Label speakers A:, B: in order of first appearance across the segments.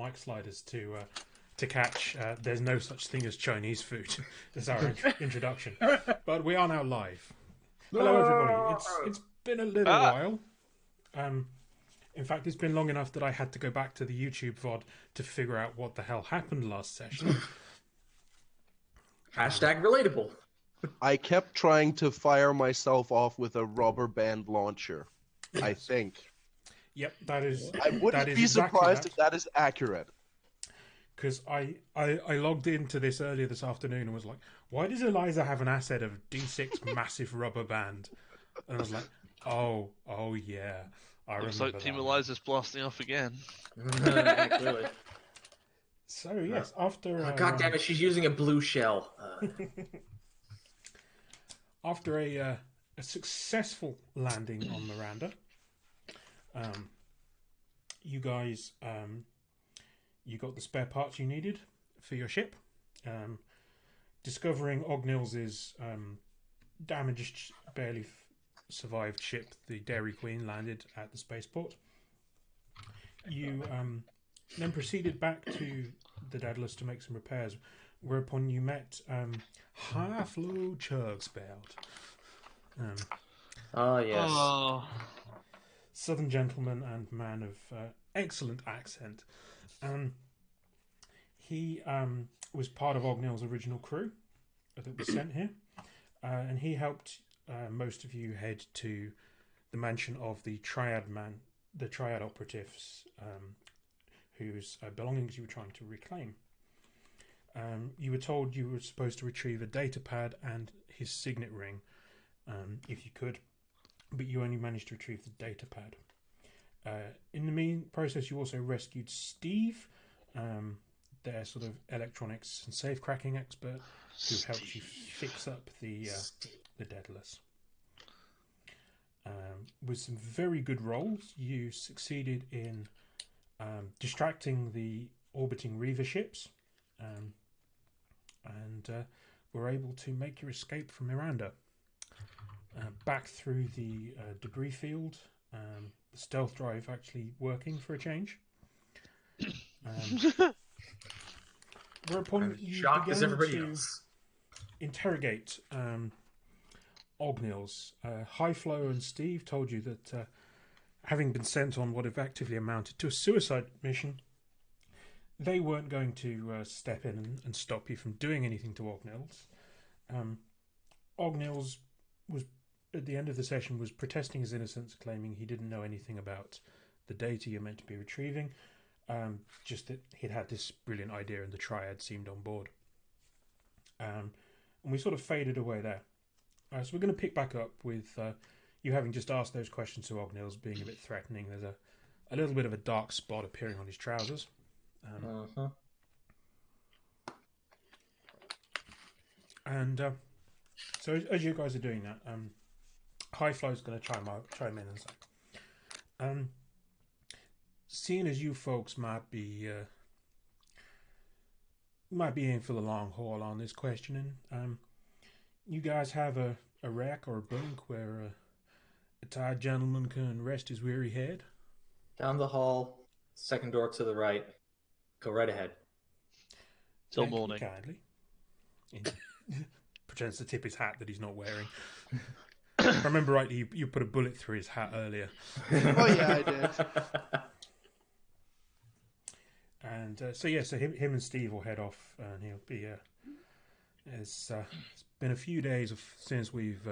A: mic sliders to catch. There's no such thing as Chinese food. That's our introduction. But we are now live. Hello, everybody. It's been a little while. In fact, it's been long enough that I had to go back to the YouTube VOD to figure out what the hell happened last session.
B: Hashtag relatable.
C: I kept trying to fire myself off with a rubber band launcher. Yes. I think.
A: Yep, that is.
C: I wouldn't be surprised if that is accurate.
A: Because I logged into this earlier this afternoon and was like, why does Eliza have an asset of D6 massive rubber band? And I was like, oh yeah.
D: Looks like Team Eliza's blasting off again.
B: Clearly.
A: So yes, after
B: God damn it, she's using a blue shell.
A: After a successful landing on Miranda, you guys you got the spare parts you needed for your ship. Discovering Ognill's damaged, barely survived ship, the Dairy Queen, landed at the spaceport. You then proceeded back to the Daedalus to make some repairs, whereupon you met Half-Low Churgspout.
B: Yes.
D: Oh.
A: Southern gentleman and man of excellent accent. He was part of Ognill's original crew that was sent here, and he helped most of you head to the mansion of the Triad operatives, whose belongings you were trying to reclaim. You were told you were supposed to retrieve a datapad and his signet ring, if you could, but you only managed to retrieve the datapad. In the mean process, you also rescued Steve, their sort of electronics and safe cracking expert, who helped you fix up the Daedalus. With some very good rolls, you succeeded in distracting the orbiting Reaver ships, and were able to make your escape from Miranda. Back through the debris field, the stealth drive actually working for a change. Whereupon you
B: shocked as
A: began
B: everybody
A: to
B: else.
A: interrogate Ognill's. Highflow and Steve told you that having been sent on what effectively amounted to a suicide mission, they weren't going to step in and stop you from doing anything to Ognill's. Ognill's was, at the end of the session, was protesting his innocence, claiming he didn't know anything about the data you're meant to be retrieving, just that he'd had this brilliant idea and the Triad seemed on board. And we sort of faded away there. So we're going to pick back up with you having just asked those questions to Ognill's being a bit threatening. There's a little bit of a dark spot appearing on his trousers. And so as you guys are doing that, Highflow's going to chime in and say, seeing as you folks might be in for the long haul on this questioning, you guys have a rack or a bunk where a tired gentleman can rest his weary head?
B: Down the hall, second door to the right. Go right ahead.
D: Till morning.
A: Kindly. He pretends to tip his hat that he's not wearing. If I remember rightly, you put a bullet through his hat earlier.
C: Oh yeah, I did.
A: And so him and Steve will head off, and he'll be. It's been a few days since we've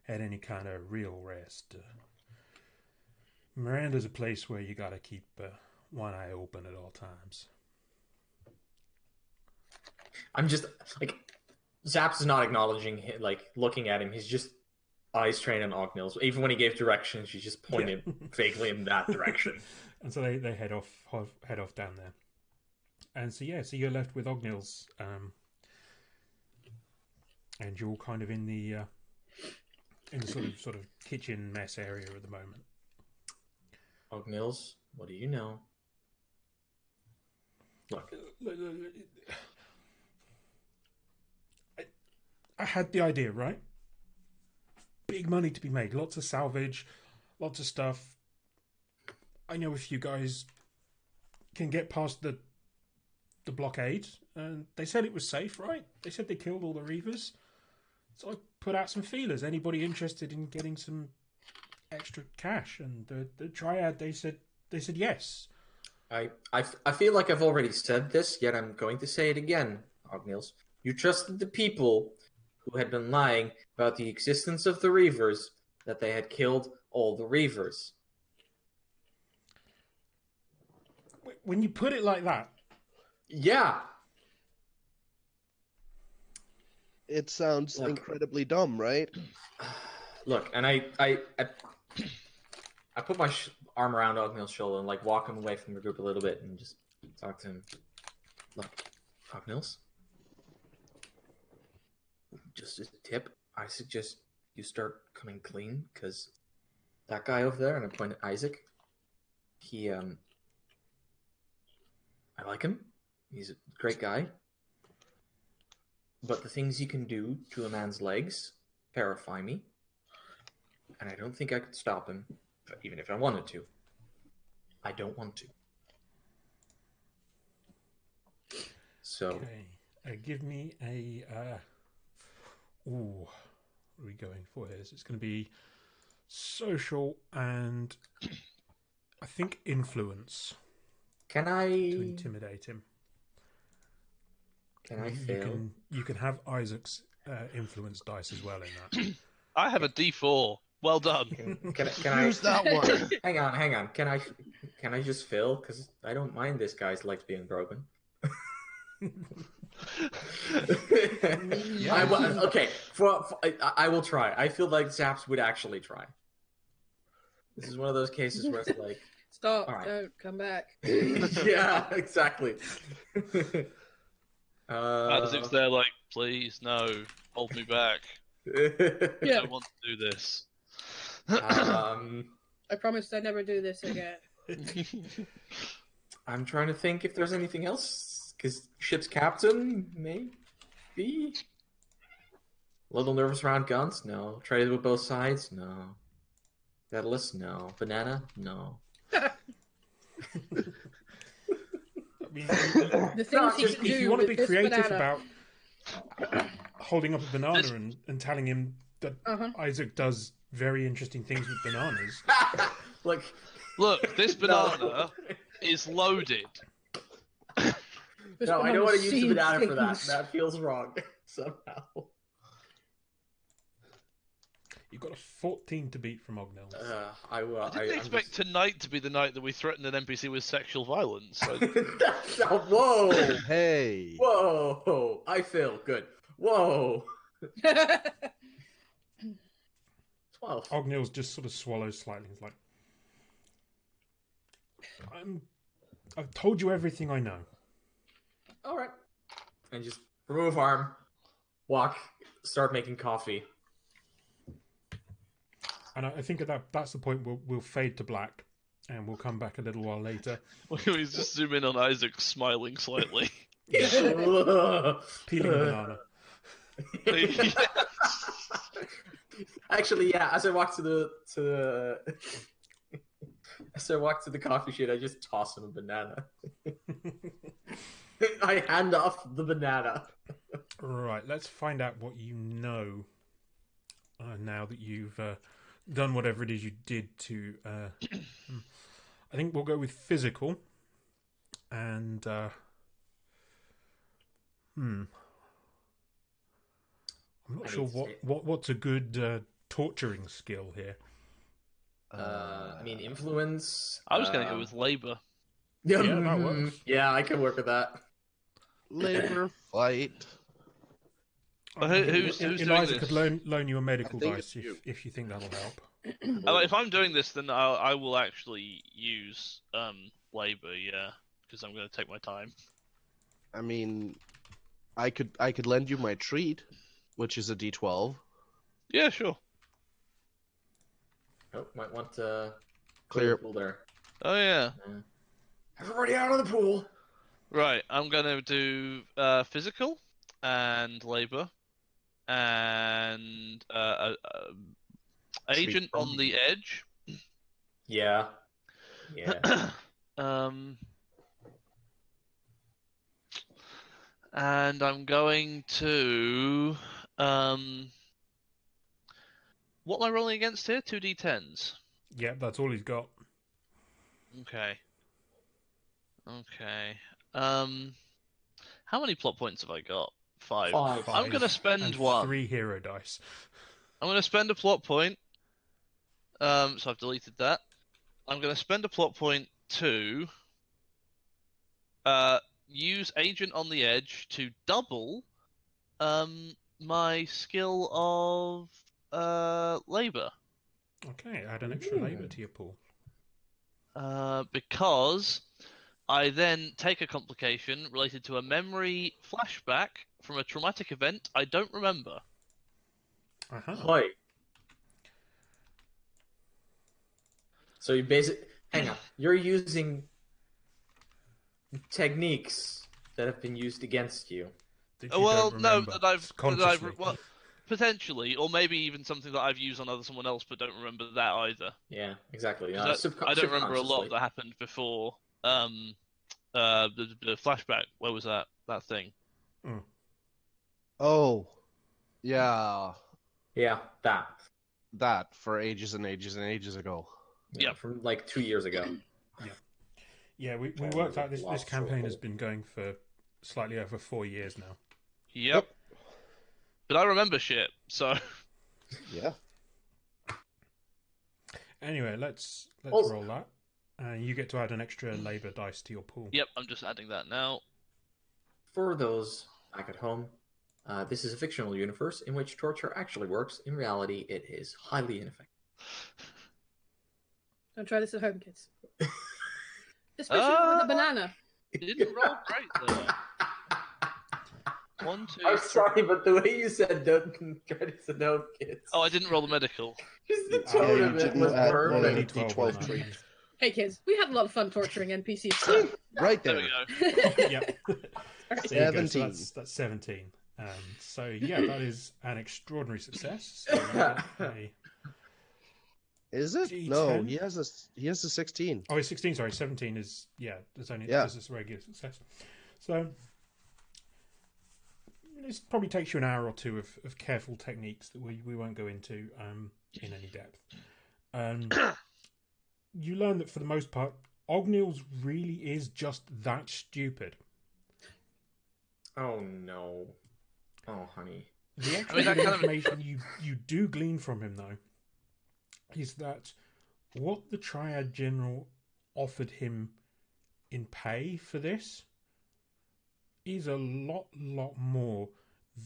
A: had any kind of real rest. Miranda's a place where you gotta keep one eye open at all times.
B: I'm just like, Zaps is not acknowledging him, like looking at him. He's just eyes trained on Ognill's. Even when he gave directions, she's just pointed vaguely in that direction.
A: And so they head off down there. And so you're left with Ognill's, and you're all kind of in the sort of kitchen mess area at the moment.
B: Ognill's, what do you know? Look.
A: I had the idea, right? Big money to be made, lots of salvage, lots of stuff. I know if you guys can get past the blockade, and they said it was safe, right? They said they killed all the Reavers, so I put out some feelers. Anybody interested in getting some extra cash? And the Triad, they said yes.
B: I feel like I've already said this, yet I'm going to say it again, Ogniels. You trusted the people who had been lying about the existence of the Reavers, that they had killed all the Reavers.
A: When you put it like that...
B: Yeah.
C: It sounds incredibly dumb, right?
B: Look, and I put my arm around Ogniel's shoulder and like walk him away from the group a little bit and just talk to him. Look, Ogniels, just a tip. I suggest you start coming clean, because that guy over there, and I point at Isaac, he I like him. He's a great guy. But the things he can do to a man's legs terrify me. And I don't think I could stop him, even if I wanted to. I don't want to. So...
A: Okay. Give me a... what are we going for here? So it's going to be social and I think influence.
B: Can I...
A: To intimidate him.
B: Can I fail?
A: You can have Isaac's influence dice as well in that.
D: I have a D4. Well done.
B: Can I
C: Use that one.
B: Hang on. Can I just fail? Because I don't mind this guy's legs being broken. Okay, I will try. I feel like Zaps would actually try. This is one of those cases where it's like...
E: Stop,
B: right.
E: Don't, come back.
B: Yeah, exactly.
D: Isaac's there like, please, no, hold me back. I don't want to do this.
E: I promised I'd never do this again.
B: I'm trying to think if there's anything else, because ship's captain, maybe? A little nervous around guns? No. Traded with both sides? No. Daedalus? No. Banana? No.
E: The things he can do
A: if you want to be
E: with this
A: creative
E: banana.
A: about holding up a banana and telling him that Isaac does very interesting things with bananas.
D: Look, this banana is loaded.
B: No, I don't want to use the banana for that. That feels wrong somehow.
A: You've got a 14 to beat from Ognell.
B: I will.
D: I didn't expect tonight to be the night that we threatened an NPC with sexual violence. So...
B: Whoa!
C: Hey!
B: Whoa! I feel good. Whoa! 12.
A: Ognell's just sort of swallows slightly. He's like, I've told you everything I know.
B: All right. And just remove arm, walk, start making coffee.
A: And I think that's the point we'll fade to black, and we'll come back a little while later.
D: We just zoom in on Isaac smiling slightly.
A: Peeling a banana.
B: Actually, yeah. As I walk to the coffee shop, I just toss him a banana. I hand off the banana.
A: Right. Let's find out what you know now that you've done whatever it is you did to. I think we'll go with physical, and I'm not sure what's a good torturing skill here.
B: I mean, influence.
D: I was going to go with labor.
B: Yeah,
A: that works.
B: Yeah, I can work with that.
C: Labor fight.
D: Who's doing
A: Eliza
D: this?
A: could loan you a medical
C: I think
A: dice if you think that'll help.
D: If I'm doing this, then I will actually use labor, yeah, because I'm going to take my time.
C: I mean, I could lend you my treat, which is a D12.
D: Yeah, sure.
B: Oh, might want to
C: Clear.
B: the pool there.
D: Oh yeah.
B: Everybody out of the pool.
D: Right, I'm going to do physical and labor and agent on the edge.
B: Yeah. Yeah.
D: And I'm going to what am I rolling against here? 2d10s.
A: Yeah, that's all he's got.
D: Okay. Okay. How many plot points have I got? 5.
B: Five.
D: I'm gonna spend
A: and
D: one.
A: 3 hero dice.
D: I'm gonna spend a plot point. So I've deleted that. I'm gonna spend a plot point to use Agent on the Edge to double my skill of labor.
A: Okay, add an extra labor to your pool.
D: Because I then take a complication related to a memory flashback from a traumatic event I don't remember.
B: Hi. So you hang on. You're using techniques that have been used against you.
A: That you
D: Well,
A: don't
D: no,
A: remember
D: that I've
A: consciously.
D: potentially, or maybe even something that I've used on someone else, but don't remember that either.
B: Yeah, exactly.
D: 'Cause I don't remember a lot that happened before. The flashback. Where was that? That thing.
C: Oh, yeah,
B: Yeah,
C: that for ages and ages and ages ago.
D: Yeah.
B: from like 2 years ago.
A: Yeah, we
B: Trying to
A: worked
B: remember
A: out this
B: last
A: campaign has
B: circle.
A: been going for slightly over 4 years now.
D: Yep. But I remember shit, so.
C: Yeah.
A: Anyway, let's
B: Also-
A: roll that. You get to add an extra labor dice to your pool.
D: Yep, I'm just adding that now.
B: For those back at home, this is a fictional universe in which torture actually works. In reality, it is highly ineffective.
E: Don't try this at home, kids. Especially not with a banana.
D: It didn't roll great though. 1, 2.
B: I'm sorry, but the way you said "don't try this at home, kids."
D: Oh, I didn't roll the medical.
B: Just the
A: Yeah,
B: tone
C: you
B: of it
C: didn't
B: was
C: add
A: Roll a
C: the
B: perfect.
A: d12
C: D12
A: on that.
C: treat.
E: Hey, kids, we had a lot of fun torturing NPCs.
C: Right
D: There
C: there.
D: we go.
A: Yep.
E: Alright.
A: There you go. So
C: 17.
A: that's 17. So yeah, that is an extraordinary success. So you get a...
C: Is it?
A: D10?
C: No, he has a 16.
A: Oh, it's 16. Sorry, 17 is There's only
C: Yeah.
A: this is a regular success. So this probably takes you an hour or two of careful techniques that we won't go into in any depth. You learn that for the most part, Ognils really is just that stupid.
B: Oh no. Oh honey.
A: The extra
D: I mean, that
A: bit of
D: kind of-
A: information you do glean from him, though, is that what the Triad General offered him in pay for this is a lot more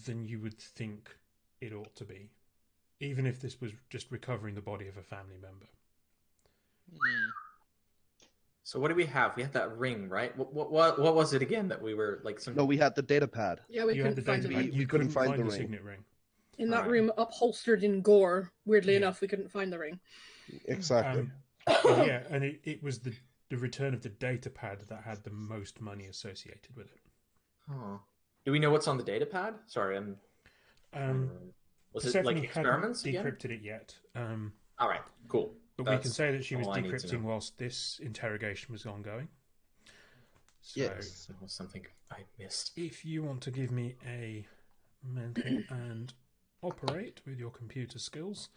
A: than you would think it ought to be, even if this was just recovering the body of a family member.
B: So what do we have? We have that ring, right? What was it again that we were like some?
C: No, we had the datapad.
E: Yeah, we
A: You had
E: couldn't
A: the
E: find the
A: data,
E: ring.
A: but you
C: couldn't
A: couldn't
C: find
A: find
C: the
A: the
C: ring.
A: signet ring.
E: In that
B: Alright.
E: room, upholstered in gore, weirdly
A: Yeah.
E: enough, we couldn't find the ring.
C: Exactly.
A: Yeah, and it was the return of the data pad that had the most money associated with it.
B: Oh. Do we know what's on the data pad? Sorry, I'm. Was it like
A: Persephone
B: experiments
A: hadn't
B: again?
A: decrypted it yet,
B: All right, cool.
A: but we can
B: That's
A: say that she was
B: all I need to
A: decrypting
B: know.
A: whilst this interrogation was ongoing. So,
C: Yes.
B: That was something I missed.
A: if you want to give me a mental and operate with your computer skills.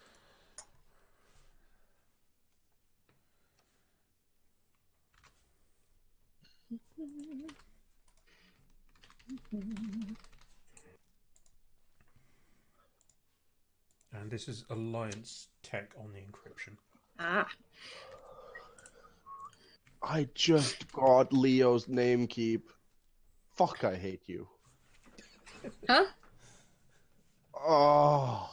A: And this is Alliance tech on the encryption.
E: Ah.
C: I just got Leo's name keep. Fuck, I hate you.
E: Huh?
C: Oh.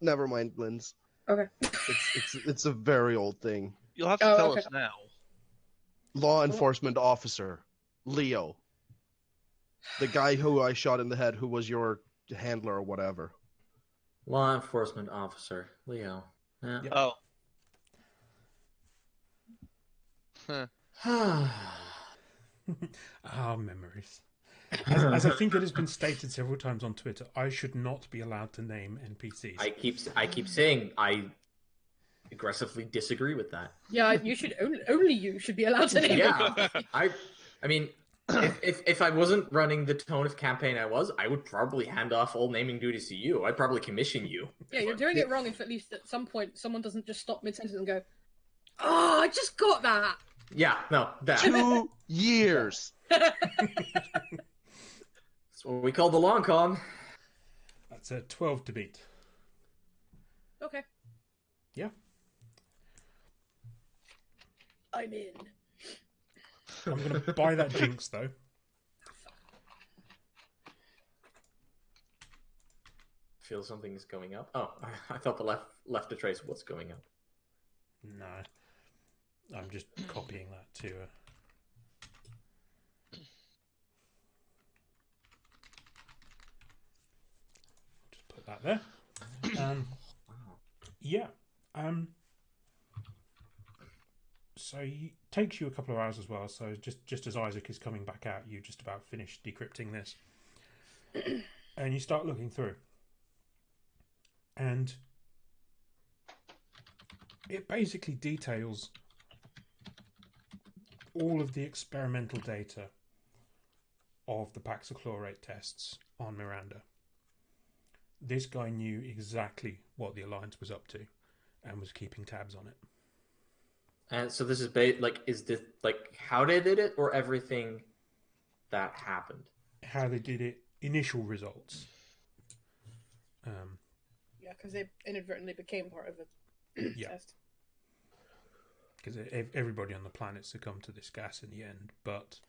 C: Never mind, Linz.
E: Okay.
C: It's a very old thing.
D: You'll have to
E: Oh,
D: tell
E: okay.
D: us now.
C: Law enforcement officer, Leo. The guy who I shot in the head, who was your handler or whatever.
B: Law enforcement officer Leo. Yeah.
A: Yep.
D: Oh. Huh.
A: Ah, memories. As I think it has been stated several times on Twitter, I should not be allowed to name NPCs.
B: I keep saying I aggressively disagree with that.
E: Yeah, you should only you should be allowed to name it.
B: Yeah, I mean, If I wasn't running the tone of campaign I would probably hand off all naming duties to you. I'd probably commission you.
E: Yeah, you're doing it wrong if at least at some point someone doesn't just stop mid-sentence and go, "Oh, I just got that."
B: Yeah, no, that.
C: 2 years.
B: That's what we call the long con.
A: That's a 12 to beat.
E: Okay.
A: Yeah.
E: I'm in.
A: I'm going to buy that jinx, though.
B: Feel something is going up. Oh, I thought the left to trace what's going up.
A: No. I'm just copying that to... Just put that there. Yeah. So it takes you a couple of hours as well. So just as Isaac is coming back out, you just about finished decrypting this. And you start looking through. And it basically details all of the experimental data of the paxichlorate tests on Miranda. This guy knew exactly what the Alliance was up to and was keeping tabs on it.
B: And so this is is this how they did it or everything that happened?
A: How they did it, initial results.
E: Yeah, because they inadvertently became part of a
A: Yeah.
E: test.
A: Because everybody on the planet succumbed to this gas in the end. But,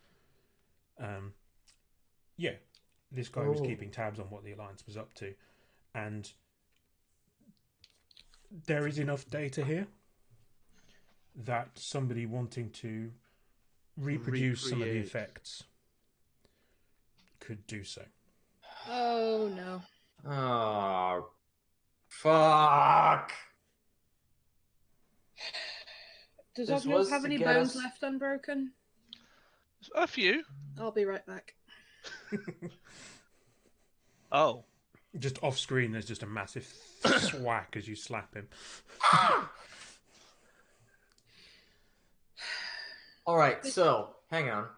A: yeah, this guy was keeping tabs on what the Alliance was up to. And there is enough data here that somebody wanting to reproduce some of the
C: Recreate.
A: effects could do so.
E: Oh no.
B: Oh, fuck!
E: Does
B: This
E: Ognils
B: was
E: have
B: to
E: any
B: get
E: bones
B: us-
E: left unbroken?
D: A few.
E: I'll be right back.
D: Oh.
A: Just off screen, there's just a massive thwack as you slap him.
B: All right, so hang on.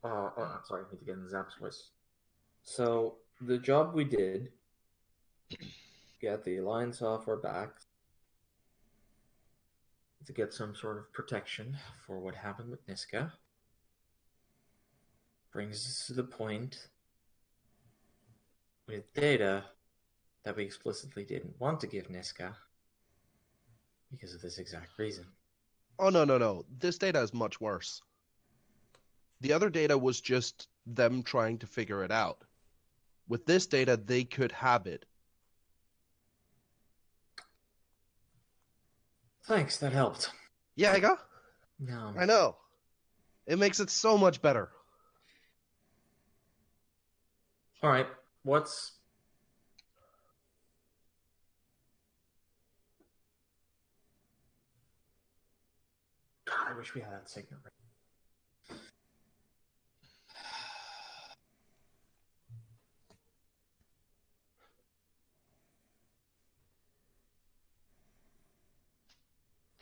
B: I'm sorry, I need to get in Zap's voice. So the job we did, get the Alliance off our backs to get some sort of protection for what happened with Niska, brings us to the point with data that we explicitly didn't want to give Niska because of this exact reason.
C: Oh, no. This data is much worse. The other data was just them trying to figure it out. With this data, they could have it.
B: Thanks, that helped.
C: Yeah,
B: No.
C: I know. It makes it so much better.
B: All right, what's... God, I wish we had that signet ring.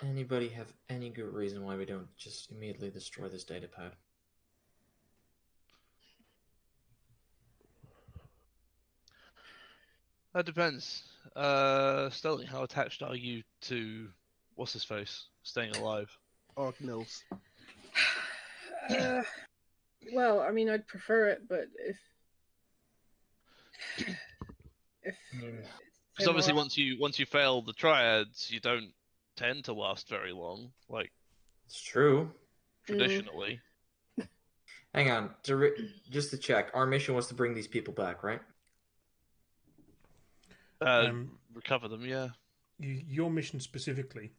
B: Anybody have any good reason why we don't just immediately destroy this datapad?
D: That depends. Sterling, how attached are you to what's his face staying alive?
C: Ognils.
E: Well, I mean, I'd prefer it, but if
D: Because obviously, once you fail the triads, you don't tend to last very long, like
B: It's true.
D: traditionally.
B: Hang on, just to check, our mission was to bring these people back, right?
D: Recover them, yeah.
A: Your mission specifically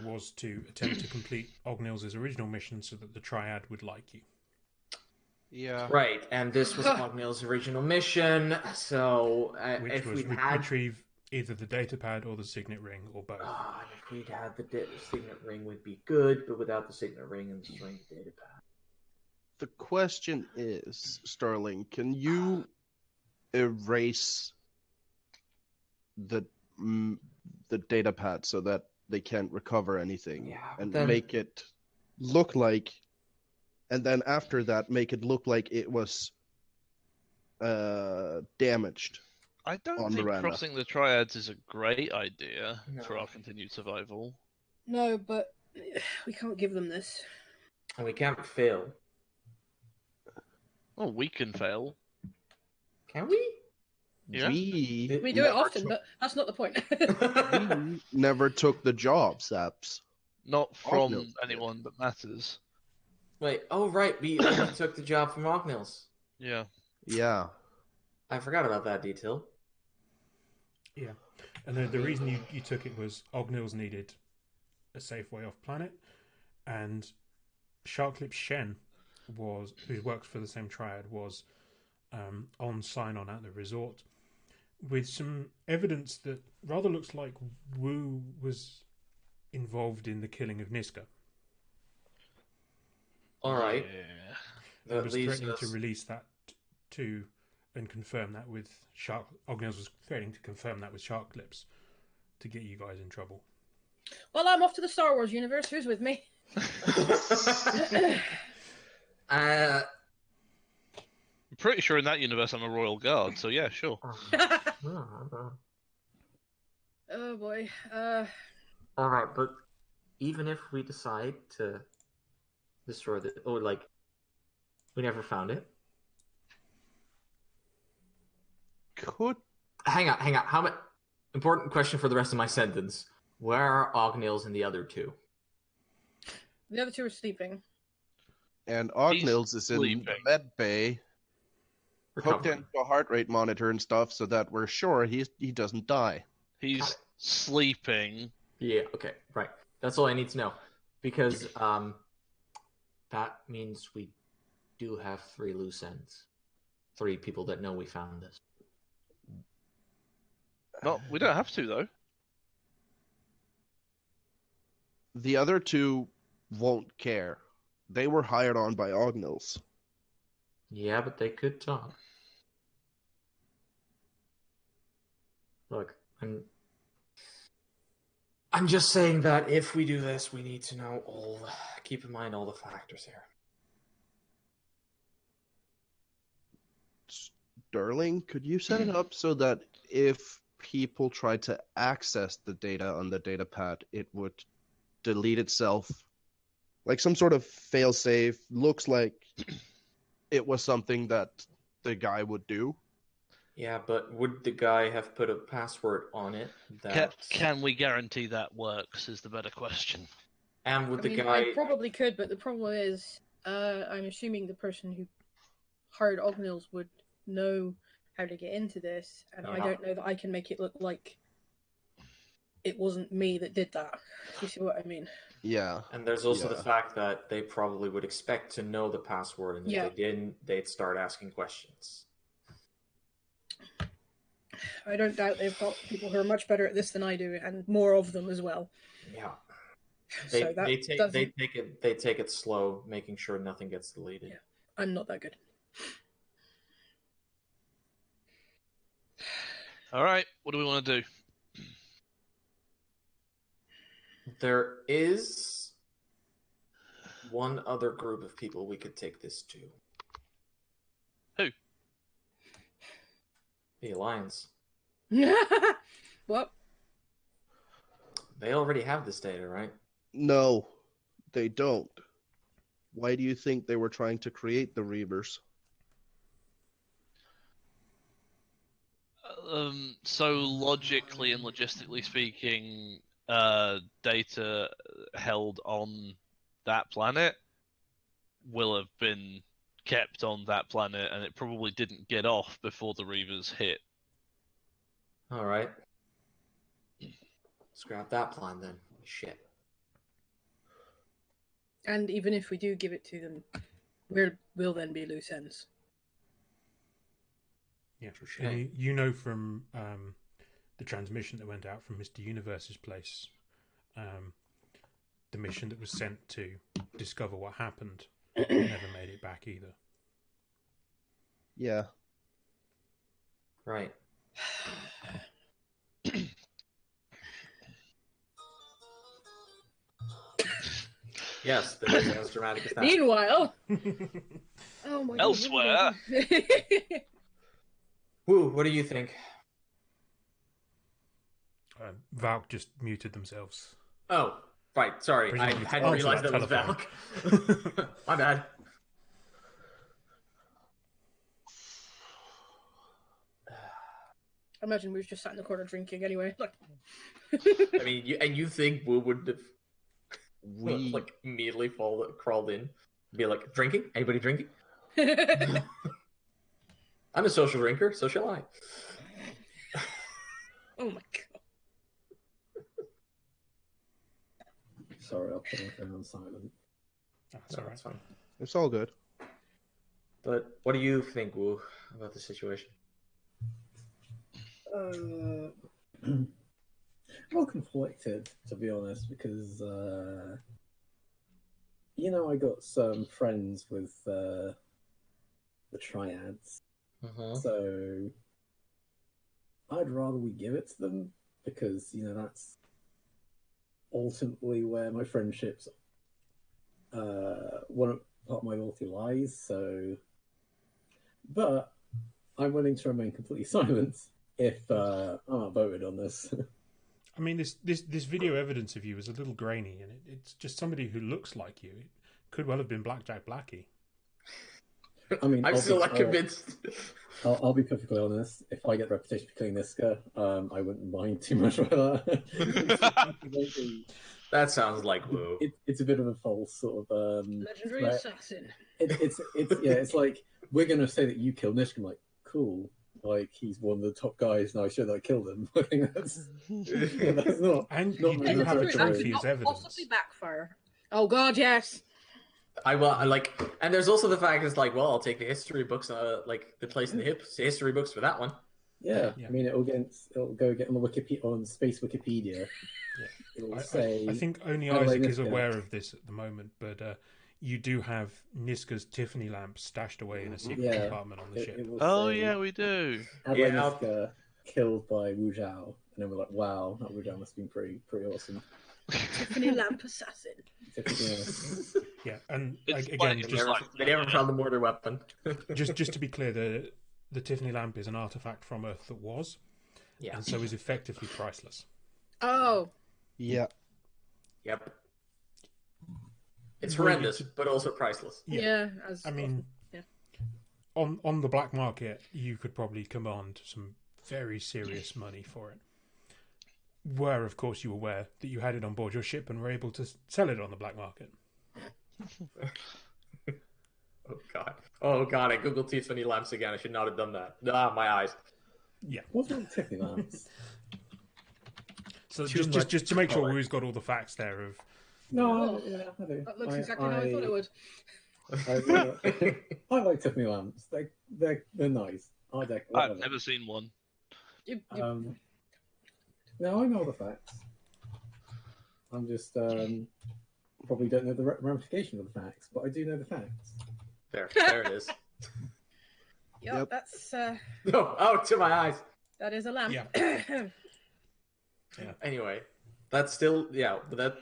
A: was to attempt to complete Ognils' original mission so that the Triad would like you.
C: Yeah.
B: Right, and this was Ognil's original mission, so
A: Which
B: if
A: was
B: we'd had...
A: retrieve either the datapad or the signet ring or both.
B: and if we'd had the signet ring would be good, but without the signet ring and destroying the datapad.
C: The question is, Sterling, can you erase the datapad so that they can't recover anything
B: Yeah, but
C: and
B: then-
C: make it look like, and then after that make it look like it was damaged
D: I don't
C: on
D: think
C: Miranda.
D: crossing the triads is a great idea for
B: No.
D: our continued survival.
E: No, but we can't give them this.
B: And we can't fail.
D: Oh, we can fail.
B: Can we?
D: Yeah.
C: We
E: We do it
B: never
E: often,
B: took-
E: but that's not the point.
C: we never took the job, Saps.
D: Not
C: Ognils
D: from
C: did.
D: anyone that matters.
B: Wait, oh right, we only took the job from Ognils.
D: Yeah.
C: Yeah.
B: I forgot about that detail.
A: Yeah, and the reason you took it was Ognils needed a safe way off planet, and Sharklip Shen was, who worked for the same triad, was on sign-on at the resort with some evidence that rather looks like Wu was involved in the killing of Niska.
B: Alright.
D: Yeah.
A: And
B: That
A: was
B: leaves
A: threatening
B: us...
A: to release that to and confirm that with Shark. Ognils was threatening to confirm that with Sharklips to get you guys in trouble.
E: Well, I'm off to the Star Wars universe. Who's with me?
B: uh,
D: I'm pretty sure in that universe I'm a royal guard, so yeah, sure.
E: Oh boy.
B: Alright, but even if we decide to destroy the... Oh, like, we never found it.
C: Could
B: Hang on. How much... Important question for the rest of my sentence. Where are Ognils and the other two?
E: The other two are sleeping.
C: and Ognils is in the
D: sleeping.
C: med bay, hooked
B: Recovering.
C: into a heart rate monitor and stuff, so that we're sure he doesn't die.
D: He's sleeping.
B: Yeah, okay, right. That's all I need to know. Because that means we do have 3 loose ends. 3 people that know we found this.
D: No, we don't have to though.
C: The other two won't care. They were hired on by Ognils.
B: Yeah, but they could talk. Look, I'm just saying that if we do this, we need to know keep in mind all the factors here.
C: Sterling, could you set it up so that if people tried to access the data on the datapad, it would delete itself? Like some sort of failsafe. Looks like it was something that the guy would do.
B: Yeah, but would the guy have put a password on it?
D: Can we guarantee that works is the better question.
B: And would
E: I
B: the
E: mean,
B: guy...
E: I probably could, but the problem is, I'm assuming the person who hired Ognils would know how to get into this, and I
B: Yeah.
E: don't know that I can make it look like it wasn't me that did that. You see what I mean?
C: Yeah.
B: And there's also the
C: Yeah.
B: fact that they probably would expect to know the password, and if
E: Yeah.
B: they didn't, they'd start asking questions.
E: I don't doubt they've got people who are much better at this than I do, and more of them as well.
B: Yeah.
E: So that
B: They
E: doesn't...
B: take it slow, making sure nothing gets deleted.
E: Yeah. I'm not that good.
D: All right, what do we want to do?
B: There is one other group of people we could take this to.
D: Who?
B: The Alliance.
E: What?
B: They already have this data, right?
C: No, they don't. Why do you think they were trying to create the Reavers?
D: So logically and logistically speaking, data held on that planet will have been kept on that planet, and it probably didn't get off before the Reavers hit.
B: Alright. Scrap that plan then. Shit.
E: And even if we do give it to them, we'll then be loose ends.
A: Yeah,
B: Touche.
A: and you know from the transmission that went out from Mr. Universe's place, the mission that was sent to discover what happened never made it back either.
C: Yeah.
B: Right. Yes, that is as dramatic as that.
E: Meanwhile, oh my
D: Elsewhere.
E: God.
B: Woo, what do you think?
A: Valk just muted themselves.
B: Oh, right. Sorry, I
A: Presumably to
B: hadn't
A: answer
B: realized that was
A: telephone.
B: Valk. My bad.
E: I imagine we was just sat in the corner drinking anyway. Like,
B: I mean, you think Woo would have
C: We
B: like immediately crawled in, be like, drinking? Anybody drinking? I'm a social drinker, so shall I.
E: oh my God.
F: Sorry, I'll put my phone on silent.
A: That's
B: No,
A: all right.
B: that's fine.
C: it's all good.
B: But what do you think, Woo, about the situation?
F: Well, conflicted, to be honest, because I got some friends with the Triads, so I'd rather we give it to them because that's ultimately where my friendships, one part of my loyalty lies. So, but I'm willing to remain completely silent if I'm outvoted on this.
A: I mean, this video evidence of you is a little grainy, and it's just somebody who looks like you. It could well have been Blackjack Blackie.
F: I mean,
B: I'm still not convinced.
F: I'll be perfectly honest. If I get the reputation for killing Niska, I wouldn't mind too much by that.
B: That sounds like Woo.
F: It's a bit of a false sort of
E: Legendary
F: threat.
E: assassin.
F: It's like we're gonna say that you killed Niska. I'm like, cool. Like he's one of the top guys, and I show that I killed him. I think that's not.
A: And
F: not
A: you
F: really
A: do have a
F: the
A: trophy
E: Not
A: as evidence.
E: possibly backfire. Oh God, yes.
B: And there's also the fact it's like, well, I'll take the history books, like the place in the history books for that one.
F: Yeah,
A: Yeah.
F: I mean, it'll go get on the on Space Wikipedia.
A: Yeah.
F: It'll say.
A: I think only
F: By the way,
A: Isaac is
F: Niska.
A: aware of this at the moment, but you do have Niska's Tiffany lamp stashed away in a secret compartment on the ship.
F: It will
D: Oh
F: say,
D: yeah, we do.
F: Adelaide
B: Yeah.
F: Niska killed by Wu Zhao, and then we're like, wow, that Wu Zhao must have been pretty awesome.
E: Tiffany lamp assassin.
F: Yeah.
A: Yeah, and
D: It's
A: again,
D: funny,
A: just
B: They never found the mortar weapon.
A: just to be clear, the Tiffany lamp is an artifact from Earth that was,
B: Yeah.
A: and so is effectively priceless.
E: Oh,
C: Yeah.
B: Yep. It's
A: Well, you
B: horrendous,
A: could-
B: but also priceless.
E: yeah.
A: I mean,
E: yeah.
A: on the black market, you could probably command some very serious money for it. Where, of course, you were aware that you had it on board your ship and were able to sell it on the black market.
B: Oh god! I googled Tiffany lamps again. I should not have done that. Ah, my eyes.
F: What's wrong with Tiffany lamps?
A: So
B: Too
A: just
B: much
A: to make sure
B: color.
A: who's got all the facts there of
F: No, yeah, I do.
E: That looks exactly how I thought it would.
F: I like Tiffany lamps. They're nice.
D: I've never seen one.
E: You,
F: No, I know the facts. I'm just probably don't know the ramifications of the facts, but I do know the facts.
B: There it is.
F: Yep.
E: That's
B: Oh, to my eyes.
E: that is a lamp.
A: Yeah.
B: Anyway, that's still but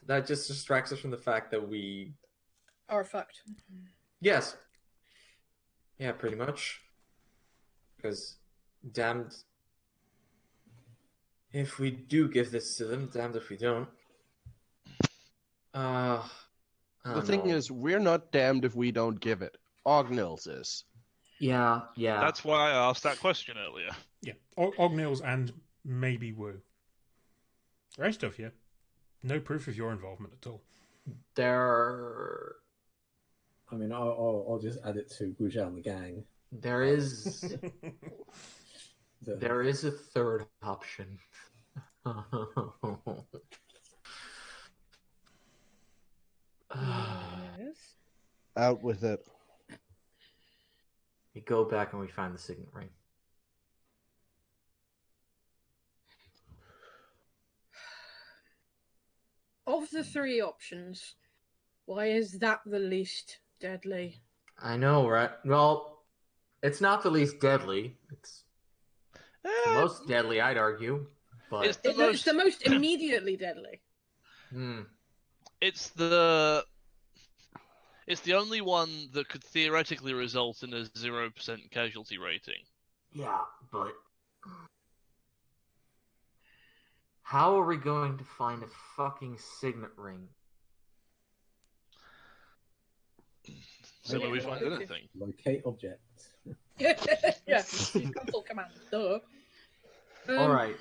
B: that just distracts us from the fact that we
E: Are fucked.
B: yes, yeah, pretty much. Because damned if we do give this to them, damned if we don't. I
C: The
B: don't
C: thing
B: know.
C: is, we're not damned if we don't give it. Ognils is.
B: yeah.
D: That's why I asked that question earlier.
A: Yeah, Ognils and maybe Wu. The rest of you, no proof of your involvement at all.
B: There
F: I mean, I'll just add it to Wu Zhao and the gang.
B: there is
F: So,
B: there is a third option.
E: Yes.
C: Out with it.
B: We go back and we find the signet ring.
E: Of the three options, why is that the least deadly?
B: I know, right? Well, it's not the least deadly. It's the most deadly, I'd argue. But
D: It's the
E: It's
D: most.
E: the most immediately deadly.
B: Hmm.
D: It's the It's the only one that could theoretically result in a 0% casualty rating.
B: Yeah, but how are we going to find a fucking signet ring?
D: So where we
E: Yeah,
D: find
E: okay.
D: anything.
F: Locate objects.
E: yeah, use console command. Duh.
B: All right.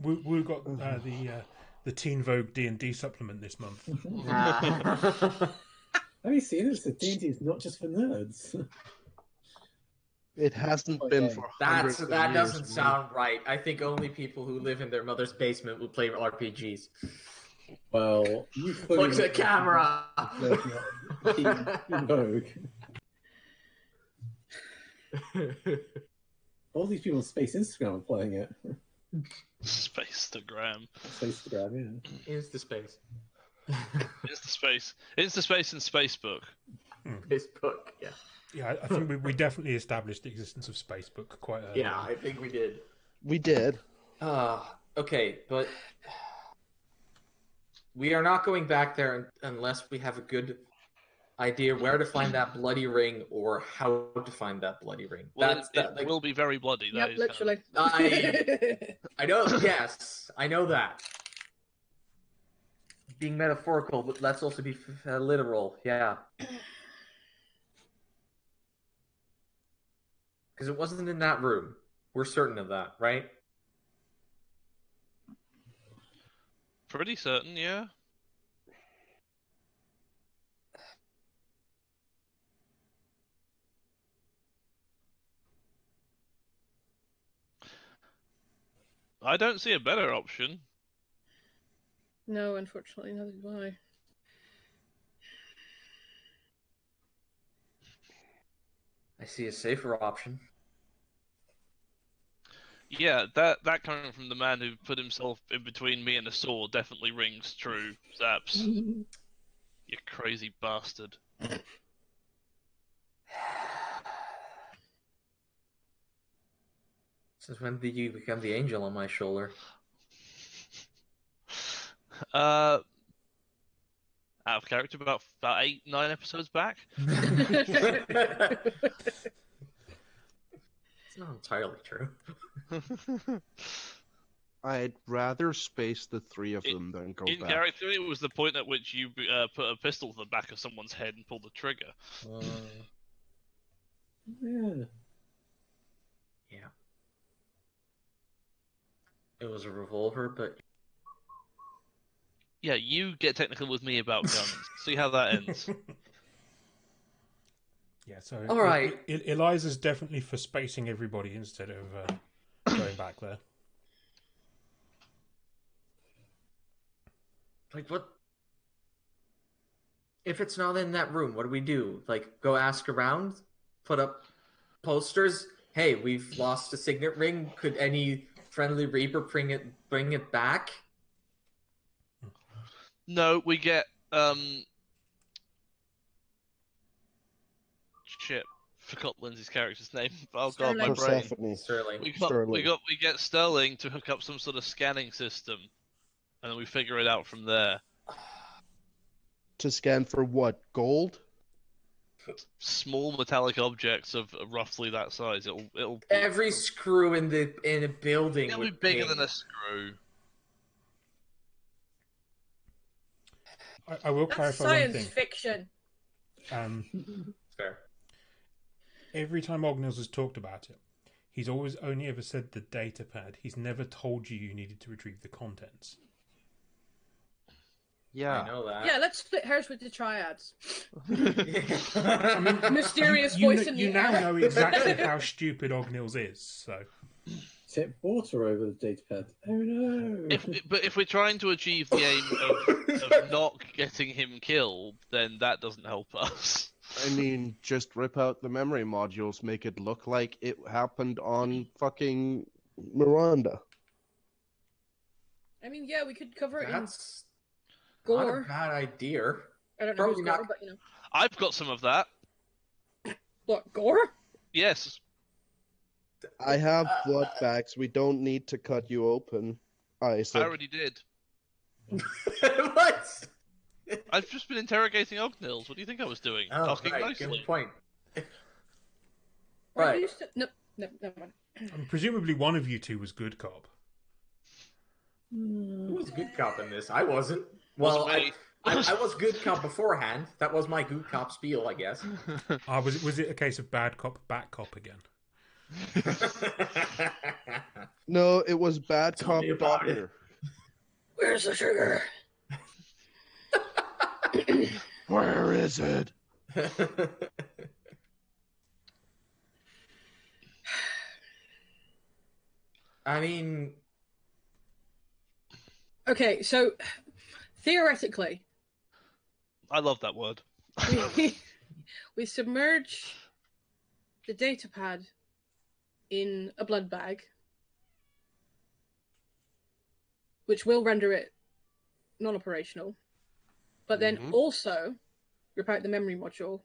A: We got the Teen Vogue D&D supplement this month.
F: Have you seen it? It's a D&D. It's not just for nerds.
C: It hasn't been for hundreds of
B: That
C: years,
B: doesn't
C: man.
B: sound right. I think only people who live in their mother's basement would play RPGs.
F: Well, you fully
B: Look at the camera.
F: Teen Vogue. All these people on Space Instagram are playing it.
D: Space-tagram.
F: Instagram, yeah.
B: Instaspace.
D: Instaspace. Instaspace and Spacebook.
B: Facebook, yeah.
A: Yeah, I think we definitely established the existence of Spacebook quite early.
B: Yeah, I think we did.
C: We did.
B: Okay, but we are not going back there unless we have a good idea where to find that bloody ring or how to find that bloody ring.
D: Well, it will be very bloody.
E: Yep, literally.
B: I know, yes, I know that. Being metaphorical, but let's also be literal, yeah. Because it wasn't in that room. We're certain of that, right?
D: Pretty certain, yeah. I don't see a better option.
E: No, unfortunately, neither do I.
B: I see a safer option.
D: Yeah, that coming from the man who put himself in between me and a sword definitely rings true, Zaps. You crazy bastard.
B: Since when did you become the angel on my shoulder?
D: Out of character about 8-9 episodes back.
B: It's not entirely true.
C: I'd rather space the three of them than go
D: In
C: back.
D: character, it was the point at which you put a pistol to the back of someone's head and pulled the trigger.
F: Yeah.
B: Yeah. It was a revolver, but
D: Yeah, you get technical with me about guns. See how that ends.
A: Yeah, so
B: all right.
A: Eliza's definitely for spacing everybody instead of going back there.
B: Like, what? If it's not in that room, what do we do? Like, go ask around? Put up posters? Hey, we've lost a signet ring. Could any friendly Reaper bring it back?
D: No, we get shit. Forgot Lindsay's character's name. Oh god, my brain.
C: Persephone.
B: Sterling.
D: We get Sterling to hook up some sort of scanning system, and then we figure it out from there.
C: To scan for what? Gold?
D: Small metallic objects of roughly that size. It'll
B: Every screw in a building
D: it'll be
B: would
D: bigger
B: ping.
D: than a screw.
A: I will
E: That's
A: clarify one
E: science
A: thing.
E: fiction.
B: Fair.
A: Every time Ognils has talked about it, he's always only ever said the datapad. He's never told you needed to retrieve the contents.
C: Yeah.
B: I know that.
E: Yeah, let's split hairs with the triads.
A: I mean,
E: Mysterious
A: you
E: voice in the
A: you now
E: air.
A: know exactly how stupid Ognils is. So
F: Tip water over the datapad. Oh no!
D: But if we're trying to achieve the aim of not getting him killed, then that doesn't help us.
C: I mean, just rip out the memory modules, make it look like it happened on fucking Miranda.
E: I mean, yeah, we could cover it
B: That's
E: in
B: not a
E: gore.
B: bad idea.
E: I don't know
B: probably
E: who's
B: not-
E: gore, but you know.
D: I've got some of that.
E: What, gore?
D: Yes.
C: I have blood bags. We don't need to cut you open. I
D: I
C: said,
D: already did.
B: What?
D: I've just been interrogating Ognils. What do you think I was doing?
B: Oh,
D: Talking
B: right,
D: nicely.
B: good point.
E: Right.
B: Right.
E: No, never mind.
A: Presumably one of you two was good cop.
B: Who was good cop in this? I wasn't. Well,
D: Wasn't me.
B: I was good cop beforehand. That was my good cop spiel, I guess.
A: Was it a case of bad cop, bat cop again?
C: No, it was bad
B: Tell
C: cop
B: me about it.
C: doctor.
E: Where's the sugar?
C: Where is it?
B: I mean,
E: Okay, so theoretically,
D: I love that word.
E: we submerge the datapad in a blood bag, which will render it non-operational, but then also rip out the memory module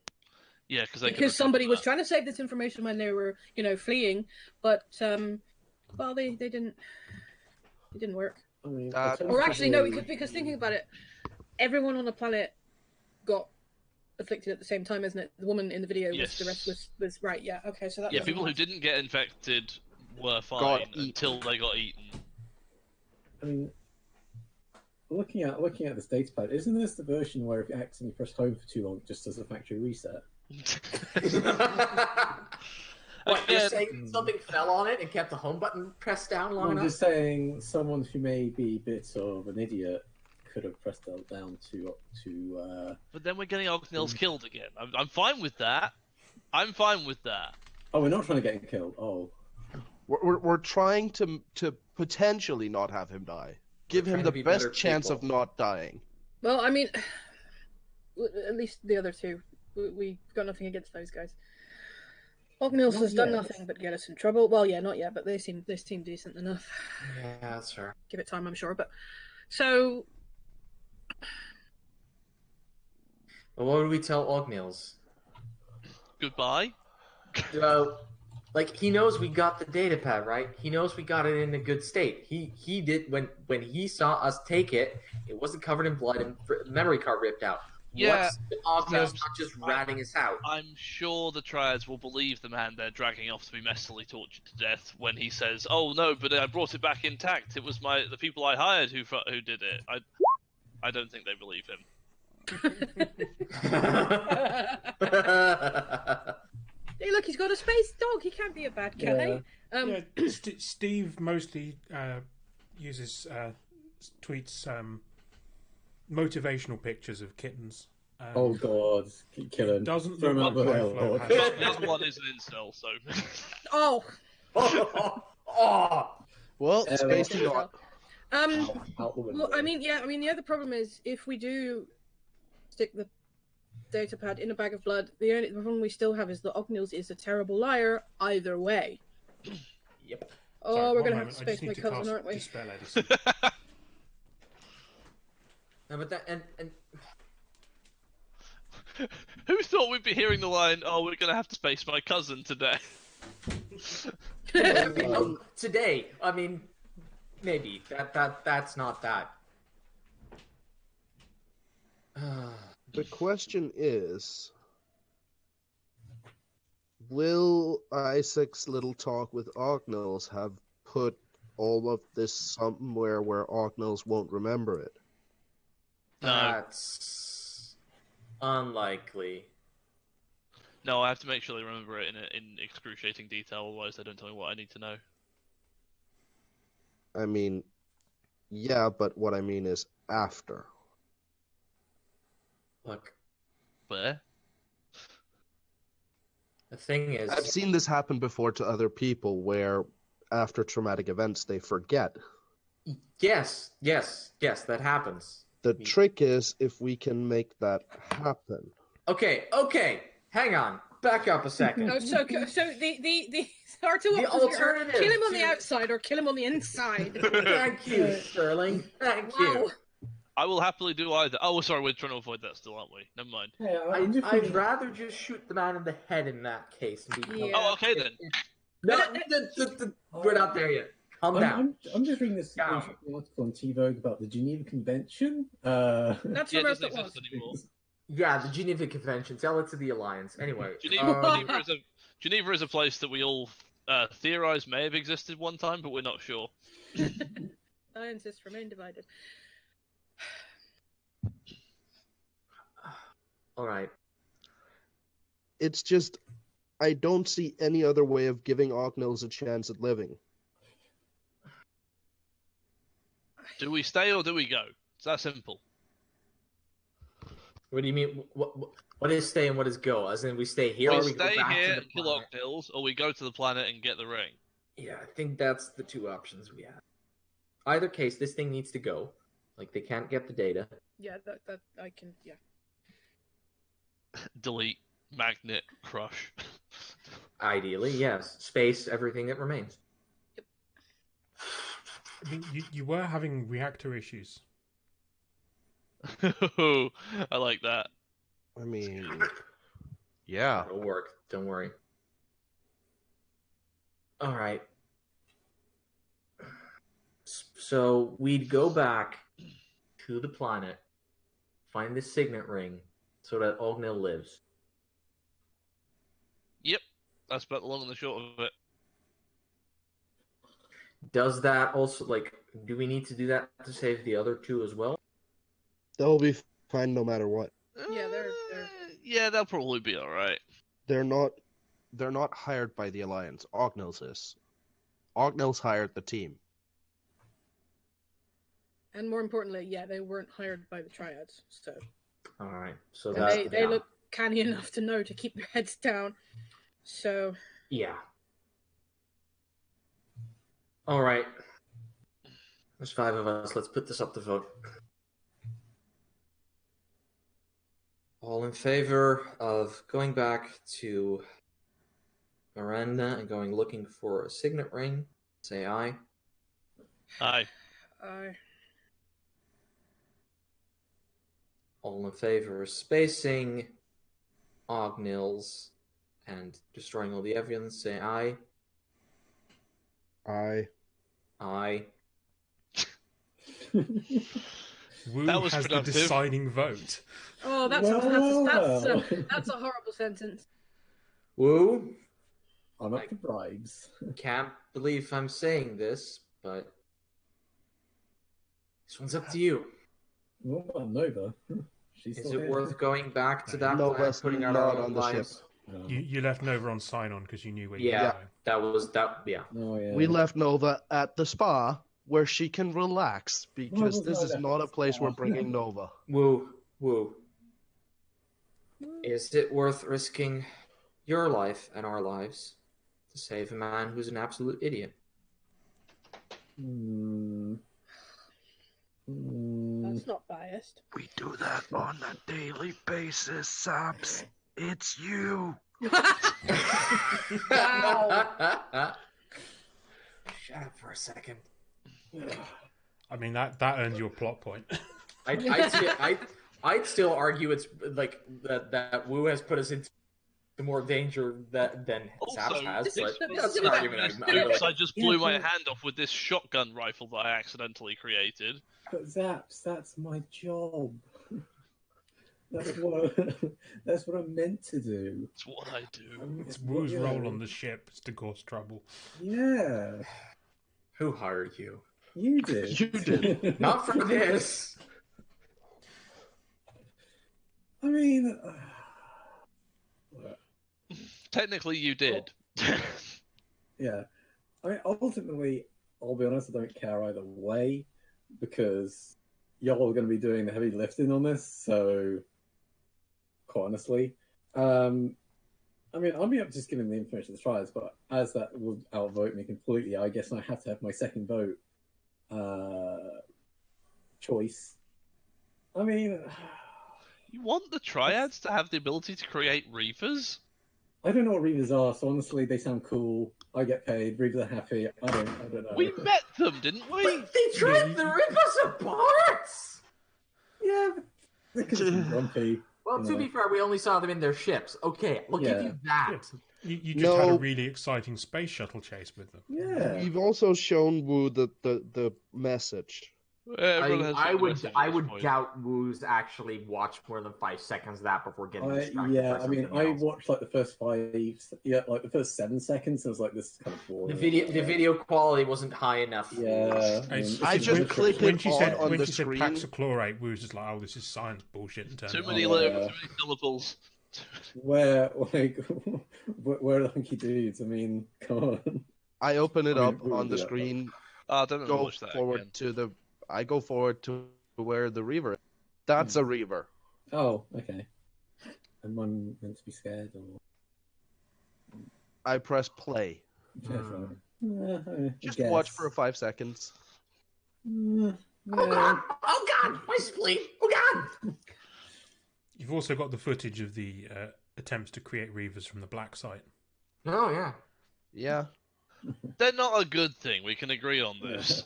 D: Yeah,
E: because somebody was trying to save this information when they were, fleeing, but well, they didn't. It didn't work.
F: I mean,
E: Or actually, no, because thinking about it, everyone on the planet got afflicted at the same time, isn't it? The woman in the video,
D: Yes.
E: the rest was right. Yeah, okay, so that.
D: Yeah,
E: doesn't
D: people who
E: matter.
D: didn't get infected were
C: Got
D: fine
C: eaten.
D: until they got eaten.
F: I mean, looking at this datapad, isn't this the version where if you accidentally press home for too long, it just does a factory reset?
B: what, you're
D: Again,
B: saying something fell on it and kept the home button pressed down long
F: I'm
B: enough?
F: just saying, someone who may be a bit of an idiot could have pressed that down to.
D: but then we're getting Ognils killed again. I'm fine with that. I'm fine with that.
F: Oh, we're not trying to get him killed. Oh,
C: We're trying to potentially not have him die. Give him
B: trying
C: the
B: to be
C: best
B: better
C: chance
B: people.
C: of not dying.
E: Well, I mean, at least the other two, we've got nothing against those guys. Ognils
F: Not
E: has done
F: yet.
E: nothing but get us in trouble. Well, yeah, not yet, but they seem decent enough.
B: Yeah, that's fair.
E: Give it time, I'm sure. But so
B: Well, what do we tell Ognils?
D: Goodbye.
B: Like, he knows we got the datapad, right? He knows we got it in a good state. He did when he saw us take it. It wasn't covered in blood and memory card ripped out.
D: Yeah,
B: What's Ognils
D: Sam,
B: not just ratting us out?
D: I'm sure the Triads will believe the man they're dragging off to be messily tortured to death when he says, "Oh no, but I brought it back intact. It was the people I hired who did it." I don't think they believe him.
E: hey, look, he's got a space dog. He can't be a bad guy.
F: Yeah.
A: Steve mostly uses tweets motivational pictures of kittens.
F: oh God, kill him.
A: Doesn't
F: Throw him
A: look
F: out the
A: like
F: hell.
A: Flo
F: Oh.
A: has-
D: The other one is an incel, so
E: Oh,
B: Oh!
C: Well,
F: Yeah,
C: space
E: well,
C: to not.
F: Out the window.
E: well, I mean, the other problem is if we do stick the datapad in a bag of blood, the problem we still have is that Ognils is a terrible liar either way.
B: Yep.
E: Oh,
A: Sorry,
E: we're
A: one
E: gonna have
A: moment.
E: to
A: I just
E: space my
A: need to
E: cousin,
A: cast
E: aren't we?
A: Dispel Edison.
B: No, but that and
D: who thought we'd be hearing the line, "Oh, we're gonna have to space my cousin today"?
B: today, I mean, maybe that's not that.
C: The question is, will Isaac's little talk with Ognils have put all of this somewhere where Ognils won't remember it?
D: No,
B: That's unlikely.
D: no, I have to make sure they remember it in excruciating detail, otherwise they don't tell me what I need to know.
C: I mean, yeah, but what I mean is after.
B: Look,
D: Where?
B: the thing is,
C: I've seen this happen before to other people where after traumatic events they forget.
B: yes, that happens.
C: The trick is if we can make that happen.
B: Okay, hang on, back up a second.
E: Oh, so the our two
B: The
E: options here are
B: alternative
E: kill him on the
B: to-
E: outside or kill him on the inside.
B: Thank you, Sterling. Thank
E: Wow.
B: you.
D: I will happily do either. Oh, sorry, we're trying to avoid that still, aren't we? Never mind.
F: Hey, I'm just
B: I'd
F: thinking-
B: rather just shoot the man in the head in that case. And be
E: Yeah.
D: Oh, okay then.
B: No, we're not there yet. Calm down.
F: I'm just reading this
B: Down.
F: interesting article on T-Vogue about the Geneva Convention.
E: That's
D: Yeah, it
E: reversed
D: doesn't
E: at
D: exist
E: once.
D: anymore.
B: Yeah, the Geneva Convention. Tell it to the Alliance. Anyway.
D: Geneva is a place that we all theorize may have existed one time, but we're not sure.
E: Alliances remain divided.
B: All right.
C: It's just, I don't see any other way of giving Ognils a chance at living.
D: Do we stay or do we go? It's that simple.
B: What do you mean? What is stay and what is go? As in, we stay here,
D: We
B: or we go
D: stay
B: back
D: here
B: to the
D: and kill
B: planet?
D: Ognils, or we go to the planet and get the ring.
B: Yeah, I think that's the two options we have. Either case, this thing needs to go. Like, they can't get the data.
E: Yeah, that I can. Yeah.
D: Delete, magnet, crush.
B: Ideally, yes. Space, everything that remains.
A: I mean, you were having reactor issues.
D: I like that.
C: I mean, yeah.
B: It'll work. Don't worry. All right. So we'd go back to the planet, find the signet ring, so that Ognil lives.
D: Yep, that's about the long and the short of it.
B: Does that also, like, do we need to do that to save the other two as well?
C: They'll be fine no matter what.
E: Yeah, they're-
D: Yeah, they'll probably be all right.
C: They're not hired by the Alliance. Ognils is. Ognils hired the team.
E: And more importantly, yeah, they weren't hired by the Triads, so
B: All right. So
E: and
B: that's
E: they look canny enough to know to keep their heads down. So
B: yeah. All right. There's 5 of us. Let's put this up to vote. All in favor of going back to Miranda and going looking for a signet ring, say aye.
D: Aye.
B: All in favor of spacing Ognils and destroying all the evidence, say aye.
C: Aye.
B: Aye.
A: Wu
D: That was
A: has
D: productive.
A: the deciding vote.
E: oh, that's a horrible sentence.
B: Woo!
F: I'm up for bribes.
B: Can't believe I'm saying this, but this one's up to you.
F: What about Nova? She's
B: Is
F: still
B: it
F: here.
B: worth going back to that
C: Nova's
B: planet, putting out
C: not
B: our
C: on the
B: lives?
F: No.
A: You left Nova on sign on because you knew where you
B: Yeah.
A: were going.
B: That was that. Yeah.
F: Oh, yeah.
C: We left Nova at the spa where she can relax because
F: was
C: this
F: I
C: is
F: left
C: not
F: at
C: a
F: the
C: place
F: spa?
C: we're bringing Nova.
B: Woo, woo. Is it worth risking your life and our lives to save a man who's an absolute idiot?
E: That's not biased.
C: We do that on a daily basis, Saps. It's you.
E: Wow.
B: Shut up for a second.
A: I mean, that earned you a plot point.
B: I'd still argue it's like that Wu has put us into more danger than Saps has, but that's an argument.
D: Oops, I just blew my
F: Yeah.
D: hand off with this shotgun rifle that I accidentally created.
F: But Zaps, that's my job. That's what I'm meant to do.
D: It's what I do.
A: It's Wu's role on the ship is to cause trouble.
F: Yeah,
B: Who hired you?
F: you did.
C: You did.
B: Not for this.
F: I mean,
D: Technically, you did.
F: yeah. I mean, ultimately, I'll be honest, I don't care either way because y'all are going to be doing the heavy lifting on this. So, quite honestly, I mean, I'll be up just giving the information to the Triads, but as that will outvote me completely, I guess I have to have my second vote choice. I mean,
D: You want the Triads to have the ability to create Reavers?
F: I don't know what Reavers are, so honestly, they sound cool. I get paid. Reavers are happy. I don't know.
D: We met them, didn't we?
B: But they tried to rip us apart.
F: Yeah, because it's grumpy.
B: Well, to be fair, we only saw them in their ships. Okay, I'll give you that.
A: You just had a
C: No.
A: really exciting space shuttle chase with them.
F: Yeah.
C: We've also shown Wu the message.
D: Everyone has
B: I
D: got the
B: would
D: message at
B: I
D: this
B: would
D: point.
B: doubt Woo's actually watched more than 5 seconds of that before getting distracted.
F: Yeah,
B: by
F: I mean,
B: something
F: I
B: else.
F: watched like the first 7 seconds. I was like, this is kind of boring.
B: The video quality wasn't high enough.
F: Yeah, I mean,
A: It's-
F: this
C: I
F: is
C: just
F: really
C: clicked
F: tricky.
A: when she said
C: on
A: when
C: the
A: she said
C: screen.
A: paxochlorate, we was just like, oh, this is science bullshit. And turned
D: Too
A: it
D: many
A: on.
D: too many syllables.
F: Where, like, where are hunky dudes? I mean, come on.
C: I open it
F: I mean,
C: up
F: we
C: on
F: would
C: the
F: do that,
C: screen.
D: Oh, I don't know
C: Go
D: watch that
C: forward
D: again.
C: to the. I go forward to where the Reaver is. That's a Reaver.
F: Oh, okay. Am I meant to be scared or?
C: I press play.
F: Yeah, fine. I
C: Just
F: guess.
C: watch for 5 seconds.
F: Yeah.
B: Oh god! Oh god! My spleen! Oh god!
A: You've also got the footage of the attempts to create Reavers from the black site.
B: Oh yeah.
C: Yeah.
D: They're not a good thing. We can agree on this.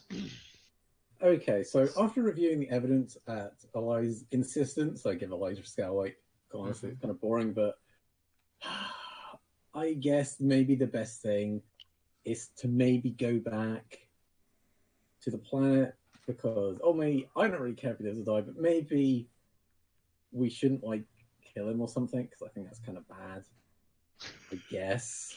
F: Okay, so after reviewing the evidence at Elijah's insistence, I give Elijah a scale weight. Honestly, it's kind of boring, but I guess maybe the best thing is to maybe go back to the planet because, I don't really care if he does or die, but maybe we shouldn't like kill him or something because I think that's kind of bad. I guess,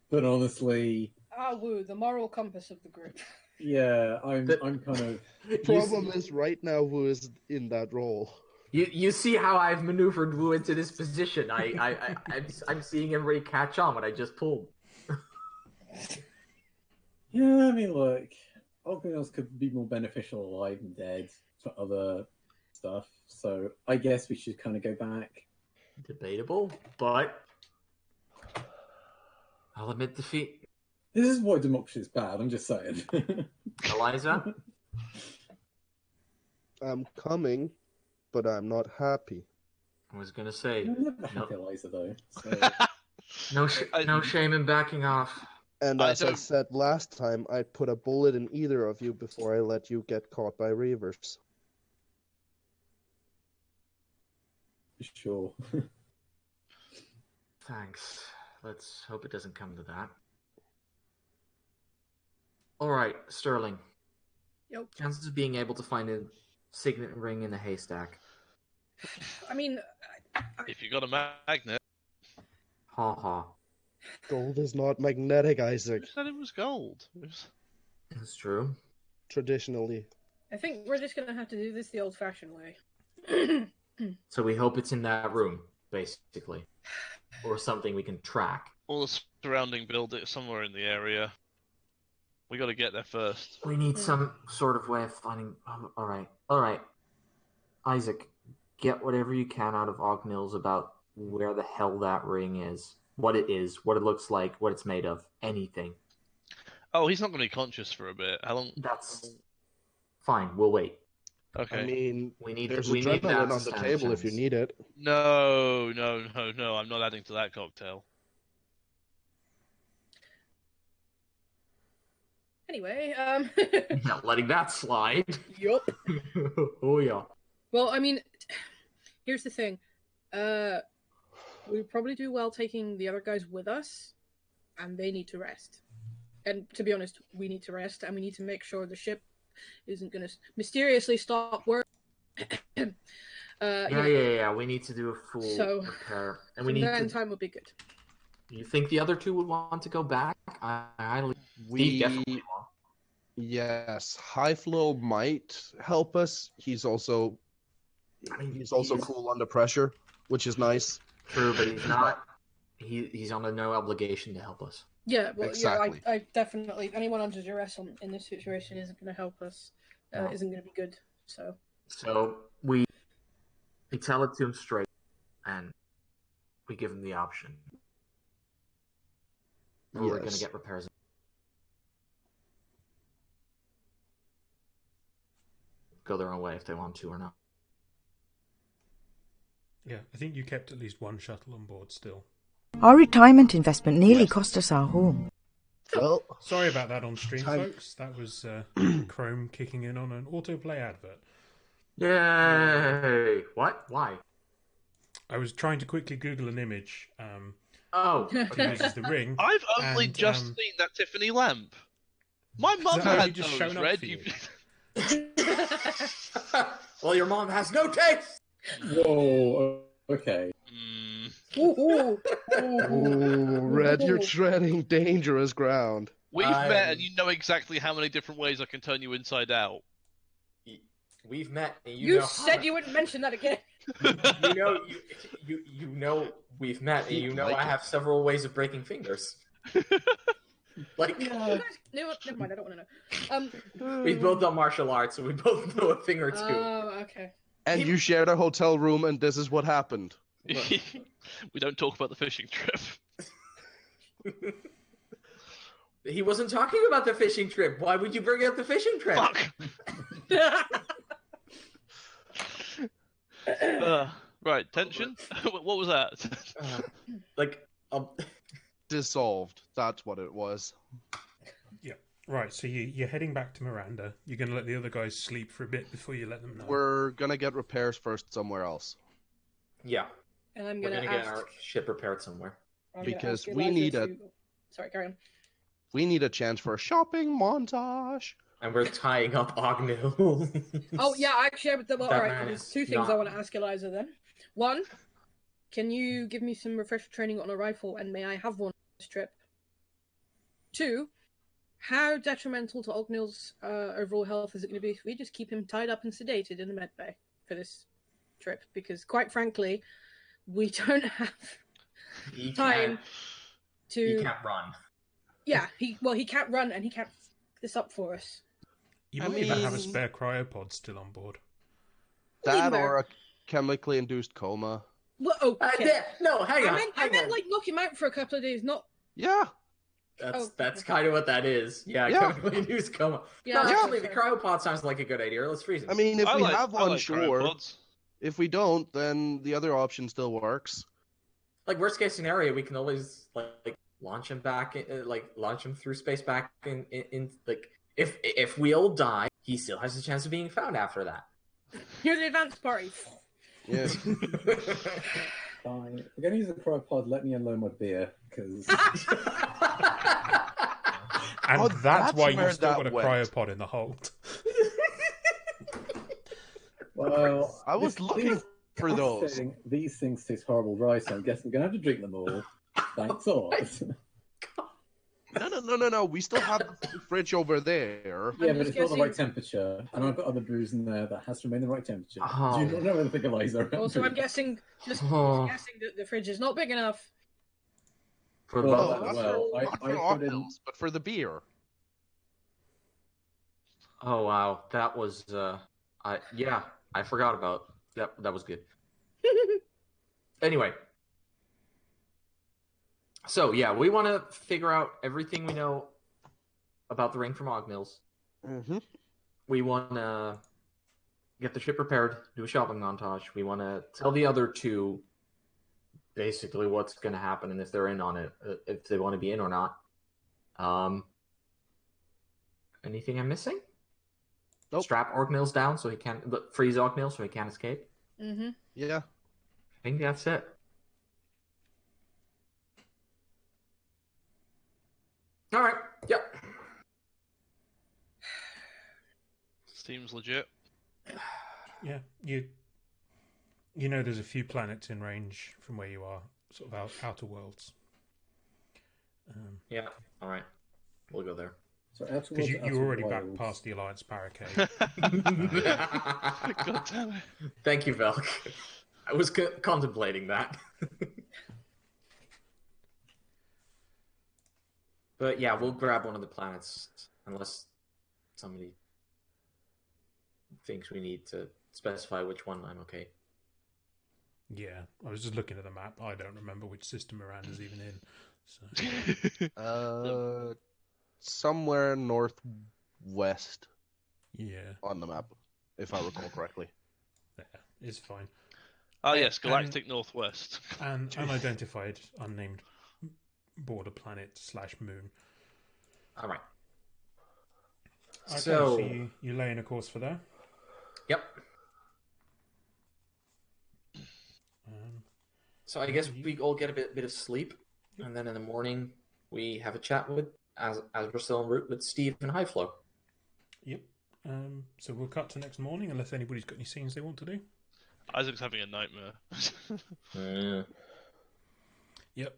F: but honestly,
E: Woo, the moral compass of the group.
F: yeah, I'm kind of.
C: The problem is right now Wu is in that role.
B: You see how I've maneuvered Wu into this position. I'm seeing everybody catch on what I just pulled.
F: Yeah, I mean, look, organelles could be more beneficial alive than dead for other stuff. So I guess we should kind of go back.
B: Debatable, but I'll admit defeat.
F: This is why democracy is bad. I'm just saying.
B: Eliza?
C: I'm coming, but I'm not happy.
B: I was gonna say,
F: You're never happy, Eliza, though. So.
B: no shame in backing off.
C: And
D: I
C: as I
D: don't-
C: said last time, I'd put a bullet in either of you before I let you get caught by Reavers.
F: Sure.
B: Thanks. Let's hope it doesn't come to that. Alright, Sterling.
E: Yep.
B: Chances of being able to find a signet ring in a haystack.
E: I mean,
D: If you got a magnet,
B: Ha ha.
C: Gold is not magnetic, Isaac.
D: who said it was gold? It was-
B: That's true.
C: Traditionally.
E: I think we're just gonna have to do this the old-fashioned way.
B: So we hope it's in that room, basically. Or something we can track.
D: All the surrounding buildings somewhere in the area. We got to get there first.
B: We need some sort of way of finding... Alright. Isaac, get whatever you can out of Ognils about where the hell that ring is. What it is, what it looks like, what it's made of. Anything.
D: Oh, he's not going to be conscious for a bit. How long?
B: That's... Fine, we'll wait.
D: Okay.
C: I mean,
B: We need
C: there's
B: we need that
C: adrenaline on the table if you
B: sanctions.
C: need it.
D: No. I'm not adding to that cocktail.
E: Anyway,
B: Not letting that slide.
E: yup.
B: Oh yeah.
E: Well, I mean, here's the thing. We probably do well taking the other guys with us, and they need to rest. And to be honest, we need to rest, and we need to make sure the ship isn't going to mysteriously stop work.
B: Yeah. We need to do a full
E: So,
B: repair, and we
E: From
B: need
E: that
B: to.
E: in time would be good.
B: You think the other two would want to go back? Steve
C: We
B: definitely will.
C: Yes, high flow might help us. He's also cool under pressure, which is nice.
B: True, but he's not. He's under no obligation to help us.
E: Yeah, well,
C: Exactly.
E: I definitely anyone under duress in this situation isn't going to help us.
B: No.
E: Isn't going to be good. So
B: So we tell it to him straight, and we give him the option. Or we're going to
C: Yes.
B: get repairs. Go their own way if they want to or not.
A: Yeah, I think you kept at least one shuttle on board still.
G: Our retirement investment nearly cost us our home.
C: Well,
A: Sorry about that on stream,
C: Time-
A: folks. That was Chrome kicking in on an autoplay advert.
B: Yay! What? Why?
A: I was trying to quickly Google an image
B: Oh,
A: that uses the ring.
D: I've only
A: and,
D: just seen that Tiffany lamp. My mum
A: It's only
D: had
A: just
D: those,
A: shown up
D: Red.
A: for you.
B: well, your mom has no taste.
F: Whoa. Okay.
E: Ooh.
C: Ooh, Red, you're treading dangerous ground.
D: We've met, and you know exactly how many different ways I can turn you inside out.
B: We've met. And
E: You
B: know
E: said
B: how
E: you wouldn't mention that again.
B: you know we've met, and you know
C: Like
B: I
C: it.
B: have several ways of breaking fingers. Like
E: You guys, never mind. I don't want to know.
B: we've both done martial arts, so we both know a thing or two.
E: Oh, okay.
C: And you shared a hotel room, and this is what happened.
D: We don't talk about the fishing trip.
B: He wasn't talking about the fishing trip. Why would you bring up the fishing trip?
D: Fuck. Right, tension. What was that?
B: Like,
C: Dissolved. That's what it was.
A: Right, so you're heading back to Miranda. You're going to let the other guys sleep for a bit before you let them know.
C: We're gonna get repairs first somewhere else.
B: yeah,
E: And I'm
B: we're
E: gonna
B: gonna
E: ask.
B: get our ship repaired somewhere.
E: I'm gonna
C: because
E: ask
C: we
E: Elijah
C: need a-
E: to- Sorry, carry on.
C: We need a chance for a shopping montage.
B: And we're tying up Ognil.
E: Oh yeah, actually, all
B: That
E: right.
B: man
E: There's
B: is
E: two things I
B: not-
E: want to ask Eliza then. One, can you give me some refresher training on a rifle, and may I have one on this trip? Two, how detrimental to Ognil's overall health is it going to be if we just keep him tied up and sedated in the med bay for this trip? Because quite frankly, we don't have
B: He
E: time to.
B: He can't run.
E: Yeah, he can't run and he can't f this up for us.
A: You
C: I
A: might even have a
C: mean-
A: spare cryopod still on board.
C: That
E: Where?
C: or a chemically induced coma.
E: Well, oh, okay.
B: No, hang on.
E: I meant like knock him out for a couple of days, not.
C: Yeah.
B: That's kind of what that is. Yeah,
C: Yeah.
B: chemically induced coma.
E: Yeah,
B: No,
E: that's
B: actually, the
E: fair.
B: cryopod sounds like a good idea. Let's freeze him.
C: I mean, if
D: I
C: we
D: like-
C: have
D: I
C: one,
D: like
C: sure.
D: cryopods.
C: If we don't, then the other option still works.
B: like worst case scenario, we can always like launch him back, launch him through space back in like if we all die, he still has a chance of being found after that.
E: You're the advanced party.
C: Yeah.
F: Fine. If we're going to use the cryopod, let me unload my beer, because...
A: And
C: Oh,
A: that's
C: that's
A: why you
C: where
A: still
C: that
A: got a
C: went.
A: cryopod in the hold.
F: Well,
C: I was looking for those.
F: These things taste horrible dry, so I guess I'm going to have to drink them all. Thanks a lot.
C: No. We still have the fridge over there.
F: Yeah,
E: I'm
F: but
E: just
F: it's not the right
E: guessing-
F: temperature, and I've got other brews in there that has to remain the right temperature.
B: Oh.
F: Do you not know anything, Eliza?
E: Also, I'm guessing,
B: Oh.
E: guessing that the fridge is not big enough.
B: For
F: Well,
B: both of
F: that's
B: us.
F: well, I
C: Not for
F: put in-
C: oxtails, but for the beer.
B: Oh wow, that was yeah, I forgot about that. That was good. Anyway, so yeah, we want to figure out everything we know about the ring from Ognil's.
C: Mm-hmm.
B: We want to get the ship repaired, do a shopping montage. We want to tell the other two basically what's going to happen and if they're in on it, if they want to be in or not. Anything I'm missing?
C: Nope.
B: Strap Ognil's down so he can't freeze Ognil so he can't escape.
E: Mm-hmm.
C: Yeah.
B: I think that's it. All right. Yep.
D: Seems legit.
A: Yeah, you know there's a few planets in range from where you are, sort of outer worlds.
B: Yeah. All right. We'll go there.
F: So
A: Because you're already back past the Alliance barricade.
D: God damn it.
B: Thank you, Velk. I was contemplating that. But yeah, we'll grab one of the planets unless somebody thinks we need to specify which one. I'm okay.
A: Yeah, I was just looking at the map. I don't remember which system Miranda's even in. So
C: Somewhere northwest
A: yeah,
C: on the map, if I recall correctly.
A: yeah, it's fine.
D: Oh yes, Galactic Northwest.
A: And unidentified, unnamed border planet / moon.
B: All right.
A: Okay,
B: So-
A: you lay in a course for there.
B: Yep. So I guess we all get a bit of sleep, and then in the morning we have a chat with, as we're still en route, with Steve and Highflow.
A: Yep. So we'll cut to next morning, unless anybody's got any scenes they want to do.
D: Isaac's having a nightmare.
A: Yep.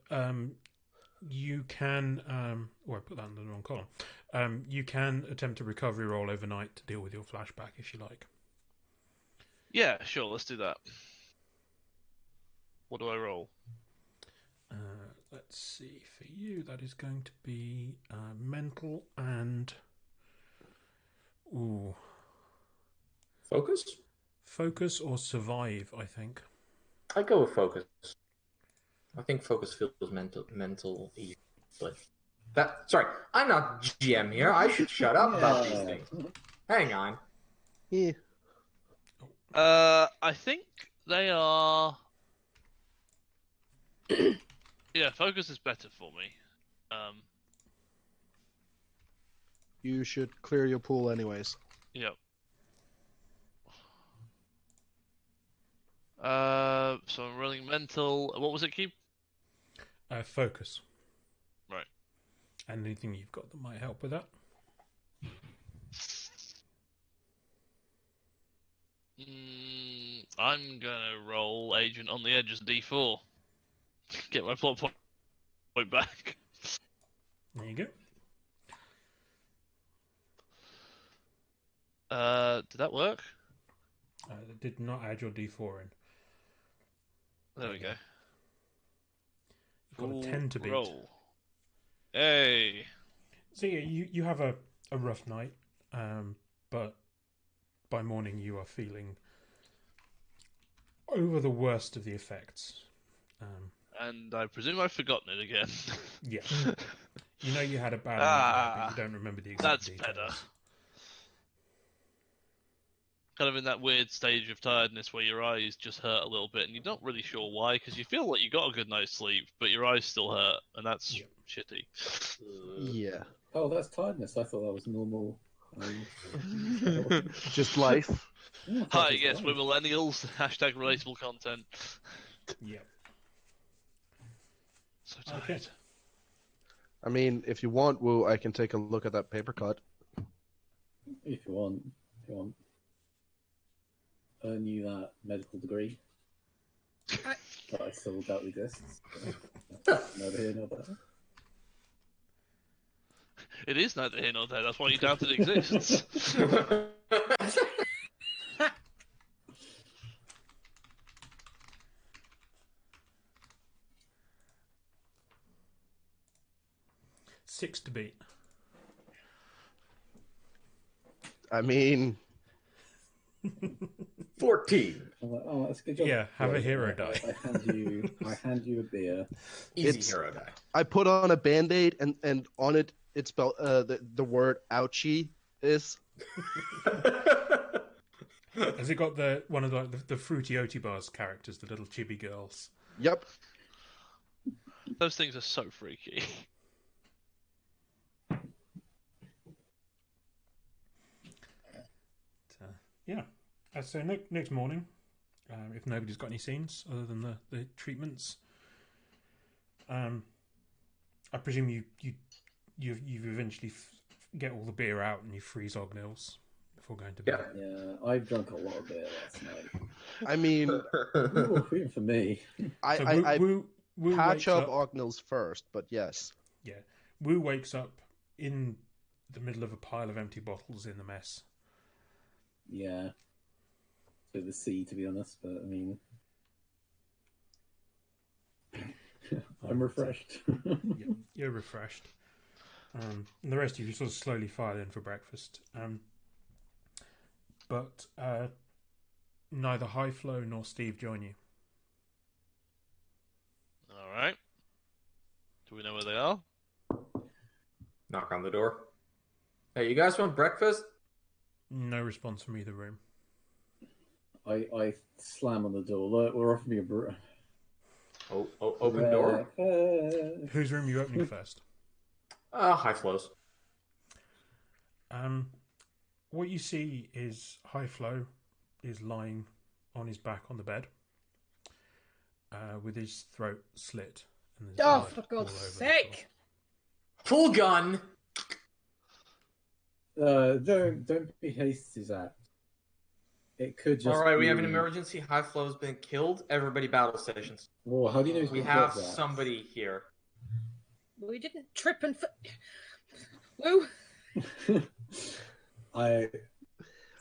A: You can. I put that in the wrong column. You can attempt a recovery roll overnight to deal with your flashback if you like.
D: Yeah, sure, let's do that. What do I roll?
A: Let's see. For you, that is going to be mental and focus or survive. I think.
B: I go with focus. I think focus feels mental easy, but that. Sorry, I'm not GM here. I should shut up about these things. Hang on.
C: Yeah.
D: I think they are. Yeah, focus is better for me.
C: You should clear your pool anyways.
D: Yep. So I'm rolling mental. What was it, Keep?
A: Focus.
D: Right.
A: And anything you've got that might help with that.
D: I'm gonna roll Agent on the Edge as D4. Get my plot point back.
A: There you go.
D: Did that work?
A: That did not add your D4 in.
D: There we go.
A: You've got a 10 to beat.
D: Roll. Hey.
A: So yeah, you have a rough night, but by morning you are feeling over the worst of the effects.
D: And I presume I've forgotten it again.
A: Yeah. You know you had a bad night, but you don't remember the exact details.
D: That's better. Kind of in that weird stage of tiredness where your eyes just hurt a little bit, and you're not really sure why, because you feel like you got a good night's sleep, but your eyes still hurt, and that's shitty.
C: Yeah.
F: Oh, that's tiredness. I thought that was normal.
C: Just life.
F: Yeah,
D: Hi,
F: just
D: yes,
F: life.
D: we're millennials. Hashtag relatable content.
A: Yep.
D: So tired.
A: Okay.
C: I mean, if you want, Woo, I can take a look at that paper cut.
F: If you want. Earn you that medical degree. That I still doubt exists. Neither here nor there.
D: It is neither here nor there. That's why you doubt it exists.
A: Six to beat.
C: I mean,
B: 14.
F: I'm like, oh, that's a good job.
A: Yeah, have a hero die.
F: I hand you a beer.
B: Easy
C: It's-
B: hero die.
C: I put on a band-aid and on it, it's spelled the word ouchie is.
A: Has it got one of the Fruity Oaty Bars characters, the little chibi girls?
C: Yep.
D: Those things are so freaky.
A: Yeah. So next morning, if nobody's got any scenes other than the treatments, I presume you eventually get all the beer out and you freeze Ognils before going to bed.
F: Yeah, I've drunk a lot of beer last night.
C: I mean,
F: Ooh, even for me.
C: I
A: Woo
C: patch
A: wakes
C: up Ognils first, but yes.
A: Yeah, Woo wakes up in the middle of a pile of empty bottles in the mess.
F: Yeah. So the sea, to be honest, but I mean, I'm refreshed.
A: Yeah, you're refreshed. And the rest of you sort of slowly file in for breakfast. But neither Highflow nor Steve join you.
D: Alright. Do we know where they are?
B: Knock on the door. Hey, you guys want breakfast?
A: No response from either room.
F: I slam on the door. Look, we're offering me a brew.
B: Open door.
A: Whose room are you opening first?
B: High flows.
A: What you see is Highflow is lying on his back on the bed. with his throat slit. And there's
E: Oh,
A: blood
E: for
A: all
E: God's
A: over the
E: sake!
B: Full gun.
F: Don't be hasty, Zach. It could just.
B: All right, we have an
F: be-
B: emergency. High flow has been killed. Everybody, battle stations.
F: Well, how do you know he's
B: We
F: got
B: have
F: that?
B: somebody here.
E: We didn't trip and. Woo!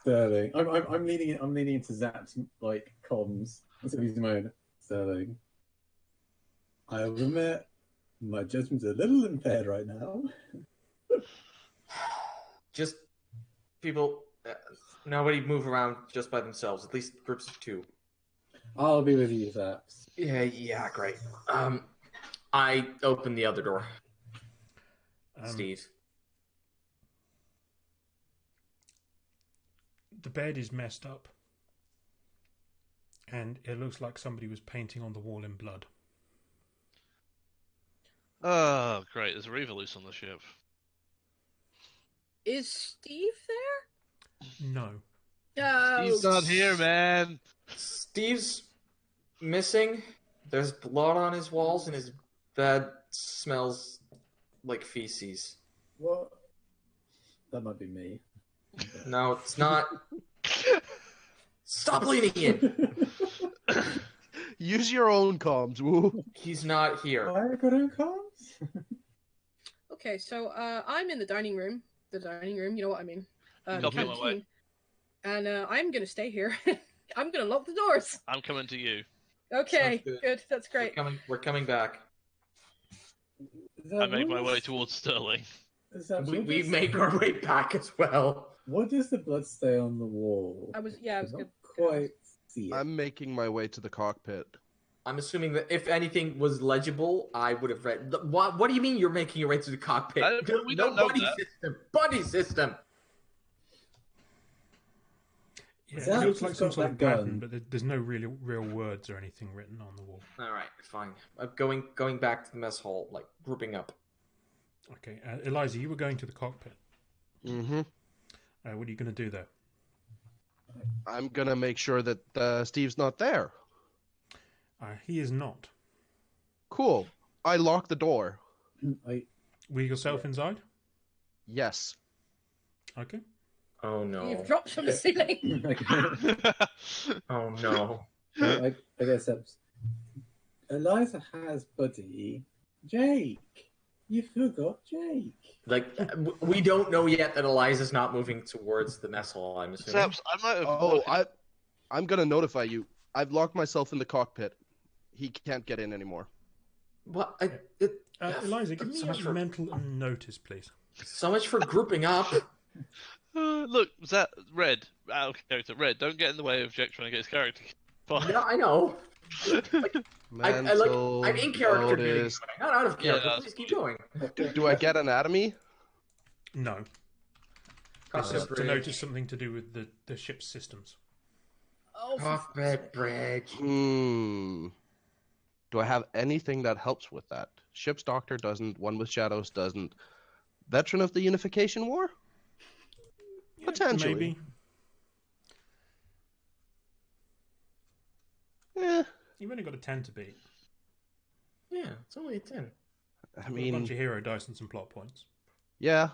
F: Sterling. I'm leaning into Zap's like comms. That's what he's my Sterling. I'll admit my judgment's a little impaired right now.
B: Just people. Nobody move around just by themselves. At least groups of 2.
F: I'll be with you, Zaps.
B: Yeah, great. I open the other door. Steve.
A: The bed is messed up. And it looks like somebody was painting on the wall in blood.
D: Oh, great. There's a Reaver loose on the ship.
E: Is Steve there?
A: No.
E: No.
D: He's not here, man.
B: Steve's missing. There's blood on his walls, and his bed smells like feces.
F: What? That might be me.
B: No, it's not. Stop leaning in.
C: Use your own comms, woo.
B: He's not here.
F: I got on comms?
E: Okay, so I'm in the dining room. The dining room, you know what I mean. The
D: Copy on my way.
E: canteen. And I'm gonna stay here. I'm gonna lock the doors.
D: I'm coming to you.
E: Okay,
B: Sounds good.
E: good. That's great.
B: We're coming back.
D: I make my way towards Sterling.
B: We make our way back as well.
F: What does the blood stay on the wall?
E: I was good.
F: Not quite see it.
C: I'm making my way to the cockpit.
B: I'm assuming that if anything was legible, I would have read. What do you mean you're making your way to the cockpit?
D: We don't know
B: buddy
D: that.
B: system. Buddy system.
A: Yeah,
F: Zap
A: it looks like
F: has
A: some
F: got
A: sort of
F: that gun.
A: pattern, but there's no real words or anything written on the wall.
B: All right, fine. I'm going back to the mess hall, like grouping up.
A: Okay, Eliza, you were going to the cockpit.
C: Mm-hmm.
A: What are you going to do there?
C: I'm gonna make sure that Steve's not there.
A: He is not.
C: Cool. I locked the door.
A: Were you yourself inside?
C: Yes.
A: Okay.
B: Oh no.
E: You've dropped from the ceiling.
B: Oh no.
F: I guess that's... Eliza has buddy Jake. You forgot Jake.
B: Like we don't know yet that Eliza's not moving towards the mess hall. I'm assuming.
D: Saps, I might have.
C: Oh, I'm gonna notify you. I've locked myself in the cockpit. He can't get in anymore.
B: What?
A: Eliza, give me
B: so much
A: a
B: for
A: mental notice, please.
B: so much for grouping up.
D: Look, was that Red? Out of character. Red, don't get in the way of Jack trying to get his character. Fine.
B: Yeah, I know. I'm in character.
C: Notice.
B: Not out of character.
D: Yeah,
B: Please keep going.
C: Do I get anatomy?
A: No. It's just to notice something to do with the ship's systems.
E: Oh, for
B: Cockpit bridge.
C: Do I have anything that helps with that? Ship's doctor doesn't. One with shadows doesn't. Veteran of the Unification War?
A: Yeah,
C: Potentially.
A: Maybe.
C: Yeah.
A: You've only got a 10 to beat.
B: Yeah, it's only a 10.
C: I
A: Got a
C: mean,
A: bunch of hero dice and some plot points.
C: yeah.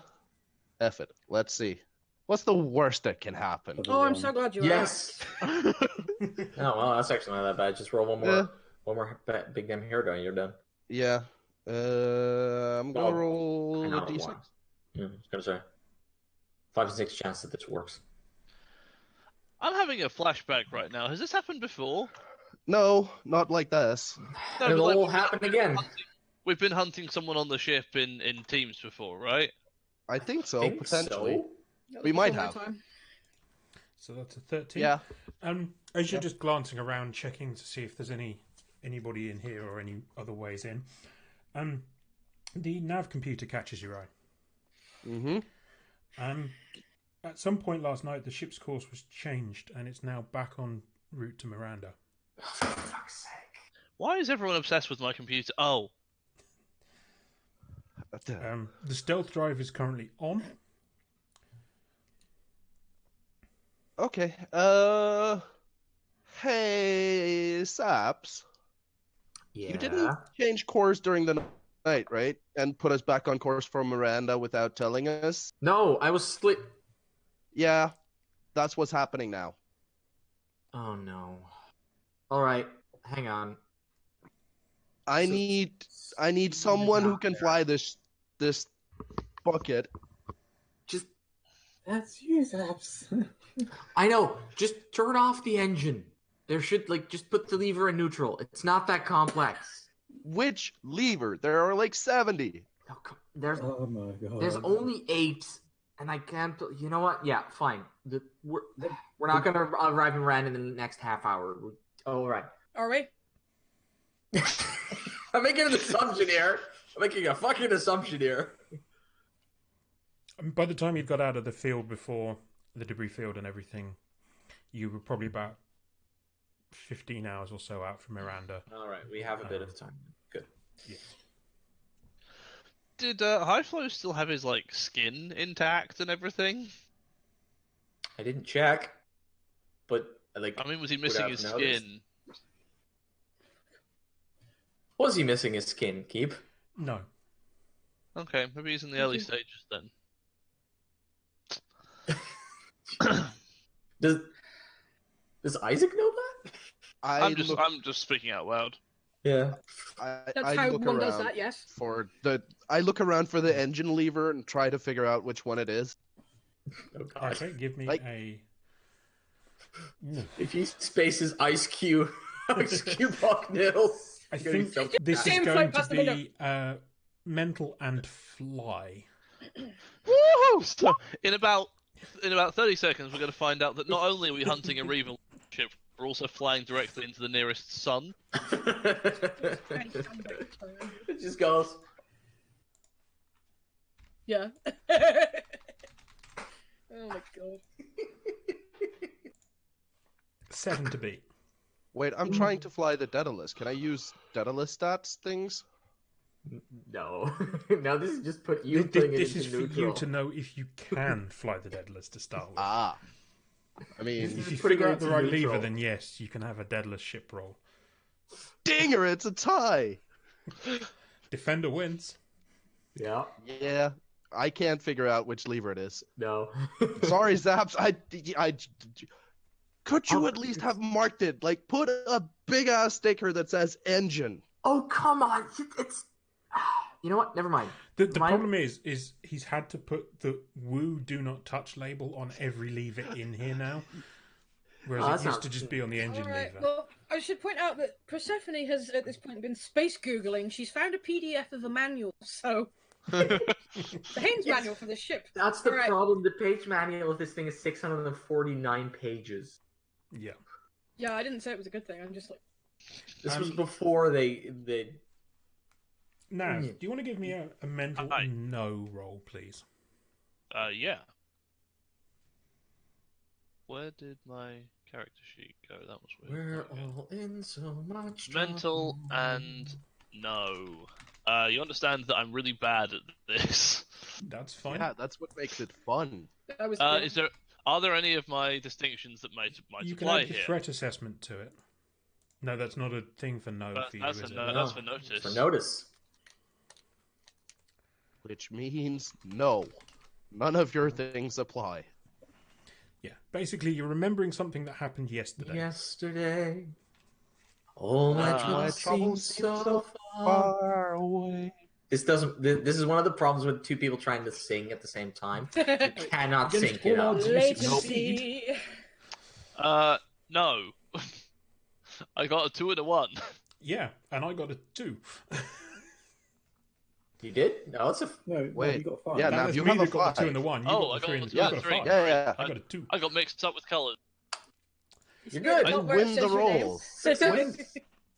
C: F it. Let's see. What's the worst that can happen?
E: Oh, I'm so glad you
B: Yes. Oh well, that's actually not that bad. Just roll one more,
C: Yeah.
B: big damn hero die. You're done.
C: Yeah. I'm gonna
B: Oh,
C: roll
B: I
C: a
B: know
C: d6.
B: one. Yeah, I was gonna say 5 to 6 chance that this works.
D: I'm having a flashback right now. Has this happened before?
C: No, not like this.
D: No,
B: It'll
D: but,
B: all
D: like,
B: happen again.
D: We've been hunting someone on the ship in teams before, right?
C: I think so,
B: Think
C: potentially.
B: so?
C: We might have.
A: So that's a 13.
C: Yeah.
A: As you're just glancing around, checking to see if there's anybody in here or any other ways in, the nav computer catches your eye.
C: Mm-hmm.
A: At some point last night, the ship's course was changed, and it's now back en route to Miranda.
B: Oh, for fuck's sake.
D: Why is everyone obsessed with my computer? Oh,
A: The stealth drive is currently on.
C: Okay. Hey, Saps.
B: Yeah.
C: You didn't change course during the night, right? And put us back on course for Miranda without telling us?
B: No, I was split.
C: Yeah, that's what's happening now.
B: Oh no. All right, hang on.
C: I
B: So-
C: need someone who can fly this bucket.
B: Just
F: That's you, Zaps.
B: I know. Just turn off the engine. There should just put the lever in neutral. It's not that complex.
C: Which lever? There are like 70.
B: Oh, there's
F: Oh my god.
B: there's only 8, and I can't. You know what? Yeah, fine. We're not gonna arrive in Miranda in the next half hour. All right.
E: Are we?
B: I'm making an assumption here. I'm making a fucking assumption here.
A: By the time you got out of the field before the debris field and everything, you were probably about 15 hours or so out from Miranda.
B: All right, we have a bit of time. Good.
A: Yeah.
D: Did High Flow still have his skin intact and everything?
B: I didn't check, but
D: I mean, was he
B: would
D: missing
B: have
D: his
B: noticed.
D: skin?
B: Was he missing his skin, Keep?
A: No.
D: Okay, maybe he's in the early stages then.
B: Does Isaac know that?
D: I'm just speaking out loud.
B: Yeah.
E: That's how
C: look
E: one does
C: around
E: that, yes.
C: I look around for the engine lever and try to figure out which one it is.
B: Oh god.
A: Okay, give me a...
B: If he spaces Ice Cube Buck Nils.
A: I think this is
E: Same
A: going
E: flight
A: to
E: past the window.
A: be mental and fly.
D: Woohoo! So, in about 30 seconds, we're going to find out that not only are we hunting a Reaver ship, we're also flying directly into the nearest sun.
B: It just goes.
E: Yeah. Oh my god.
A: 7 to beat.
C: Wait, I'm trying to fly the Daedalus. Can I use Daedalus stats things?
B: No. Now this is just put you putting
A: This
B: it
A: is
B: into
A: for
B: neutral.
A: you to know if you can fly the Daedalus to start with.
C: Ah. I mean,
A: If you
B: putting
A: figure
B: it
A: out the
B: into
A: right
B: neutral.
A: lever, then yes, you can have a Daedalus ship roll.
C: dinger, it's a tie.
A: Defender wins.
B: Yeah.
C: Yeah, I can't figure out which lever it is.
B: No.
C: Sorry, Zaps. Could you at least have marked it? Put a big ass sticker that says engine.
B: Oh come on! It's. You know what? Never mind.
A: The problem is he's had to put the "Woo Do Not Touch" label on every lever in here now, whereas it used to just be on the engine
E: Alright,
A: lever.
E: well, I should point out that Persephone has, at this point, been space Googling. She's found a PDF of a manual, so... the Haynes manual for this ship.
B: That's the
E: Alright.
B: problem. The page manual of this thing is 649 pages.
A: Yeah.
E: Yeah, I didn't say it was a good thing. I'm just like...
B: This was before they.
A: Now, do you want to give me a mental
D: Aye.
A: no roll, please?
D: Yeah. Where did my character sheet go? That was weird.
B: We're all in so much
D: Mental
B: trouble.
D: and no. You understand that I'm really bad at this.
A: That's fine.
C: Yeah, that's what makes it fun.
E: That was
D: Are there any of my distinctions that might
A: You can
D: apply
A: add the
D: here?
A: threat assessment to it. No, that's not a thing for no for you,
D: That's
A: is
D: a
A: it?
D: no. That's for notice.
B: For notice.
C: Which means no. None of your things apply.
A: Yeah. Basically, you're remembering something that happened yesterday.
B: Yesterday. All my
D: My
B: troubles seem so far.
C: Far away.
B: This doesn't. This is one of the problems with two people trying to sing at the same time. You cannot
A: Against
B: sync it
A: all
B: up.
A: odds.
E: latency.
D: No. I got a 2 and a 1.
A: Yeah, and I got a 2.
B: You did? No, it's a.
F: No,
C: Wait,
F: you got 5.
C: yeah, now
A: That's
C: you
A: me
C: have a
A: that got the 2
C: 5.
A: and the 1. You
D: Oh,
A: got
D: I
A: the 3 and
D: got
A: the
D: the-
A: you got a
D: 3.
A: 5.
C: Yeah, yeah.
A: I got a 2.
D: I got mixed up with colours.
E: You
B: good.
E: Not
C: You
E: where it
C: win
E: says
C: the
E: your name.
C: roll.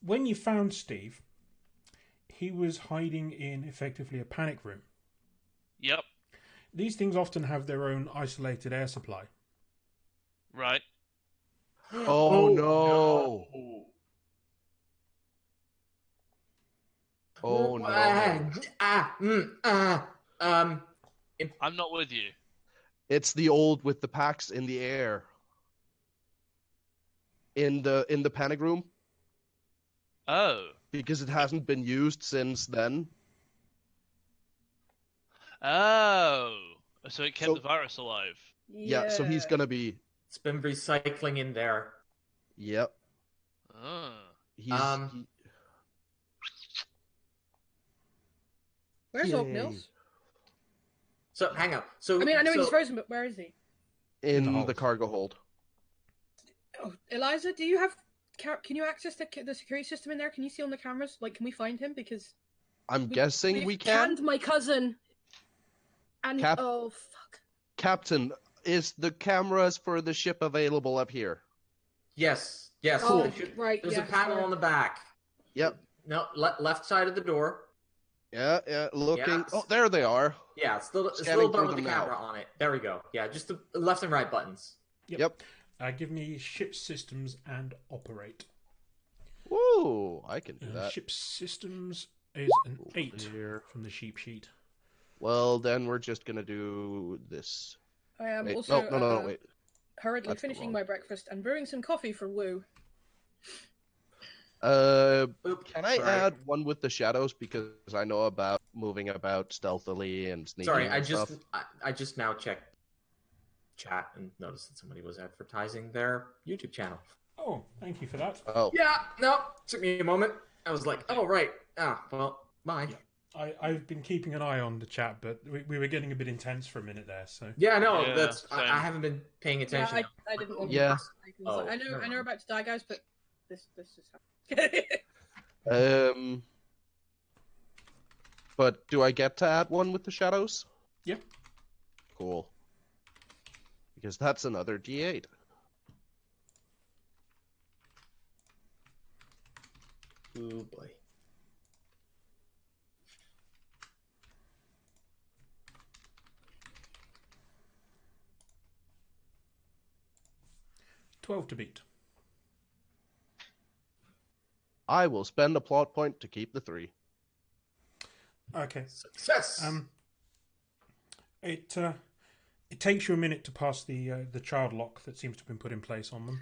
A: When you found Steve, he was hiding in effectively a panic room.
D: Yep.
A: These things often have their own isolated air supply.
D: Right.
C: Oh, no. Oh no.
D: I'm not with you.
C: It's the old with the packs in the air. In the panic room.
D: Oh.
C: because it hasn't been used since then.
D: Oh. So it kept
C: So-
D: the virus alive.
C: Yeah, so he's gonna be.
B: It's been recycling in there.
C: Yep.
D: Oh.
C: He's.
B: Um,
E: Where's
C: Yay.
E: Ognils?
B: So hang on. So
E: I mean, I know
B: so,
E: he's frozen, but where is he?
C: in
A: the
C: the
A: hold.
C: cargo hold.
E: Oh, Eliza, do you have? Can you access the security system in there? Can you see on the cameras? Like, can we find him? Because
C: I'm guessing
E: we've
C: we can.
E: canned my cousin. And oh fuck.
C: Captain, is the cameras for the ship available up here?
B: Yes.
E: Oh,
B: there should-
E: right.
B: There's
E: yeah,
B: a panel
E: sorry.
B: on the back.
C: Yep.
B: No, left side of the door.
C: Yeah, looking.
B: Yeah.
C: Oh, there they are.
B: Yeah, it's the
C: Scanning
B: little
C: through
B: button with the
C: them now.
B: camera on it. There we go. Yeah, just the left and right buttons.
C: Yep.
A: Give me ship systems and operate.
C: Woo! I can do that.
A: Ship systems is an 8
C: Clear.
A: from the sheep sheet.
C: Well, then we're just gonna do this.
E: I am
C: Wait,
E: also
C: no, wait.
E: hurriedly
C: That's the
E: finishing
C: wrong-
E: my breakfast and brewing some coffee for Woo.
B: Oop,
C: Can I
B: sorry.
C: add one with the shadows because I know about moving about stealthily and sneaking.
B: Sorry,
C: and
B: I just
C: stuff.
B: I just now checked chat and noticed that somebody was advertising their YouTube channel.
A: Oh, thank you for that.
C: Oh,
B: Yeah, no, took me a moment. I was like, oh right, well, bye.
A: Yeah. I've been keeping an eye on the chat, but we were getting a bit intense for a minute there. So
B: Yeah, no,
D: Yeah,
B: that's
D: same.
B: I haven't been paying
E: Yeah,
B: attention.
E: I didn't want
C: Yeah.
E: to.
B: Oh,
E: I
B: never
E: know
B: mind.
E: about to die, guys, but this is happening.
C: But do I get to add one with the shadows?
A: Yeah.
C: Cool. Because that's another D8.
B: Oh boy.
A: $12 to beat.
C: I will spend a plot point to keep the 3.
A: Okay.
B: Success.
A: It takes you a minute to pass the child lock that seems to have been put in place on them.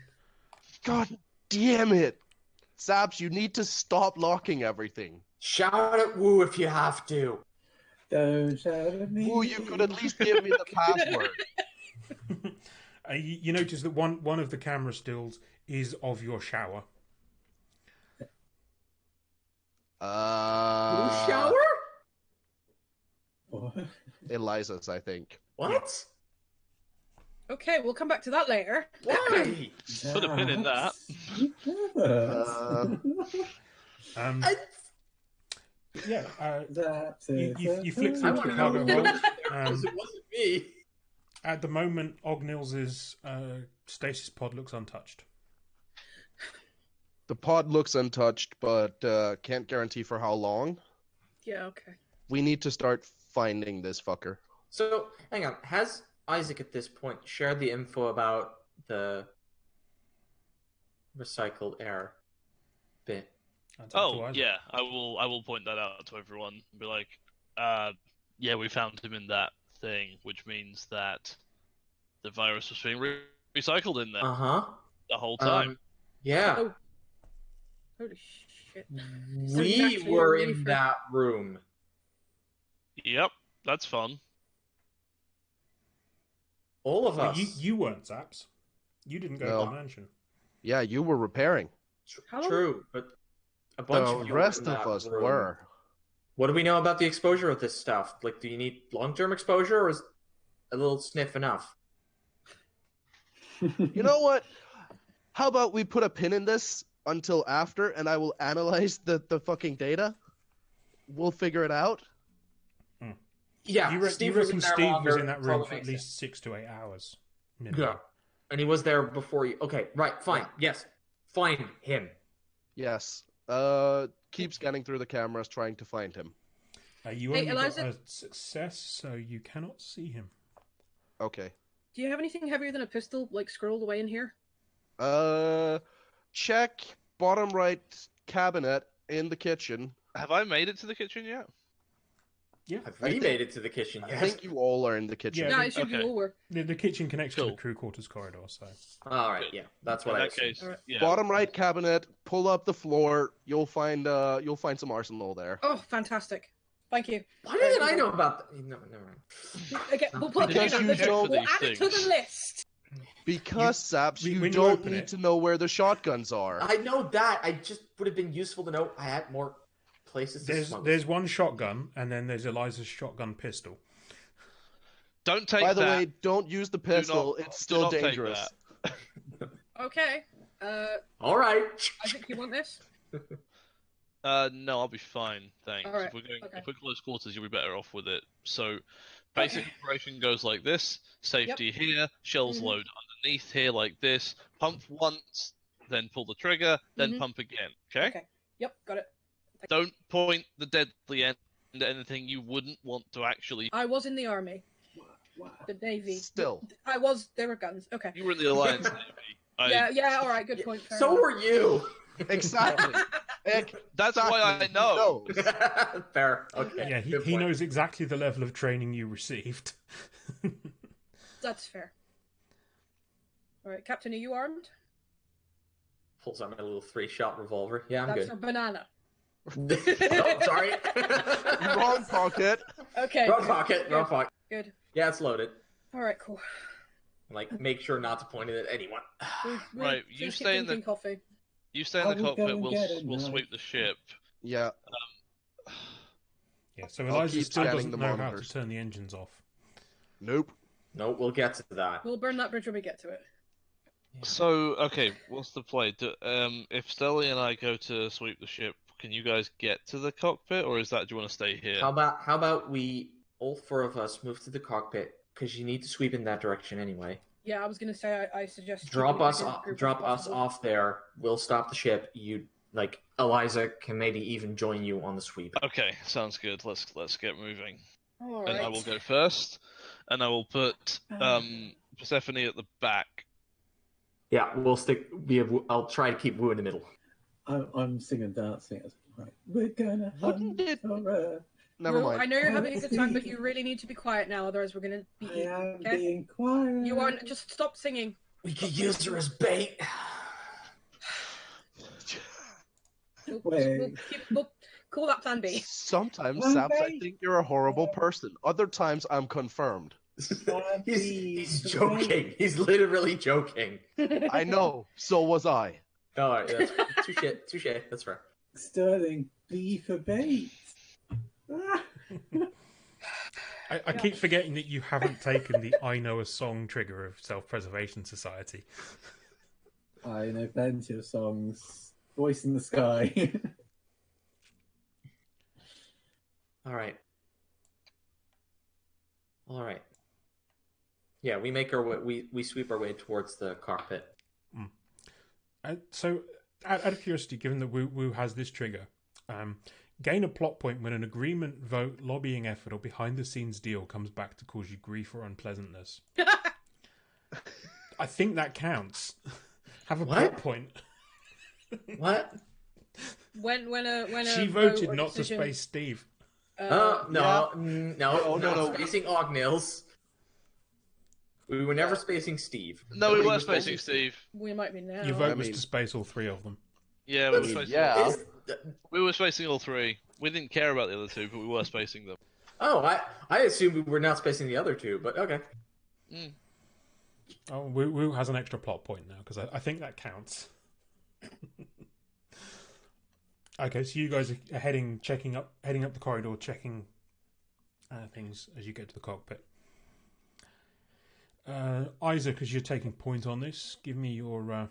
C: God damn it! Saps, you need to stop locking everything.
B: Shout at Woo if you have to.
F: Don't shout at me.
C: Ooh, you could at least give me the password.
A: You notice that one of the camera stills is of your shower.
B: Woo shower?
F: What?
C: Eliza's, I think.
B: What?
E: Okay, we'll come back to that later.
B: Why?
D: Put a pin in that.
B: I,
A: Yeah.
F: That's
A: You flip
B: I
A: through
B: want
A: the
B: to know
A: cargo
B: who
A: hold.
B: because it wasn't me.
A: At the moment, Ognils' stasis pod looks untouched.
C: The pod looks untouched, but can't guarantee for how long.
E: Yeah, okay.
C: We need to start finding this fucker.
B: So, hang on. Has Isaac at this point shared the info about the recycled air bit?
A: That's up to
D: Oh
A: Isaac.
D: yeah, I will point that out to everyone. Be like, yeah, we found him in that thing, which means that the virus was being recycled in there
B: Uh-huh.
D: the whole time.
B: Yeah.
E: Oh. Holy shit.
B: We
E: actually
B: were
E: a
B: in
E: reefer.
B: that room.
D: Yep, that's fun.
B: All of
A: Well,
B: us.
A: you weren't Zaps. You didn't go
C: No.
A: to the mansion.
C: Yeah, you were repairing.
E: How long-
B: True, but a bunch
C: The
B: of you
C: rest
B: were in
C: of
B: that
C: us
B: room.
C: were.
B: What do we know about the exposure of this stuff? Like, do you need long-term exposure, or is a little sniff enough?
C: You know what? How about we put a pin in this until after, and I will analyze the fucking data? We'll figure it out.
B: Yeah,
A: You
B: Steve
A: reckon
B: was in there
A: Steve was
B: longer,
A: in that room
B: probably
A: for at
B: makes
A: least
B: sense.
A: 6 to 8 hours. minimum.
B: Yeah, and he was there before you. Okay, right, fine. Yes, find him.
C: Yes. Keep scanning through the cameras, trying to find him.
A: You
E: Hey,
A: only
E: Eliza-
A: got a success, so you cannot see him.
C: Okay.
E: Do you have anything heavier than a pistol, like, squirreled away in here?
C: Check bottom right cabinet in the kitchen.
D: Have I made it to the kitchen yet?
A: Yeah.
B: Have we made it to the kitchen
C: I
B: yet?
C: think you all are in the kitchen.
A: Yeah,
E: Yeah, I assume
D: okay.
E: you all were.
A: The kitchen connects to
D: Cool.
A: the crew quarters corridor, so.
B: All right, yeah, that's what
D: In
B: I
D: that
B: assumed.
D: case,
E: Alright.
D: yeah.
C: Bottom right cabinet, pull up the floor. You'll find some arsenal there.
E: Oh, fantastic. Thank you.
B: Why didn't I know about that? No, never mind.
E: Okay, we'll put
C: Because
E: it in
C: you
E: the,
C: don't-
E: we'll add it to the
D: things.
E: list.
C: Because Saps, you
A: when you
C: don't
A: open
C: need
A: it-
C: to know where the shotguns are.
B: I know that. I just would have been useful to know I had more places to smuggle.
A: There's one shotgun, and then there's Eliza's shotgun pistol.
D: Don't take
C: By the
D: that.
C: way, don't use the pistol.
D: not-
C: It's
D: do
C: still
D: not take
C: dangerous.
E: Okay.
B: All right.
E: I think you want this.
D: No, I'll be fine, thanks.
E: Alright,
D: If we're going,
E: okay.
D: if we're close quarters, you'll be better off with it. So, basic operation goes like this: safety here, shells
E: Mhm.
D: load underneath here like this. Pump once, then pull the trigger, then
E: Mhm.
D: pump again. Okay?
E: Okay. Yep, got it.
D: Don't point the deadly end at anything you wouldn't want to actually.
E: I was in the army,
F: Wow.
E: the navy.
C: Still.
E: I was. There were guns. Okay.
D: You were in the Alliance Navy.
E: Yeah. All right. Good point. Fair
B: So
E: enough.
B: were you.
C: Exactly.
D: That's why I
C: Exactly.
D: know.
C: He knows.
B: Fair. Okay.
A: Yeah,
B: good
A: he
B: point.
A: knows exactly the level of training you received.
E: That's fair. All right, Captain, are you armed?
B: Pulls out my little 3-shot revolver. Yeah, I'm
E: That's
B: good.
E: a banana.
B: Oh, sorry.
C: Wrong pocket.
E: Okay.
B: Wrong pocket.
E: Good.
B: Wrong pocket.
E: Good.
B: Yeah, it's loaded.
E: All right. Cool.
B: Like, make sure not to point it at anyone.
D: Right, you
E: just keep
D: stay in the-
E: drinking coffee.
D: You stay in
F: I
D: the
F: will go
D: cockpit.
F: and
D: We'll
F: get it,
D: we'll
F: nice.
D: sweep the ship.
C: Yeah.
A: Yeah, so
C: I'll
A: Eliza
C: keep
A: still
C: scanning
A: doesn't
C: the
A: know how to
C: monitors.
A: turn the engines off.
C: Nope.
B: No, we'll get to that.
E: We'll burn that bridge when we get to it.
D: So, okay, what's the play? If Stelly and I go to sweep the ship, can you guys get to the cockpit, or is that do you want to stay here?
B: How about we all 4 of us move to the cockpit because you need to sweep in that direction anyway.
E: Yeah, I was gonna say I suggest
B: Drop
E: keeping it
B: us
E: as a group as
B: drop us
E: possible.
B: off there. We'll stop the ship. Eliza can maybe even join you on the sweep.
D: Okay, sounds good. Let's get moving.
E: All
D: And I
E: right.
D: will go first, and I will put Persephone at the back.
B: Yeah, we'll stick. I'll try to keep Wu in the middle.
F: I'm singing, dancing. Right. We're gonna
C: Wouldn't
F: hunt
C: it-
F: for a...
C: Never
E: Ru,
C: mind.
E: I know you're having a good time, but you really need to be quiet now, otherwise we're gonna be
F: I
E: eaten.
F: am
E: Okay?
F: being quiet.
E: You aren't. Just stop singing.
B: We could use her as bait.
E: We'll call that Plan B.
C: Sometimes,
F: Well,
C: Saps, I
F: mate.
C: think you're a horrible person. Other times, I'm confirmed.
B: He's joking. He's literally joking.
C: I know. So was I.
B: All right, that's touche. That's right.
F: Sterling, B for bait. Ah.
A: I keep forgetting that you haven't taken the I Know a Song trigger of Self-Preservation Society.
F: I know plenty of songs. Voice in the Sky.
B: All right. Yeah, we make our way. We sweep our way towards the cockpit.
A: So, out of curiosity, given that Wu has this trigger, gain a plot point when an agreement, vote, lobbying effort, or behind-the-scenes deal comes back to cause you grief or unpleasantness. I think that counts. Have a
B: What?
A: plot point.
B: What?
E: When a
A: She
E: vote
A: voted
E: or
A: not
E: decision,
A: to space Steve.
B: No,
C: No,
B: no. Spacing Ognils. We were never spacing Steve.
D: No, we were
B: were
D: spacing Steve.
E: We might be now.
A: Your vote
C: I
A: was
C: mean-
A: to space all 3 of them.
D: Yeah, we were
C: mean,
D: spacing.
C: yeah.
B: Is-
D: We were spacing all 3. We didn't care about the other 2, but we were spacing them.
B: Oh, I assumed we were not spacing the other 2, but okay.
D: Mm.
A: Oh, Wu has an extra plot point now, because I think that counts. Okay, so you guys are heading up the corridor, checking things as you get to the cockpit. Isaac, as you're taking point on this, give me your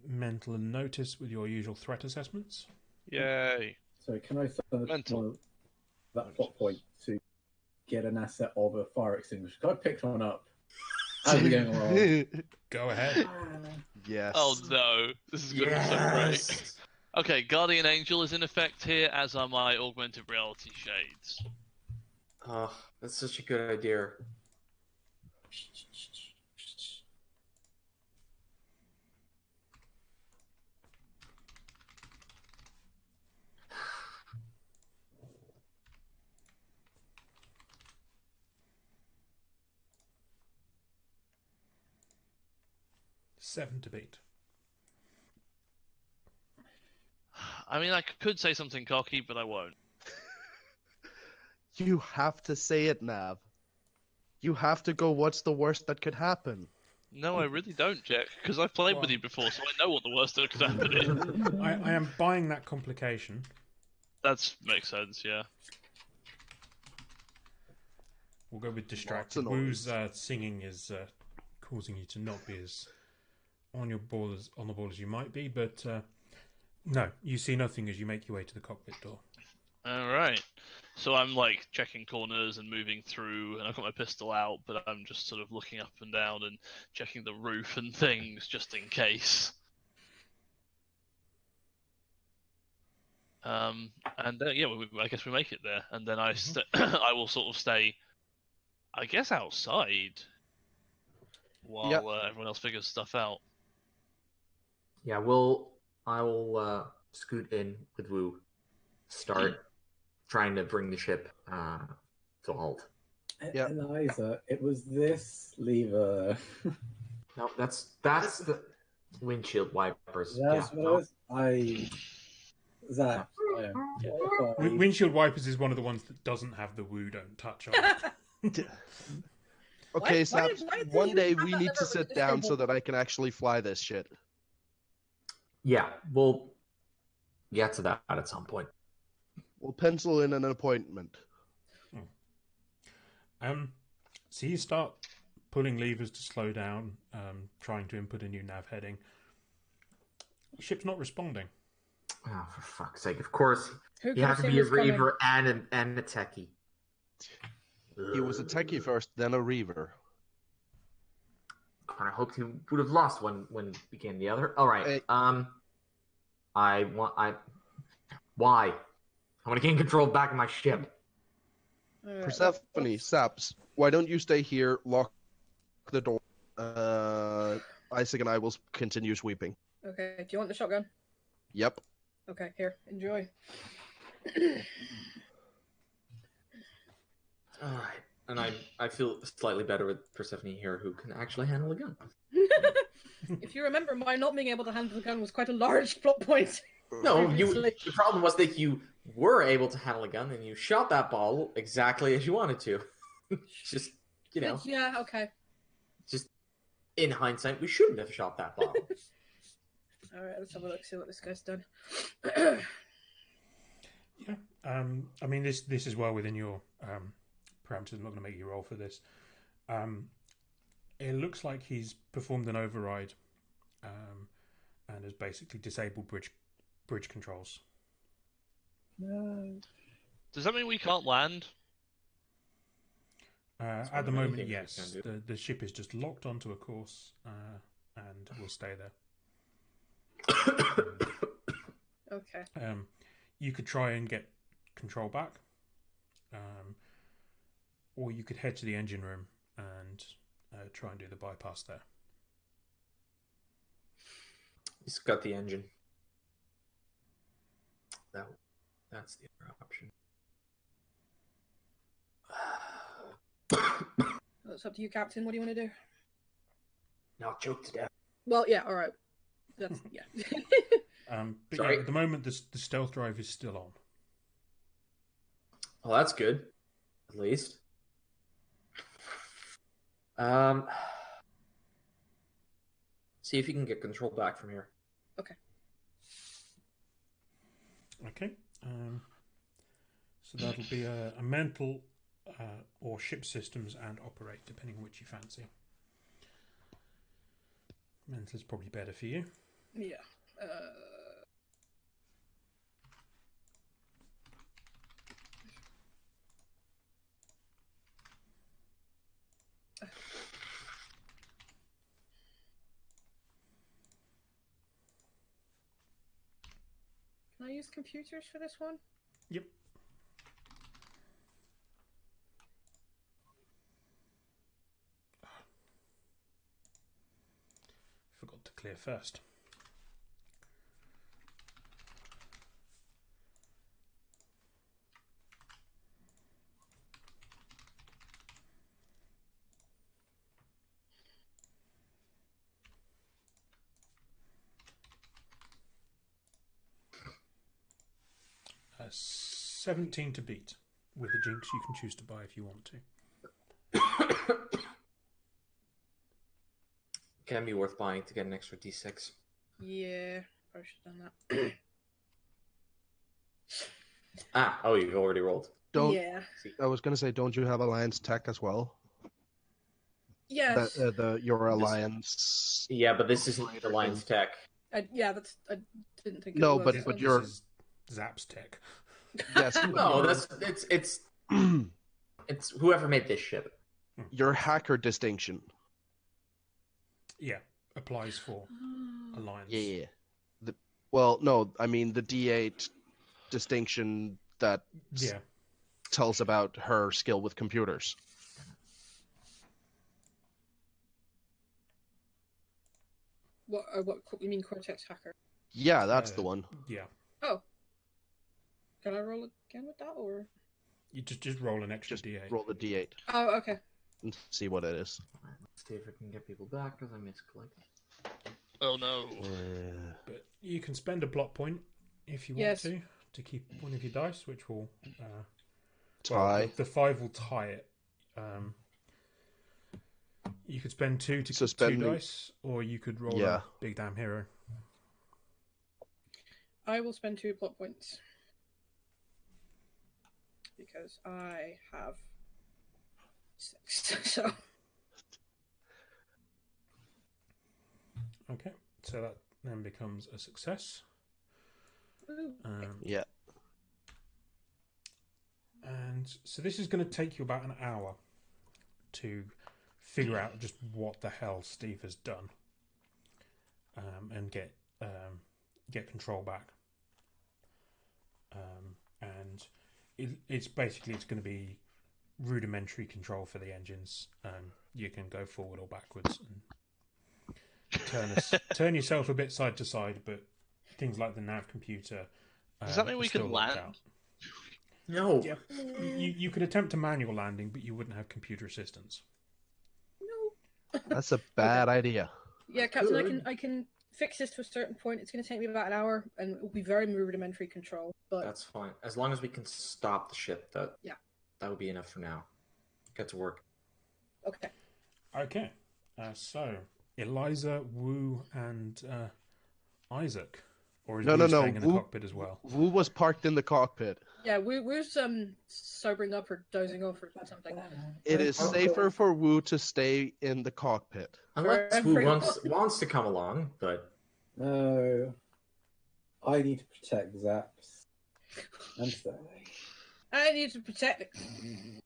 A: mental and notice with your usual threat assessments.
D: Yay.
F: So can I send
D: Mental.
F: that plot point to get an asset of a fire extinguisher? I picked one up. How's it going along?
A: Go ahead.
C: Yes.
D: Oh no, this is going to be so great. Okay, Guardian Angel is in effect here, as are my augmented reality shades.
B: Oh, that's such a good idea.
A: 7 to beat.
D: I mean, I could say something cocky, but I won't.
C: You have to say it, Nav. You have to go, what's the worst that could happen?
D: No, I really don't, Jack, because I've played with you before, so I know what the worst that could happen is.
A: I am buying that complication.
D: That makes sense, yeah.
A: We'll go with distracted. Woo's singing is causing you to not be as on the ball as you might be, but no, you see nothing as you make your way to the cockpit door.
D: Alright. So I'm like checking corners and moving through, and I've got my pistol out, but I'm just sort of looking up and down and checking the roof and things just in case. And yeah, I guess we make it there, and then I I will sort of stay, I guess, outside while everyone else figures stuff out.
B: Yeah, I will scoot in with Wu, start trying to bring the ship to a halt.
C: Yeah.
F: Eliza, it was this lever.
B: No, that's the windshield wipers.
F: That's
B: yeah,
F: what
B: no.
F: it was. Zach.
A: Windshield wipers is one of the ones that doesn't have the Woo don't touch on it.
C: Okay,
E: Why
C: Saps,
E: did
C: one
E: you
C: day
E: have
C: we
E: that
C: need
E: lever
C: to
E: with
C: sit
E: the
C: down so
E: disco
C: that I can actually fly this shit.
B: Yeah, we'll get to that at some point.
C: We'll pencil in an appointment.
A: So you start pulling levers to slow down, trying to input a new nav heading. Ship's not responding.
B: Oh, for fuck's sake! Of course,
E: Who
B: you
E: could
B: have to
E: seen
B: be a
E: this coming?
B: reaver and a techie.
C: He was a techie first, then a reaver.
B: I hoped he would have lost one when it became the other. All right.
C: Hey.
B: Why? I want to gain control back of my ship.
C: Persephone, Saps, why don't you stay here, lock the door? Isaac and I will continue sweeping.
E: Okay, do you want the shotgun?
C: Yep.
E: Okay, here, enjoy.
B: All right. And I feel slightly better with Persephone here, who can actually handle a gun.
E: If you remember, my not being able to handle the gun was quite a large plot point.
B: No,
E: Previously.
B: the problem was that you were able to handle a gun and you shot that ball exactly as you wanted to. Just,
E: Yeah, okay.
B: just in hindsight, we shouldn't have shot that ball.
E: Alright, let's have a look, see what this guy's done.
A: Yeah. I mean, this is well within your parameters. I'm not going to make you roll for this. It looks like he's performed an override and has basically disabled bridge controls.
F: No.
D: Does that mean we can't land?
A: At the moment,
B: things we
A: yes.
B: can
A: The ship is just locked onto a course and will stay there.
E: Okay.
A: You could try and get control back, or you could head to the engine room and try and do the bypass there.
B: He's got the engine. That's the other option.
E: That's up to you, Captain. What do you want to do?
B: Not choke to death.
E: Well, yeah, alright. That's, yeah.
A: But
B: Sorry.
A: yeah, at the moment, the stealth drive is still on.
B: Well, that's good. At least. See if you can get control back from here.
E: Okay.
A: Okay. So that'll be a mental or ship systems and operate, depending on which you fancy. Mental is probably better for you.
E: Yeah. Can I use computers for this one?
A: Yep. Forgot to clear first. 17 to beat. With the jinx, you can choose to buy if you want to.
B: Can be worth buying to get an extra D6.
E: Yeah, I should have done that.
B: Oh, you've already rolled.
C: Don't.
E: Yeah.
C: I was gonna say, don't you have alliance tech as well?
E: Yes.
C: Your alliance.
B: Yeah, but this isn't Alliance Tech.
E: I didn't think.
C: No,
E: it was,
C: but
A: This
C: you're.
A: is Zap's tech.
C: Yes.
B: No, it's whoever made this ship.
C: Your hacker distinction.
A: Yeah, applies for alliance.
C: Yeah. Well, no, I mean the D8 distinction that
A: Yeah.
C: tells about her skill with computers.
E: What you mean, Cortex hacker?
C: Yeah, that's the one.
A: Yeah.
E: Oh, can I roll again with that, or?
A: You just roll an extra
C: Just
A: D8.
C: roll the D8
E: Oh, okay.
C: and see what it is.
B: Let's see if I can get people back because I misclicked.
D: Oh no.
A: But you can spend a plot point if you want
E: Yes.
A: to keep one of your dice, which will
C: Tie.
A: the 5 will tie it. You could spend 2 to
C: So
A: keep 2
C: spending-
A: dice, or you could roll
C: Yeah.
A: a big damn hero.
E: I will spend 2 plot points because I have 6. So
A: Okay, so that then becomes a success.
C: Yeah.
A: And so this is going to take you about an hour to figure out just what the hell Steve has done, and get control back. And it's basically going to be rudimentary control for the engines. You can go forward or backwards and turn yourself a bit side to side, but things like the nav computer.
D: Does that mean we
A: still
D: can
A: locked
D: land?
A: out.
B: No.
A: Yeah, you could attempt a manual landing, but you wouldn't have computer assistance.
E: no.
C: That's a bad idea.
E: Yeah, Captain,
B: Good.
E: I can fix this to a certain point. It's going to take me about an hour, and it will be very rudimentary control. But
B: That's fine. As long as we can stop the ship, that would be enough for now. Get to work.
E: okay.
A: Okay, so Eliza, Wu, and Isaac, or is
C: No,
A: Wu
C: no, no.
A: staying in the
C: Wu-
A: cockpit as well?
C: Wu was parked in the cockpit.
E: Yeah, we're sobering up or dozing off or something.
C: It is safer for Wu to stay in the cockpit.
B: Unless
E: For
B: Wu
E: everyone.
B: wants to come along, but
F: No. I need to protect Zaps. I'm sorry.
E: I need to protect it.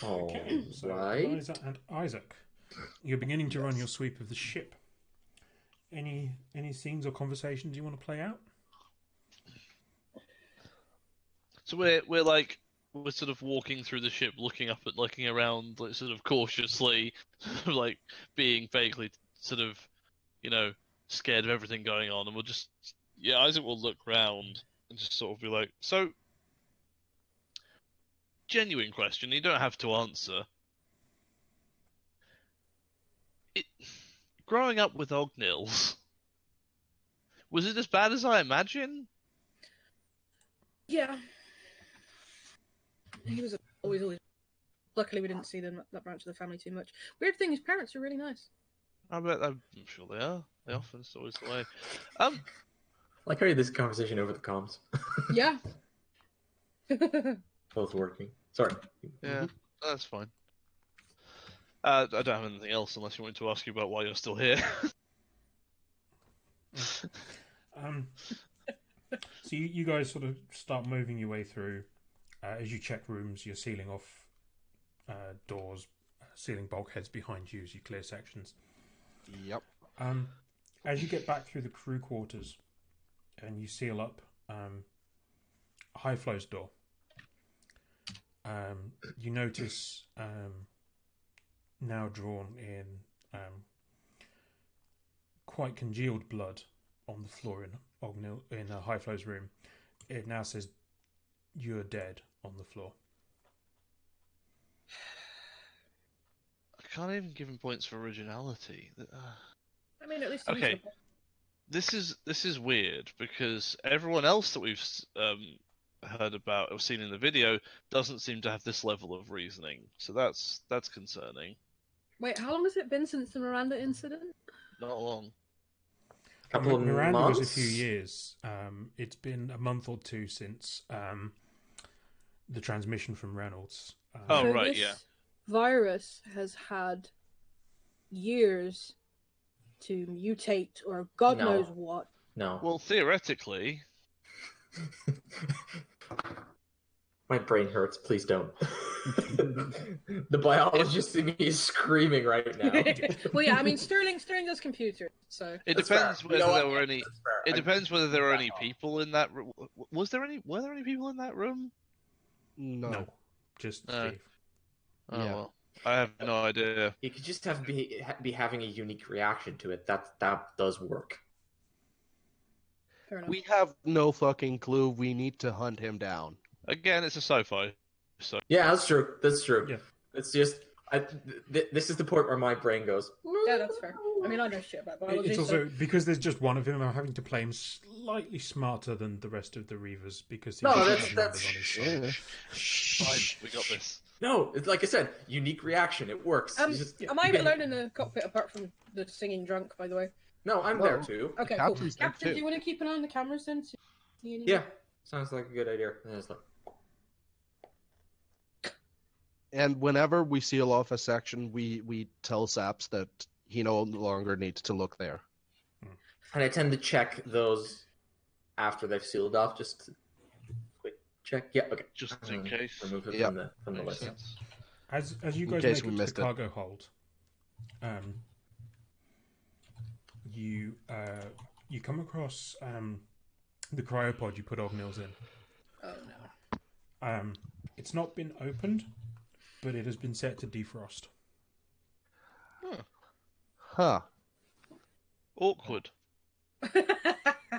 B: all
A: Okay, so
B: right.
A: Eliza and Isaac, you're beginning to run your sweep of the ship. Any scenes or conversations you want to play out?
D: So we're sort of walking through the ship, looking around, like sort of cautiously, like being vaguely sort of, scared of everything going on, and we'll just Isaac will look round and just sort of be like, so, genuine question, you don't have to answer. Growing up with Ognils, was it as bad as I imagine?
E: Yeah. He was always. Luckily, we didn't see that branch of the family too much. Weird thing, his parents are really nice.
D: I'm sure they are. They often, it's always the way.
B: Like how you had this conversation over the comms.
E: Yeah.
B: Both working. Sorry.
D: Yeah, that's fine. I don't have anything else unless you want me to ask you about why you're still here.
A: So you guys sort of start moving your way through. As you check rooms, you're sealing off doors, sealing bulkheads behind you as you clear sections.
C: Yep.
A: As you get back through the crew quarters and you seal up high flow's door, you notice now drawn in quite congealed blood on the floor in high flow's room. It now says "You're dead" on the floor.
D: I can't even give him points for originality.
E: I mean, at least.
D: Okay. this is weird because everyone else that we've heard about or seen in the video doesn't seem to have this level of reasoning. So that's concerning.
E: Wait, how long has it been since the Miranda incident?
D: Not long.
B: Couple of
A: Miranda
B: months.
A: was a few years. It's been a month or two since the transmission from Reynolds.
D: Oh,
E: So
D: right,
E: this
D: yeah.
E: virus has had years to mutate, or God
B: No.
E: knows what.
B: No.
D: Well, theoretically,
B: My brain hurts. Please don't. The biologist in me is screaming right now.
E: Well, yeah, I mean Sterling does computers, so
D: it
B: That's
D: depends
B: fair.
D: whether
B: You know
D: there
B: what?
D: were any.
B: That's fair.
D: It
B: I-
D: depends whether there were any
B: off.
D: people in that room. Were there any people in that room?
C: No.
A: No, just
D: No.
A: Steve.
D: Oh
C: Yeah.
D: well, I have no idea.
B: You could just be having a unique reaction to it. That does work.
E: fair enough.
C: We have no fucking clue. We need to hunt him down.
D: Again, it's a sci-fi. So
B: Yeah, that's true. That's true.
A: Yeah.
B: It's just this is the point where my brain goes.
E: Yeah, that's fair. I mean, I know shit about biology.
A: It's
E: so...
A: also because there's just one of him. I'm having to play him slightly smarter than the rest of the Reavers because
B: No,
A: he's
B: that's-
A: on his side.
C: Yeah.
D: fine, we got this.
B: No, it's like I said, unique reaction. It works. You just-
E: am I
B: you get-
E: alone in the cockpit apart from the singing drunk? By the way.
B: No, I'm there too.
E: Okay, cool.
C: Captain's there
E: Captain,
C: too.
E: do you want to keep an eye on the cameras then? See any-
B: Yeah, sounds like a good idea. And it's like,
C: And whenever we seal off a section, we tell Saps that he no longer needs to look there.
B: and I tend to check those after they've sealed off. Just quick check. Yeah, okay.
D: Just in case.
B: Remove it
C: Yep.
B: from the
D: Makes
B: list.
D: sense.
A: As you
C: In
A: guys
C: case
A: make
C: we
A: it to
C: missed
A: the
C: it.
A: cargo hold, you come across the cryopod you put Ognils in.
E: Oh no.
A: It's not been opened, but it has been set to defrost.
C: Huh.
D: Awkward.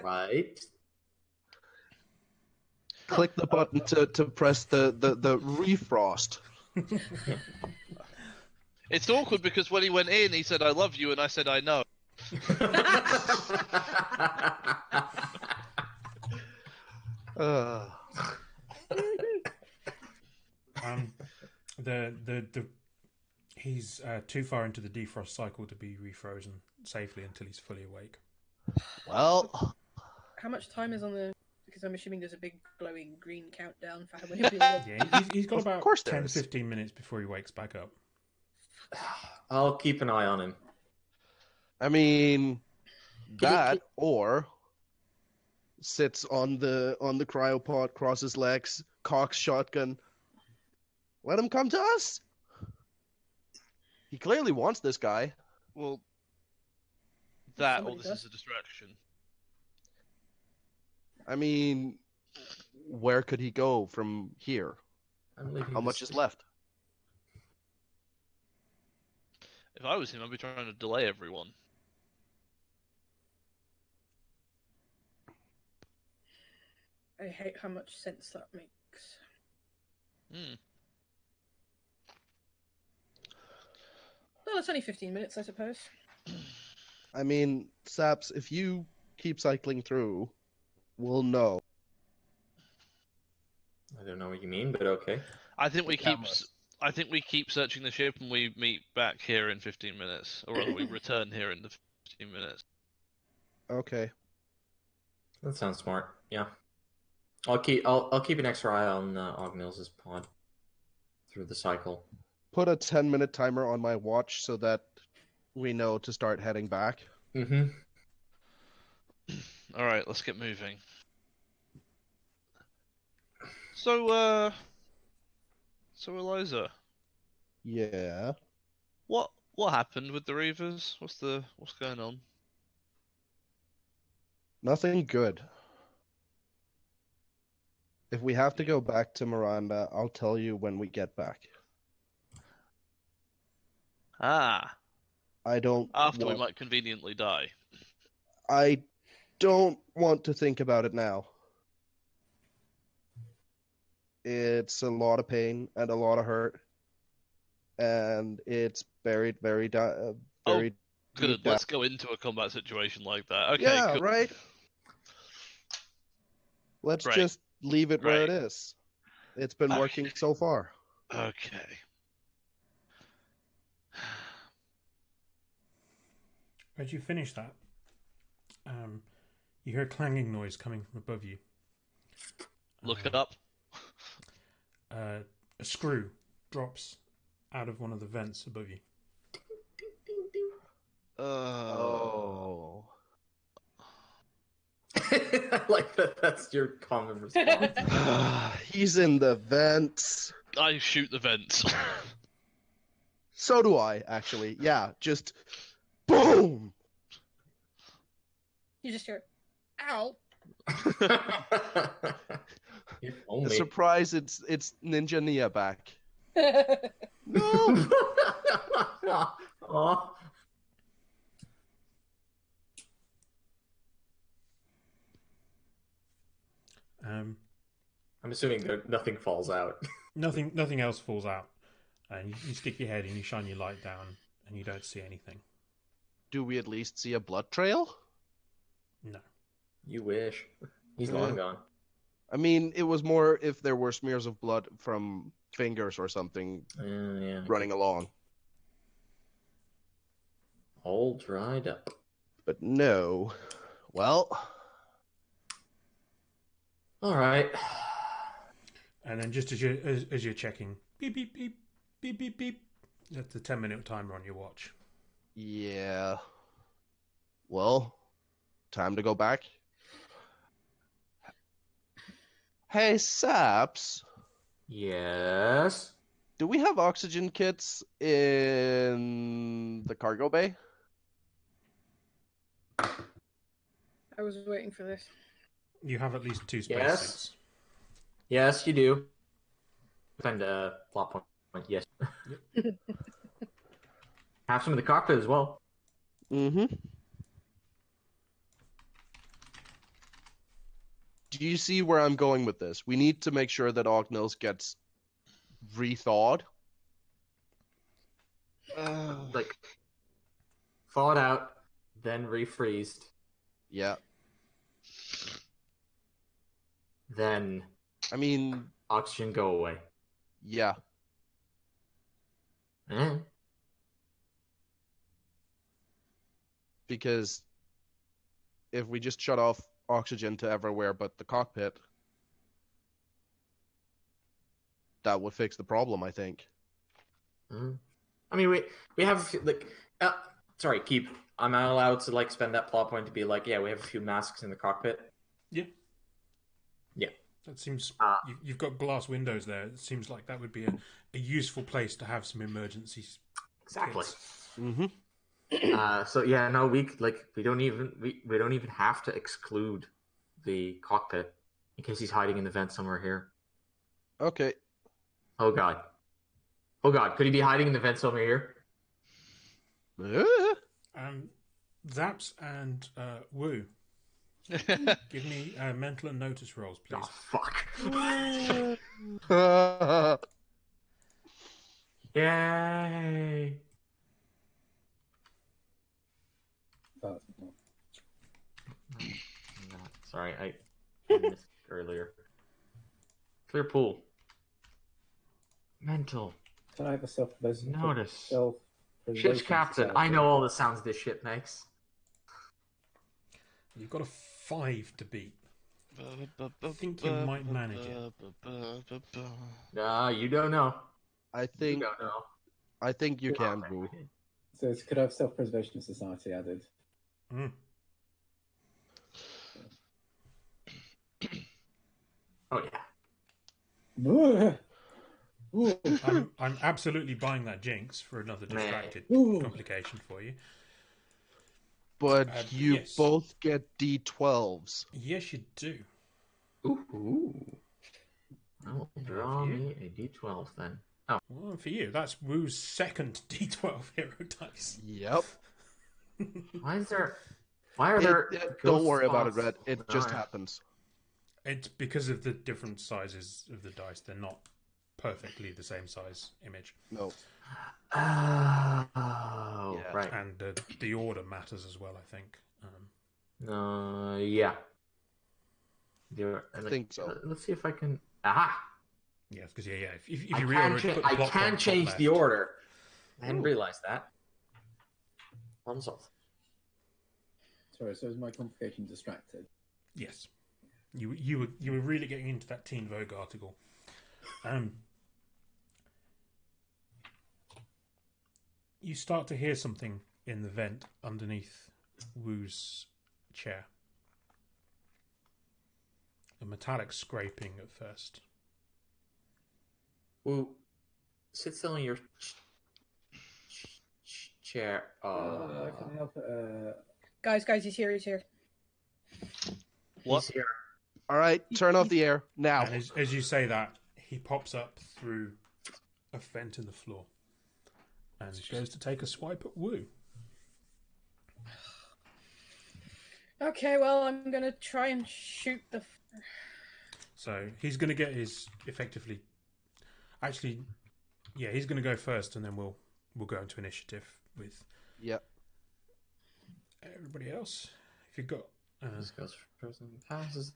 B: Right.
C: Click the button to press the refrost.
D: It's awkward because when he went in, he said, "I love you," and I said, "I know."
C: Uh,
A: He's too far into the defrost cycle to be refrozen safely until he's fully awake.
C: well,
E: How much time is on the? Because I'm assuming there's a big glowing green countdown for when he'll be awake.
A: Yeah, he's got
C: Of
A: about
C: course there
A: 10 to
C: is.
A: 15 minutes before he wakes back up.
B: I'll keep an eye on him.
C: I mean, that or sits on the cryopod, crosses legs, cocks shotgun. Let him come to us. He clearly wants this guy.
D: Well, that or
E: Somebody
D: this
E: does.
D: is a distraction.
C: I mean, where could he go from here?
B: I'm leaving
C: How much
B: this-
C: is left?
D: If I was him, I'd be trying to delay everyone.
E: I hate how much sense that makes.
D: Hmm.
E: Well, it's only 15 minutes, I suppose.
C: I mean, Saps, if you keep cycling through, we'll know.
B: I don't know what you mean, but okay.
D: I think we
C: The
D: keep.
C: cameras.
D: I think we keep searching the ship, and we meet back here in 15 minutes, or rather, we return here in the 15 minutes.
C: Okay.
B: That sounds smart. Yeah. I'll keep an extra eye on Ognils' pod through the cycle.
C: Put a 10-minute timer on my watch so that we know to start heading back.
B: Mm-hmm.
D: All right, let's get moving. So Eliza,
C: Yeah.
D: what happened with the Reavers? What's going on?
C: Nothing good. If we have to go back to Miranda, I'll tell you when we get back.
D: Ah,
C: I don't
D: after we
C: want...
D: might conveniently die.
C: I don't want to think about it now. It's a lot of pain and a lot of hurt, and it's very, very, very
D: Good.
C: Yeah.
D: Let's go into a combat situation like that. Okay.
C: Yeah,
D: cool.
C: right. Let's
D: Great.
C: just leave it where it
D: Great.
C: is. It's been working
D: Okay.
C: so far.
D: Okay.
A: As you finish that, you hear a clanging noise coming from above you.
D: Look it up.
A: A screw drops out of one of the vents above you.
C: Oh.
B: I like that. That's your common response.
C: He's in the vents.
D: I shoot the vents.
C: So do I, actually. Yeah, just boom.
E: You just hear, ow.
B: If
C: A
B: only.
C: surprise! It's Ninja Nia back.
B: No. Aw. I'm assuming that nothing falls out.
A: Nothing else falls out, and you stick your head and you shine your light down, and you don't see anything.
C: Do we at least see a blood trail?
A: No.
B: You wish. He's long gone.
C: I mean, it was more if there were smears of blood from fingers or something
B: Yeah.
C: running along.
B: All dried up.
C: But no. Well,
B: All right.
A: And then just as you're checking, beep beep beep beep beep beep. That's the 10-minute timer on your watch.
C: yeah. Well, time to go back. Hey, Saps,
B: Yes.
C: do we have oxygen kits in the cargo bay?
E: I was waiting for this.
A: You have at least 2 space
B: Yes.
A: suits.
B: Yes, you do. And plot point. Yes. Have some in the cockpit as well.
C: Mm-hmm. Do you see where I'm going with this? We need to make sure that Ognils gets rethawed.
B: Like thawed out, then refreezed,
C: Yeah.
B: then
C: I mean,
B: oxygen go away.
C: yeah.
B: Eh?
C: Because if we just shut off oxygen to everywhere but the cockpit, that would fix the problem, I think.
B: Mm. I mean, we have like, sorry, keep. Am I allowed to like spend that plot point to be like, yeah, we have a few masks in the cockpit?
A: Yeah.
B: Yeah.
A: That seems. You've got glass windows there. It seems like that would be a useful place to have some emergencies.
B: Exactly.
C: Mm-hmm.
B: So yeah, no, we don't even have to exclude the cockpit in case he's hiding in the vent somewhere here.
C: Okay.
B: Oh god, could he be hiding in the vent somewhere here?
A: Zaps and Woo, give me mental and notice rolls, please.
B: Oh fuck! Yay! Sorry, I missed earlier. Clear pool. Mental.
F: Can I have a self-preservation?
B: Notice.
F: Self-preservation
B: Ship's captain.
F: society?
B: I know all the sounds this ship makes.
A: You've got a 5 to beat. I think you might manage it.
B: Nah, you don't know.
C: I
B: You
C: think
B: don't know.
C: you can, Boo.
F: So could I have self-preservation society added?
A: Mm.
B: Oh yeah.
A: I'm absolutely buying that jinx for another distracted
F: Ooh.
A: complication for you.
C: But you
A: yes.
C: both get D12s.
A: Yes, you do.
B: Ooh. I will draw me a D12 then. Oh.
A: Well, for you, that's Woo's second D12 hero dice.
C: Yep.
B: Why are there?
C: Don't
B: ghost
C: worry about it,
B: spots?
C: Red. It just
B: Alright.
C: happens.
A: It's because of the different sizes of the dice. They're not perfectly the same size image.
C: No.
B: Oh,
C: Yeah.
B: right.
A: And the order matters as well, I think.
B: Yeah.
C: I think so.
B: Let's see if I can. Aha!
A: Yeah, because if you
B: I
A: reorder it, put the
B: I
A: plot
B: can
A: point top
B: change the
A: left.
B: order. I hadn't
C: Ooh.
B: realized that. Problem solved.
F: Sorry, so is my complication distracted?
A: Yes, you were really getting into that Teen Vogue article. You start to hear something in the vent underneath Wu's chair. A metallic scraping at first.
B: Woo, sit still in your chair.
F: I can help.
E: Guys, he's here. He's here.
D: What?
B: He's here.
C: All right, turn off the air now.
A: And as you say that, he pops up through a vent in the floor and goes to take a swipe at Wu.
E: Okay, well, I'm gonna try and shoot the.
A: So he's going to get his effectively. Actually, yeah, he's going to go first, and then we'll go into initiative with
C: Yep.
A: everybody else. If you've got.
B: This goes first and passes.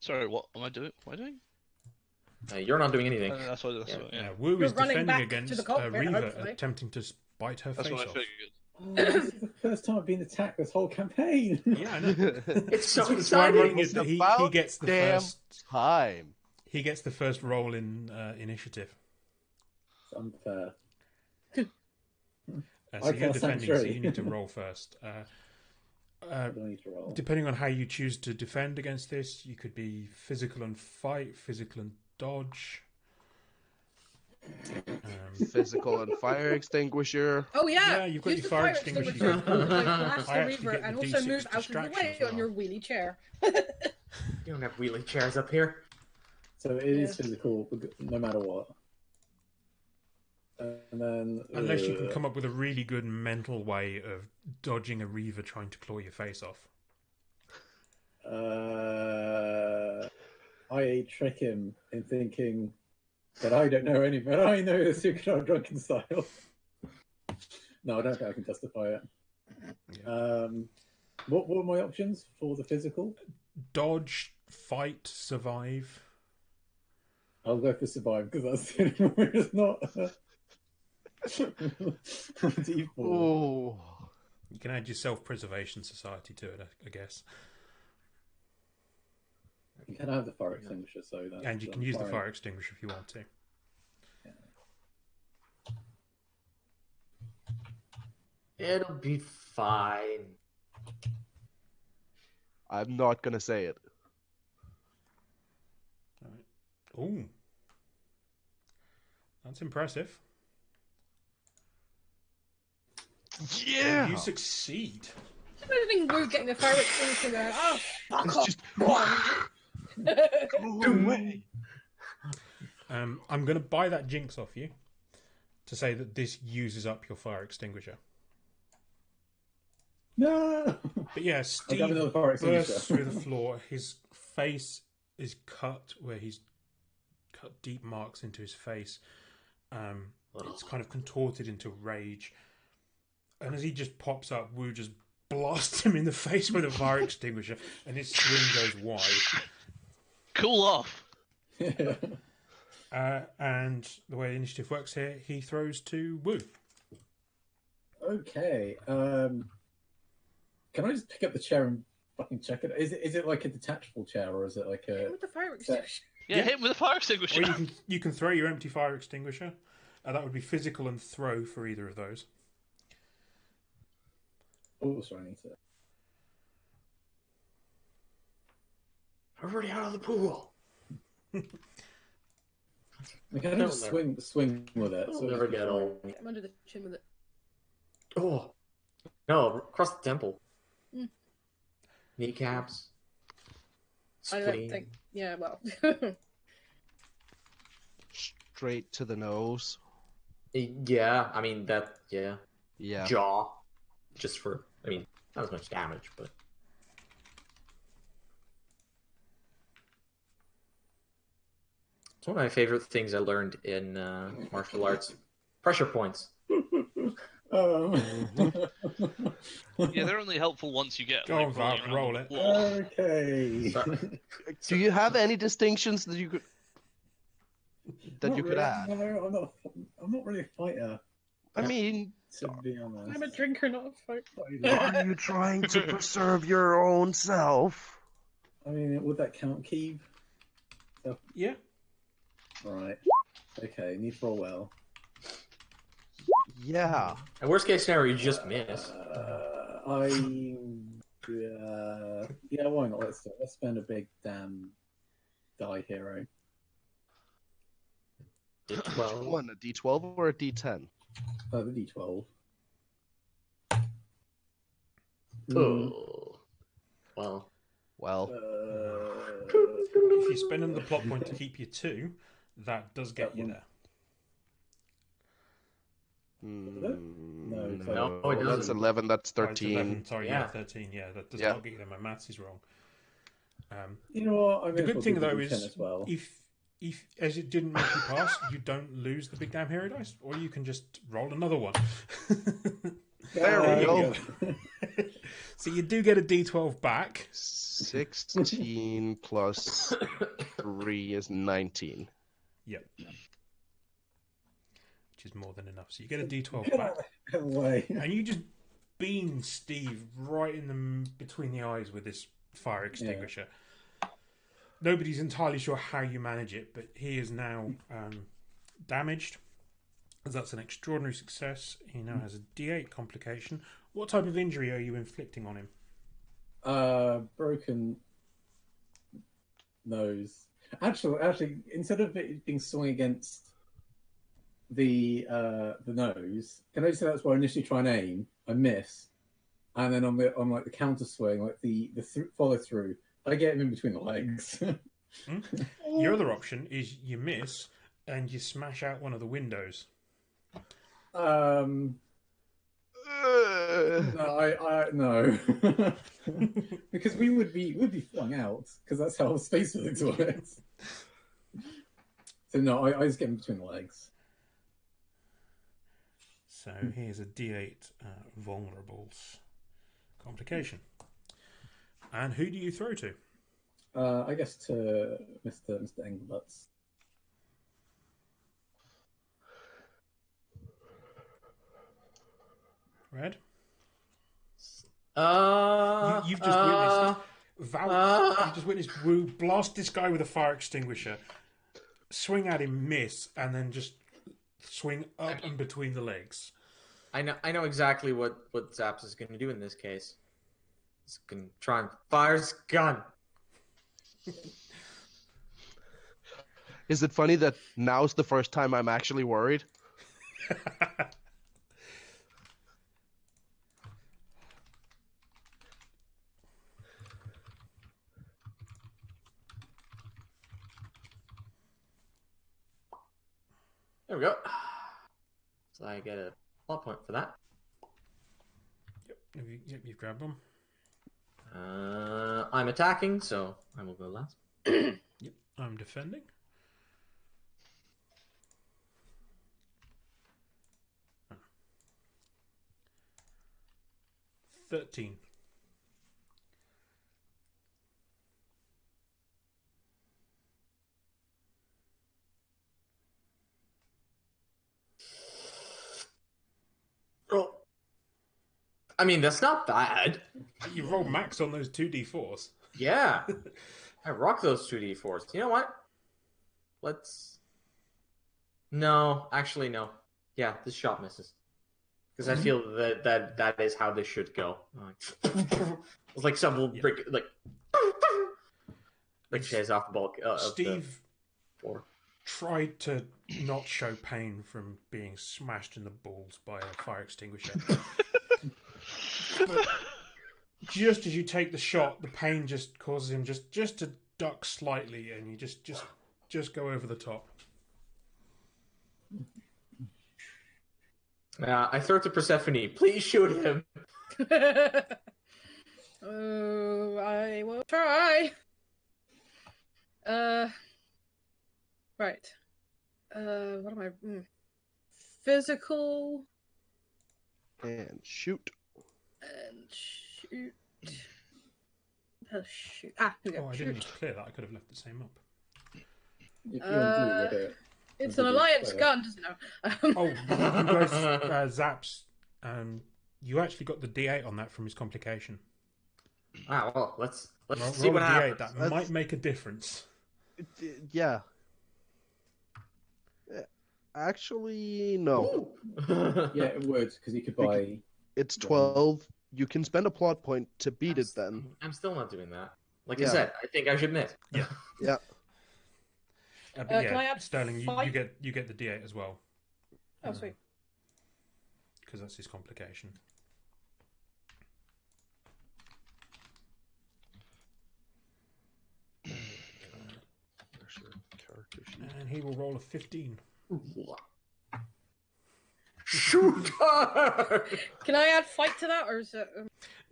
D: Sorry, what am I doing? What am I doing?
B: You're not doing anything.
D: That's what. That's what. Yeah.
A: Wu
E: You're
A: is
E: running
A: defending
E: back to
A: against
E: the cockpit,
A: Reva
E: hopefully.
A: attempting to bite her
D: That's
A: face
D: what I
A: off.
D: figured.
F: Oh, this is the first time I've been attacked this whole campaign.
A: Yeah, I know.
B: It's so
A: That's why I'm running
B: exciting.
A: it that he
C: About
A: gets the
C: damn
A: first.
C: time.
A: He gets the first roll in initiative.
F: It's unfair.
A: So
F: I
A: you're
F: cast
A: defending, so
F: Sanctuary.
A: you need to roll first.
F: I don't need to roll.
A: Depending on how you choose to defend against this, you could be physical and fight, physical and dodge.
C: Physical and fire extinguisher.
E: Oh yeah,
A: Yeah, you've got
E: use
A: your
E: the
A: fire
E: fire
A: extinguisher.
E: extinguisher. Like blast
A: I
E: the
A: actually
E: Reaver
A: get
E: and
A: the
E: also
A: D6
E: move out of the
A: distraction
E: way
A: as well.
E: on your wheelie chair.
B: You don't have wheelie chairs up here.
F: So it is physical, no matter what. And then
A: Unless you can come up with a really good mental way of dodging a Reaver trying to claw your face off.
F: I trick him in thinking that I don't know any, but I know the secret of drunken style. No, I don't think I can justify it.
A: Yeah.
F: What were my options for the physical?
A: Dodge, fight, survive.
F: I'll go for survive because that's the only one where it's not. D4.
C: Oh.
A: You can add your self-preservation society to it, I guess.
F: You can have the fire extinguisher, so that's.
A: And you can use the fire extinguisher if you want to.
B: It'll be fine.
C: I'm not gonna say it.
A: All right. Ooh. That's impressive.
C: Yeah.
A: You succeed.
E: I think Wu getting the fire extinguisher there. Oh, fuck
C: It's
E: off.
C: just go away.
A: I'm going to buy that jinx off you to say that this uses up your fire extinguisher.
F: No.
A: But yeah,
F: I've got
A: Steve
F: another fire extinguisher.
A: bursts through the floor. His face is cut where he's cut deep marks into his face. It's kind of contorted into rage. And as he just pops up, Wu just blasts him in the face with a fire extinguisher, and his swing goes wide.
D: Cool off.
A: And the way the initiative works here, he throws to Wu.
F: Okay. Can I just pick up the chair and fucking check it? Is it like a detachable chair or is it like a?
E: With the fire extinguisher.
D: Yeah, hit him with a fire extinguisher.
A: Or you can throw your empty fire extinguisher. That would be physical and throw for either of those.
F: Oh, sorry, I need to.
B: I'm already out of the pool.
F: I can just swing with it.
B: I'll
F: So
B: never get old.
E: Get him under the chin with it.
B: Oh no! Across the temple.
E: Mm.
B: Kneecaps.
E: I don't
B: Spleen.
E: think. Yeah, well.
C: Straight to the nose.
B: Yeah, I mean that. Yeah.
C: Yeah.
B: Jaw. Just for. I mean, not as much damage, but. It's one of my favorite things I learned in martial arts. Pressure points.
D: Yeah, they're only helpful once you get
A: Go
D: like
A: on,
D: rolling
A: Valk,
D: around
A: roll
D: on the
A: it.
D: floor.
F: Okay.
B: Sorry.
C: Do you have any distinctions that you could
F: Not
C: could
F: really,
C: add?
F: No, I'm not really a fighter,
C: I mean,
F: to be honest.
E: I'm a drinker, not a fighter.
C: are you trying to preserve your own self?
F: I mean, would that count, Keeve?
A: Yeah.
F: Right. Okay, need for a well.
C: Yeah.
B: And worst case scenario, you just miss.
F: Yeah, why not? Let's spend a big damn die hero.
C: Which
B: D12.
C: one, a D12 or a D10?
F: The D12.
B: Oh. Well.
C: Well,
A: If you spend another plot point to keep you 2, that does get you there.
F: No,
B: it
C: that's
B: doesn't.
C: 11, that's
A: Oh, it's
C: 13.
A: 11. Sorry, yeah,
B: Yeah.
A: 13. Yeah, that does
C: Yeah.
A: not get you there. My maths is wrong.
F: You know what? I
A: The good thing though
F: is
A: is
F: as well.
A: if as it didn't make you pass, you don't lose the big damn hero dice, or you can just roll another one.
C: There we go.
A: So you do get a D12 back.
C: 16 plus 3 is 19.
A: Yep. Which is more than enough. So you get a D12 back,
F: Away.
A: and you just beam Steve right in the between the eyes with this fire extinguisher. Nobody's entirely sure how you manage it, but he is now damaged. That's an extraordinary success. He now has a D8 complication. What type of injury are you inflicting on him?
F: Broken nose. Actually, instead of it being swung against the nose, can I say that's where I initially try and aim? I miss, and then on like the counter swing, like the follow through, I get him in between the legs.
A: Your other option is you miss and you smash out one of the windows.
F: No, no, because we'd be flying out because that's how space physics works. So no, I just get in between the legs.
A: So here's a D8 vulnerables complication. And who do you throw to?
F: I guess to Mr. Engelbutts.
A: Red? You've just witnessed Wu blast this guy with a fire extinguisher, swing at him, miss, and then just swing up and between the legs.
B: I know exactly what Zaps is going to do in this case. He's going to try and fire his gun.
C: Is it funny that now's the first time I'm actually worried?
B: There we go. So I get a plot point for that.
A: Yep, you've grabbed them.
B: I'm attacking, so I will go last.
A: Yep, I'm defending. Oh. 13.
B: Oh. I mean, that's not bad.
A: You rolled max on those 2d4s.
B: Yeah. I rock those 2d4s. You know what? Let's... No, actually, no. Yeah, this shot misses. Because I feel that is how this should go. It's like some will break, like shares off the bulk.
A: Steve tried to not show pain from being smashed in the balls by a fire extinguisher. But just as you take the shot, the pain just causes him just to duck slightly, and you just go over the top.
B: I throw it to Persephone. Please shoot him.
E: Oh, I will try. Right, Right. What am I? Physical
C: And shoot.
E: and shoot. Shoot. Ah, here we go.
A: Oh, I
E: Shoot.
A: didn't need to clear that. I could have left the same up.
F: If you're in blue, look at it.
E: It's
F: Would
E: an
F: you
E: alliance
F: play it?
E: gun, doesn't it?
A: Oh, you guys, Zaps, you actually got the D8 on that from his complication.
B: Ah, well, let's see
A: Roll
B: what
A: a
B: happens.
A: D8. That
C: Let's-
A: might make a difference.
C: Yeah. Actually, no.
B: Ooh.
F: Yeah, it would, because you could buy.
C: It's 12. You can spend a plot point to beat it then.
B: I'm still not doing that. Like I
C: Yeah.
B: said, I think I should admit.
A: Yeah.
C: Yeah.
A: But
E: Can I
A: yeah,
E: add
A: Sterling, you
E: 5?
A: get the D8 as well.
E: Oh, sweet.
A: Because that's his complication. And he will roll a 15.
B: Shoot her!
E: Can I add fight to that, or is it?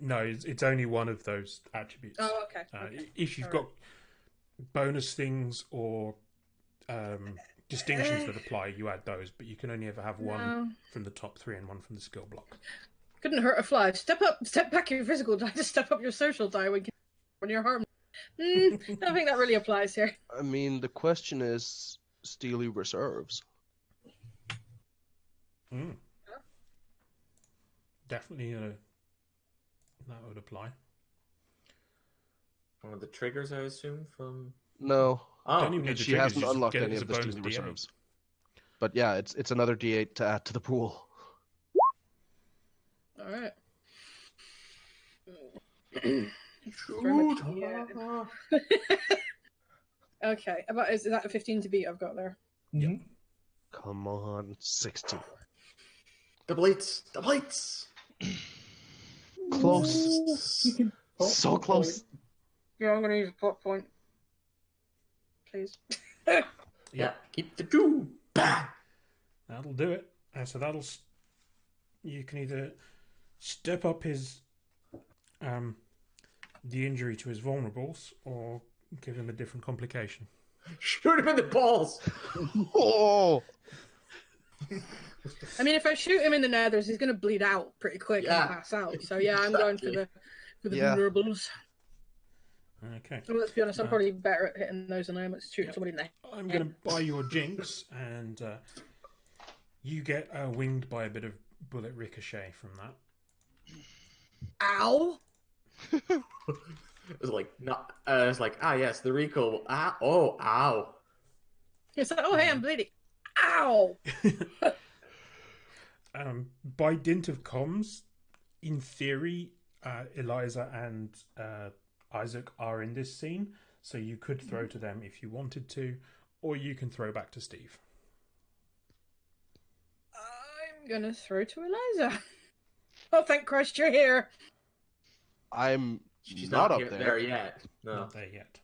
A: No, it's only one of those attributes.
E: Oh, okay. Okay.
A: If you've
E: Alright.
A: got bonus things or distinctions that apply, you add those, but you can only ever have one
E: No.
A: from the top 3 and one from the skill block.
E: Couldn't hurt a fly. Step back your physical die to step up your social die when you're harmed. I don't think that really applies here.
C: I mean, the question is Steely reserves.
A: Mm. Definitely that would apply.
B: One of the triggers, I assume, from.
C: No,
B: Oh,
A: Don't even need the
C: she
A: triggers,
C: hasn't
A: you just
C: unlocked
A: get it
C: any
A: as
C: of
A: a
C: the
A: bonus
C: Steely
A: D8.
C: reserves. But yeah, it's another D8 to add to the pool.
E: All right.
B: shoot
E: Yeah.
B: her.
E: Okay. Is that a 15 to beat I've got there?
B: Mhm.
C: Come on, 16.
B: The blitz! The blitz!
C: Close.
F: You can pop
C: So
F: the
C: close.
F: point.
E: Yeah, I'm gonna use a plot point. Please.
B: Yeah, keep the 2. Bang!
A: That'll do it. So you can either step up his the injury to his vulnerables, or give him a different complication.
B: Shoot him in the balls!
C: Oh!
E: I mean, if I shoot him in the nethers, he's gonna bleed out pretty quick
B: Yeah.
E: and pass out. So yeah, I'm going for the
C: Yeah.
E: vulnerables.
A: Okay.
E: Well, let's be honest, I'm probably better at hitting those than I am at shooting somebody in the head.
A: I'm going to buy your jinx, and you get winged by a bit of bullet ricochet from that.
E: Ow!
B: It was like, not. It was like, yes, the recoil. Ow.
E: It's like, oh hey, I'm bleeding. Ow!
A: By dint of comms, in theory, Eliza and Isaac are in this scene, so you could throw to them if you wanted to, or you can throw back to Steve.
E: I'm gonna throw to Eliza. Oh, thank Christ you're here.
C: I'm
B: She's
C: not
B: not
C: up
B: here,
C: there.
B: yet. No.
A: Not there yet.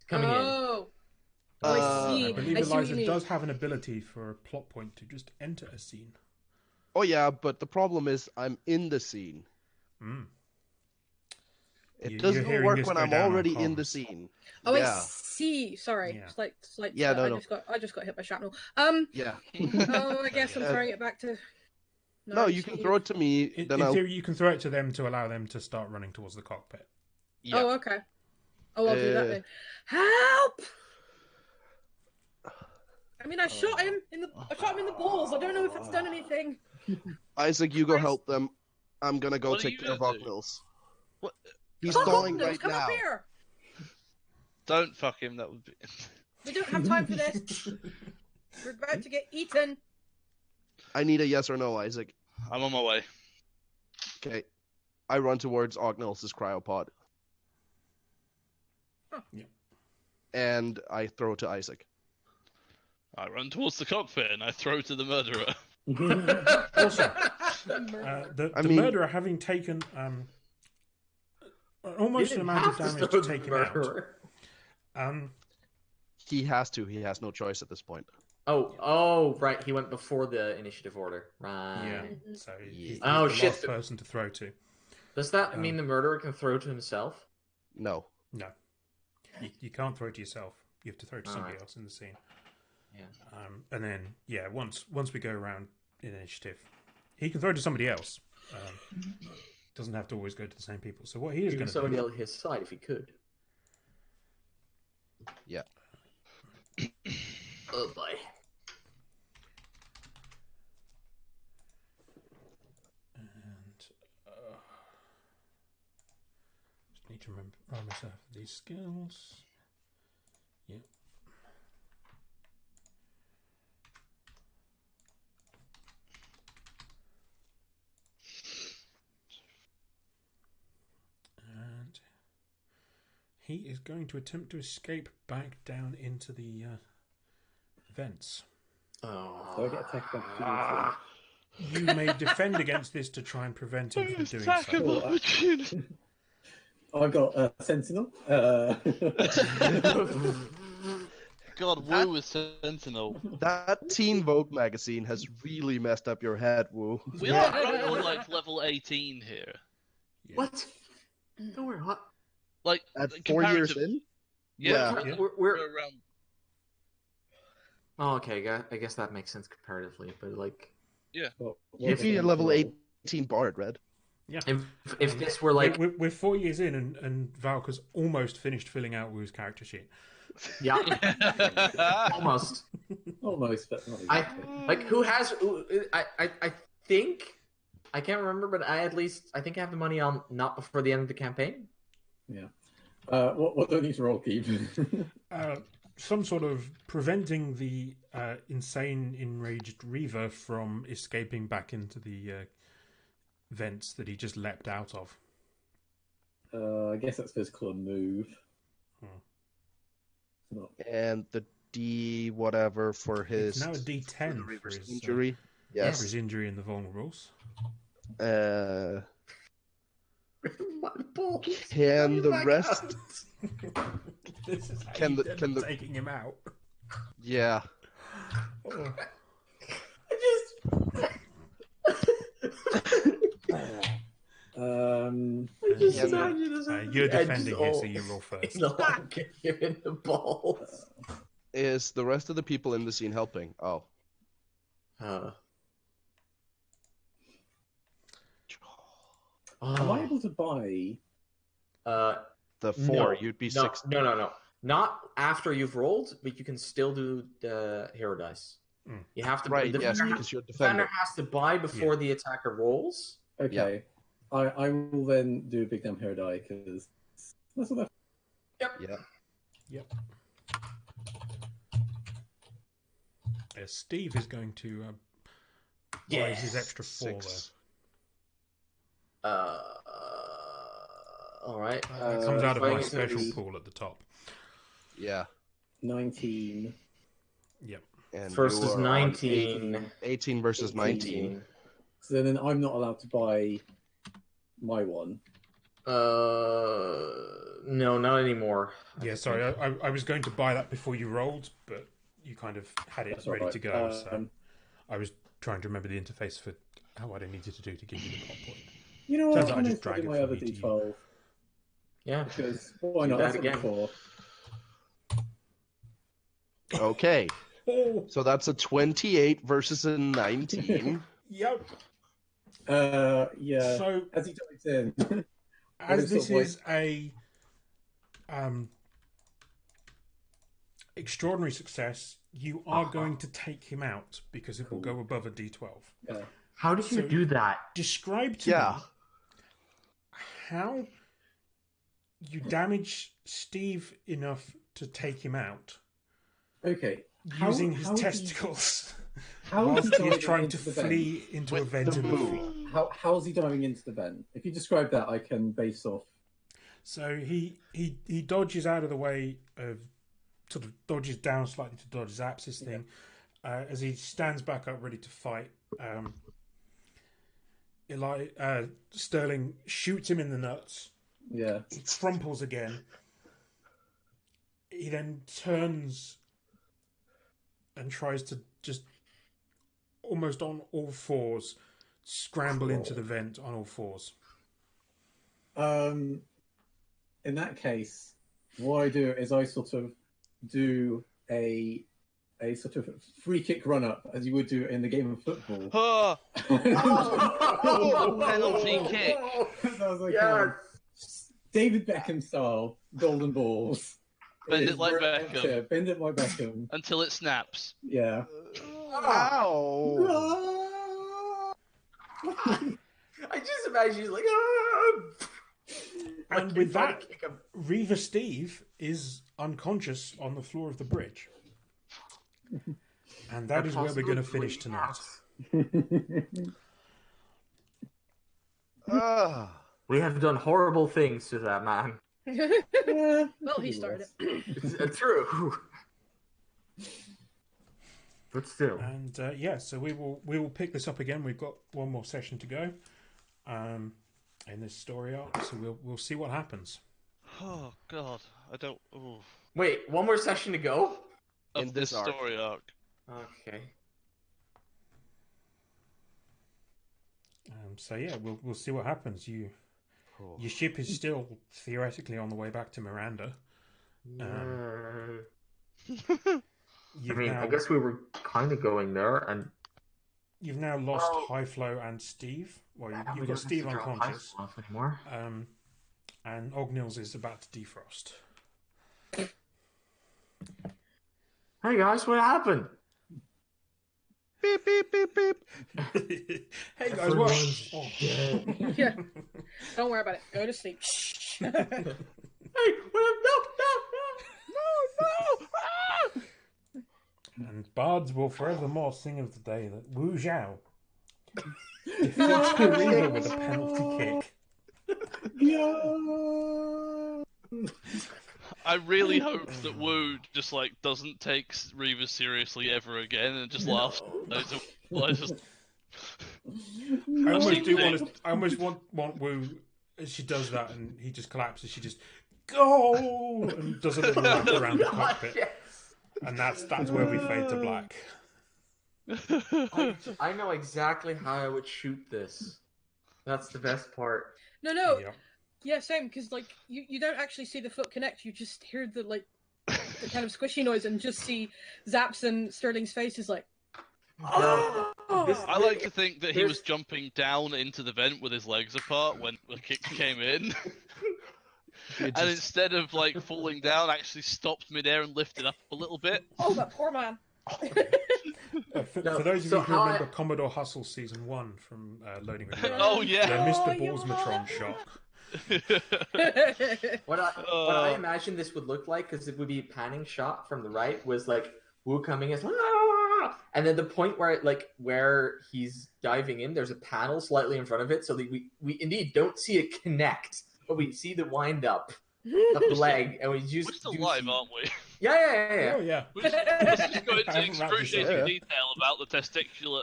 B: Coming in.
E: Oh, I
C: Uh,
E: see.
A: I believe
E: I see what
A: Eliza
E: you mean.
A: does have an ability for a plot point to just enter a scene.
C: Oh yeah, but the problem is I'm in the scene.
A: Mm.
C: It
A: You're
C: doesn't
A: hearing
C: work
A: this
C: when
A: go
C: I'm
A: down on
C: already in the
A: comms.
C: scene.
E: Oh,
C: yeah.
E: I see. Sorry,
A: Yeah.
E: slight.
C: Yeah, no,
E: I
C: no.
E: just got hit by shrapnel.
C: Yeah.
E: Oh, I guess I'm
C: Uh,
E: throwing it back to.
C: No, you can
E: Steve.
C: throw it to me.
A: In
C: Then I'll.
A: theory, you can throw it to them to allow them to start running towards the cockpit.
C: Yeah.
E: Oh, okay. Oh, I'll do that
C: Uh,
E: then. Help! I mean, I shot him in the balls. I don't know if it's done anything.
C: Isaac, you go help them. I'm gonna go
D: What are
C: take
D: you
C: care of
D: gonna do?
C: Ognils.
D: What?
C: He's
E: Fuck
C: stalling
E: off, Nils,
C: right
E: come
C: now.
E: up here.
D: Don't fuck him. That would be.
E: We don't have time for this. We're about to get eaten.
C: I need a yes or no, Isaac.
D: I'm on my way.
C: Okay. I run towards Ognils' cryopod.
E: Oh.
A: Yeah.
C: And I throw to Isaac.
D: I run towards the cockpit and I throw to the murderer.
A: Also, the
C: mean-
A: murderer, having taken almost an amount of damage to take him out,
C: He has to. He has no choice at this point.
B: Oh, right. He went before the initiative order. Right.
A: yeah, so he's
B: Oh,
A: the
B: shit.
A: last person to throw to.
B: Does that mean the murderer can throw to himself?
C: No.
A: No, you can't throw to yourself. You have to throw to somebody
B: Alright.
A: else in the scene. And then, once we go around in initiative, he can throw to somebody else. Doesn't have to always go to the same people. So what he is going to do...
B: somebody on his side if he could.
C: Yeah.
B: Oh boy.
A: And just need to remind myself of these skills. Yep. And he is going to attempt to escape back down into the vents.
B: Oh.
F: So I get attack opportunity.
A: You may defend against this to try and prevent him from doing
D: Attack of
A: so.
D: opportunity.
F: I've got a Sentinel.
D: God, Woo was Sentinel.
C: That Teen Vogue magazine has really messed up your head, Woo.
D: We are on like level 18 here.
B: What? Don't worry. What?
D: Like
C: At 4 years
D: comparative-
C: in?
D: Yeah,
A: Yeah.
B: We're
D: we're around.
B: Oh, okay. I guess that makes sense comparatively, but like,
C: If you're level 18 Bard, Red.
A: Yeah.
B: if this were like,
A: We're 4 years in, and Valka's almost finished filling out Woo's character sheet.
B: yeah, almost.
F: Almost, but not
B: I
F: exactly.
B: like who has? I think I can't remember, but I think I have the money on not before the end of the campaign.
F: Yeah. What do I need to roll, Keith?
A: Some sort of preventing the insane, enraged Reaver from escaping back into the vents that he just leapt out of.
F: I guess that's physical and move. Not...
C: And the D whatever for his...
A: It's now a D10 for his
C: injury.
A: for
C: Yes.
A: his injury in the vulnerables.
B: My balls.
C: Can the rest...
A: This is how
C: Can
A: you
C: the-
A: did
C: can the-
A: taking him out.
C: Yeah.
A: Oh.
B: I just
C: Yeah,
B: imagine this.
A: You're defending here, so you roll first.
B: No, I'm getting him in the balls.
C: Is the rest of the people in the scene helping? Oh.
F: Am I able to buy...
C: The 4,
B: no,
C: you'd be
B: no,
C: 6.
B: No. Not after you've rolled, but you can still do the hero dice.
A: Mm.
B: You have to.
C: Right,
B: the
C: yes,
B: defender,
C: because you're
B: defender
C: defending.
B: has to buy before the attacker rolls.
F: Okay. I will then do a big damn hero die, because that's what
C: Yeah.
A: Yep. Steve is going to buy his extra 4 there.
C: 6.
B: All right.
A: It comes out of my
B: fighting
A: special
B: ability.
A: pool at the top.
C: Yeah.
F: 19.
A: Yep.
C: And
B: First
C: you
B: is
C: are on
B: 19.
C: 18 versus 19.
F: So then I'm not allowed to buy my one.
B: No, not anymore.
A: Yeah, sorry, I was going to buy that before you rolled, but you kind of had it
F: That's all
A: ready
F: right.
A: to go. So I was trying to remember the interface for what I needed to do to give you the pop point.
F: You know
A: Turns
F: what?
A: out I
F: I'm
A: just
F: going to
A: drag
F: my
A: it
F: other
A: from me to you.
F: D12.
B: Yeah.
F: Because why
B: Do
F: not?
B: that
F: That's
B: again.
F: before.
C: Okay.
A: Oh,
C: So that's a 28 versus a 19.
A: yep.
F: Yeah.
A: So
F: As he dives in.
A: as this
F: sort of
A: is a extraordinary success, you are going to take him out because it will go above a D12.
F: Yeah.
B: How did you
A: So-
B: do that?
A: Describe to
C: Yeah.
A: me how you damage Steve enough to take him out
F: Okay.
A: using his
F: how is he-
A: testicles
F: How is
A: whilst
F: he
A: he is
F: diving
A: trying to
F: into the vent?
A: flee into a
C: With
A: vent
C: the
A: in the
C: move.
A: floor.
F: How is he diving into the vent? If you describe that, I can base off.
A: So he dodges out of the way of, sort of dodges down slightly to dodge Zap's thing. As he stands back up ready to fight, Sterling shoots him in the nuts.
F: Yeah.
A: He crumples again. He then turns and tries to just almost on all fours scramble into the vent on all fours.
F: In that case, what I do is I sort of do a a sort of free kick run up as you would do in the game of football.
D: Oh, penalty kick.
F: That was like
B: Yes.
F: David Beckham style, golden balls.
D: Bend it
F: is
D: like
F: very
D: Beckham.
F: clear. Bend it like Beckham.
D: Until it snaps.
F: Yeah.
C: Ow!
B: I just imagine he's like,
A: And with that, Reaver Steve is unconscious on the floor of the bridge. And that is where we're going to finish tonight.
B: We have done horrible things to that man.
E: Well, he started it.
B: It's true. But still.
A: And so we will pick this up again. We've got one more session to go in this story arc, so we'll see what happens.
D: Oh God, I don't. Ooh.
B: Wait, one more session to go?
D: Of this
C: arc.
D: story arc.
B: Okay.
A: We'll see what happens. Your ship is still theoretically on the way back to Miranda.
B: I guess we were kind of going there, and
A: you've now lost High Flow and Steve. Well, you've got Steve unconscious.
B: Anymore.
A: And Ognils is about to defrost.
B: Hey guys, what happened?
C: Beep, beep, beep, beep.
A: Hey guys, what?
E: Yeah. Don't worry about it. Go to sleep.
B: Hey, what? No!
A: And bards will forevermore sing of the day that Wu Zhao defeats the Reaver with a penalty kick.
D: I really hope that Wu just doesn't take Reaver seriously ever again and just laughs.
A: I almost want Wu as she does that, and he just collapses. She just go and does a little lap around the cockpit,
B: Yes.
A: and that's where we fade to black.
B: I know exactly how I would shoot this. That's the best part.
E: No.
A: Yeah.
E: Yeah, same, because, you don't actually see the foot connect, you just hear the kind of squishy noise and just see Zaps and Sterling's faces
D: I like to think that he was jumping down into the vent with his legs apart when the kick came in. And instead of falling down, actually stopped midair and lifted up a little bit.
E: Oh, that poor man.
A: For those of you who remember Commodore Hustle Season 1 from Loading Ready,
D: Oh yeah.
A: the Mr. Ballsmatron shot.
B: What I imagine this would look like, because it would be a panning shot from the right, was Wu coming as and then the point where he's diving in, there's a panel slightly in front of it, so that we indeed don't see it connect, but we see the wind up of the leg, and we're still
D: live, aren't we?
B: Yeah.
A: Oh yeah.
D: Let's just go into excruciating detail about the testicular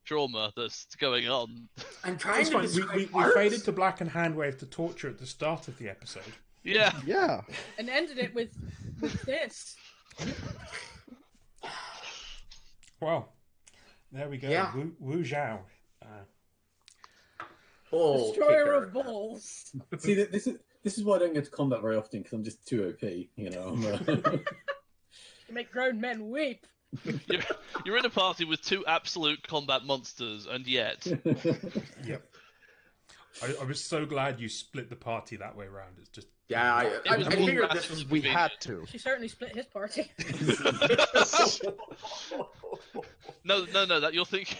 D: trauma that's going on.
B: I'm trying to
A: we faded to black and hand waved to torture at the start of the episode.
D: Yeah.
C: Yeah.
E: And ended it with this.
A: Well, there we go.
B: Yeah.
A: Wu Zhao.
E: Destroyer of balls.
F: See, this is why I don't go to combat very often, because I'm just too OP, You
E: make grown men weep.
D: You're in a party with two absolute combat monsters, and yet.
A: Yep. I was so glad you split the party that way around. It's just
B: I figured this was
C: We had to.
E: She certainly split his party.
D: No, that you're thinking.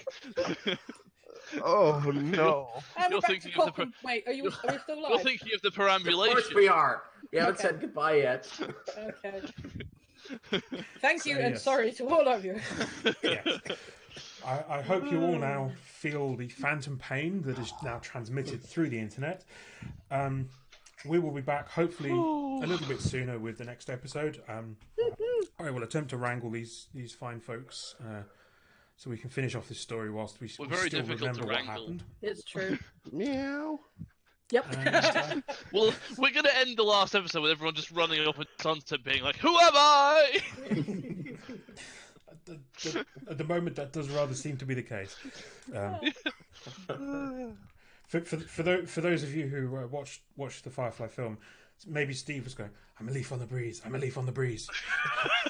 C: Oh no!
D: You're thinking of the.
E: Wait, are we still live?
D: You're thinking of the perambulation.
B: Of course we are. We haven't said goodbye yet.
E: Okay. Thank you, and
A: yes.
E: sorry to all of you.
A: Yes. I hope you all now feel the phantom pain that is now transmitted through the internet. We will be back hopefully a little bit sooner with the next episode. I will attempt to wrangle these fine folks so we can finish off this story whilst we still remember what happened.
E: It's true.
C: Meow.
E: Yep.
A: And,
D: Well, we're going to end the last episode with everyone just running up at sunset being like, "Who am I?"
A: at the moment, that does rather seem to be the case. For those of you who watched the Firefly film, maybe Steve was going, I'm a leaf on the breeze. I'm a leaf on the breeze.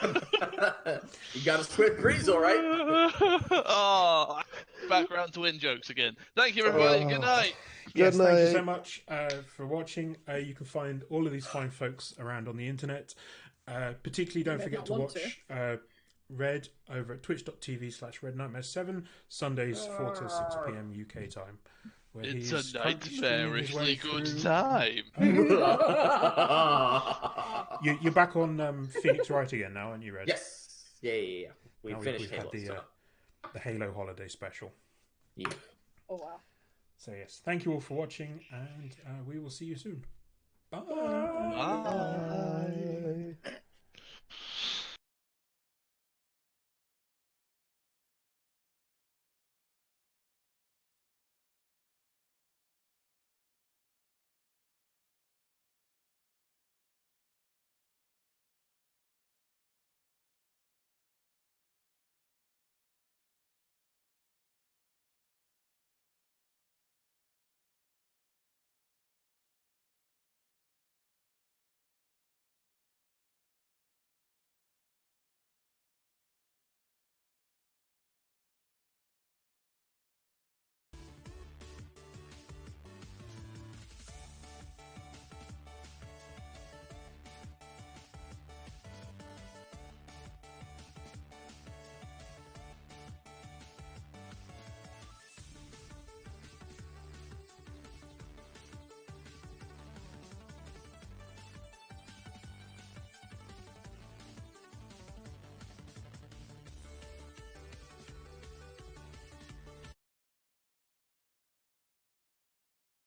B: You got a swift breeze, all right.
D: Oh, back around to in jokes again. Thank you, everybody. Good night.
A: Yes,
C: Good
A: thank you so
C: night.
A: much for watching. You can find all of these fine folks around on the internet. Particularly, don't
E: may
A: forget
E: not
A: to
E: want
A: watch Red over at twitch.tv/RedNightmare7, Sundays 4 till 6 p.m. UK time. Where he
D: It's
A: is
D: a
A: currently streaming his way
D: nightmarishly good
A: through-
D: time.
A: You're back on Phoenix Wright again now, aren't you, Red?
B: Yes. Yeah. We
A: Now
B: finished
A: we've
B: Halo.
A: had the Halo holiday special.
B: Yeah.
E: Oh wow.
A: So yes, thank you all for watching, and we will see you soon. Bye.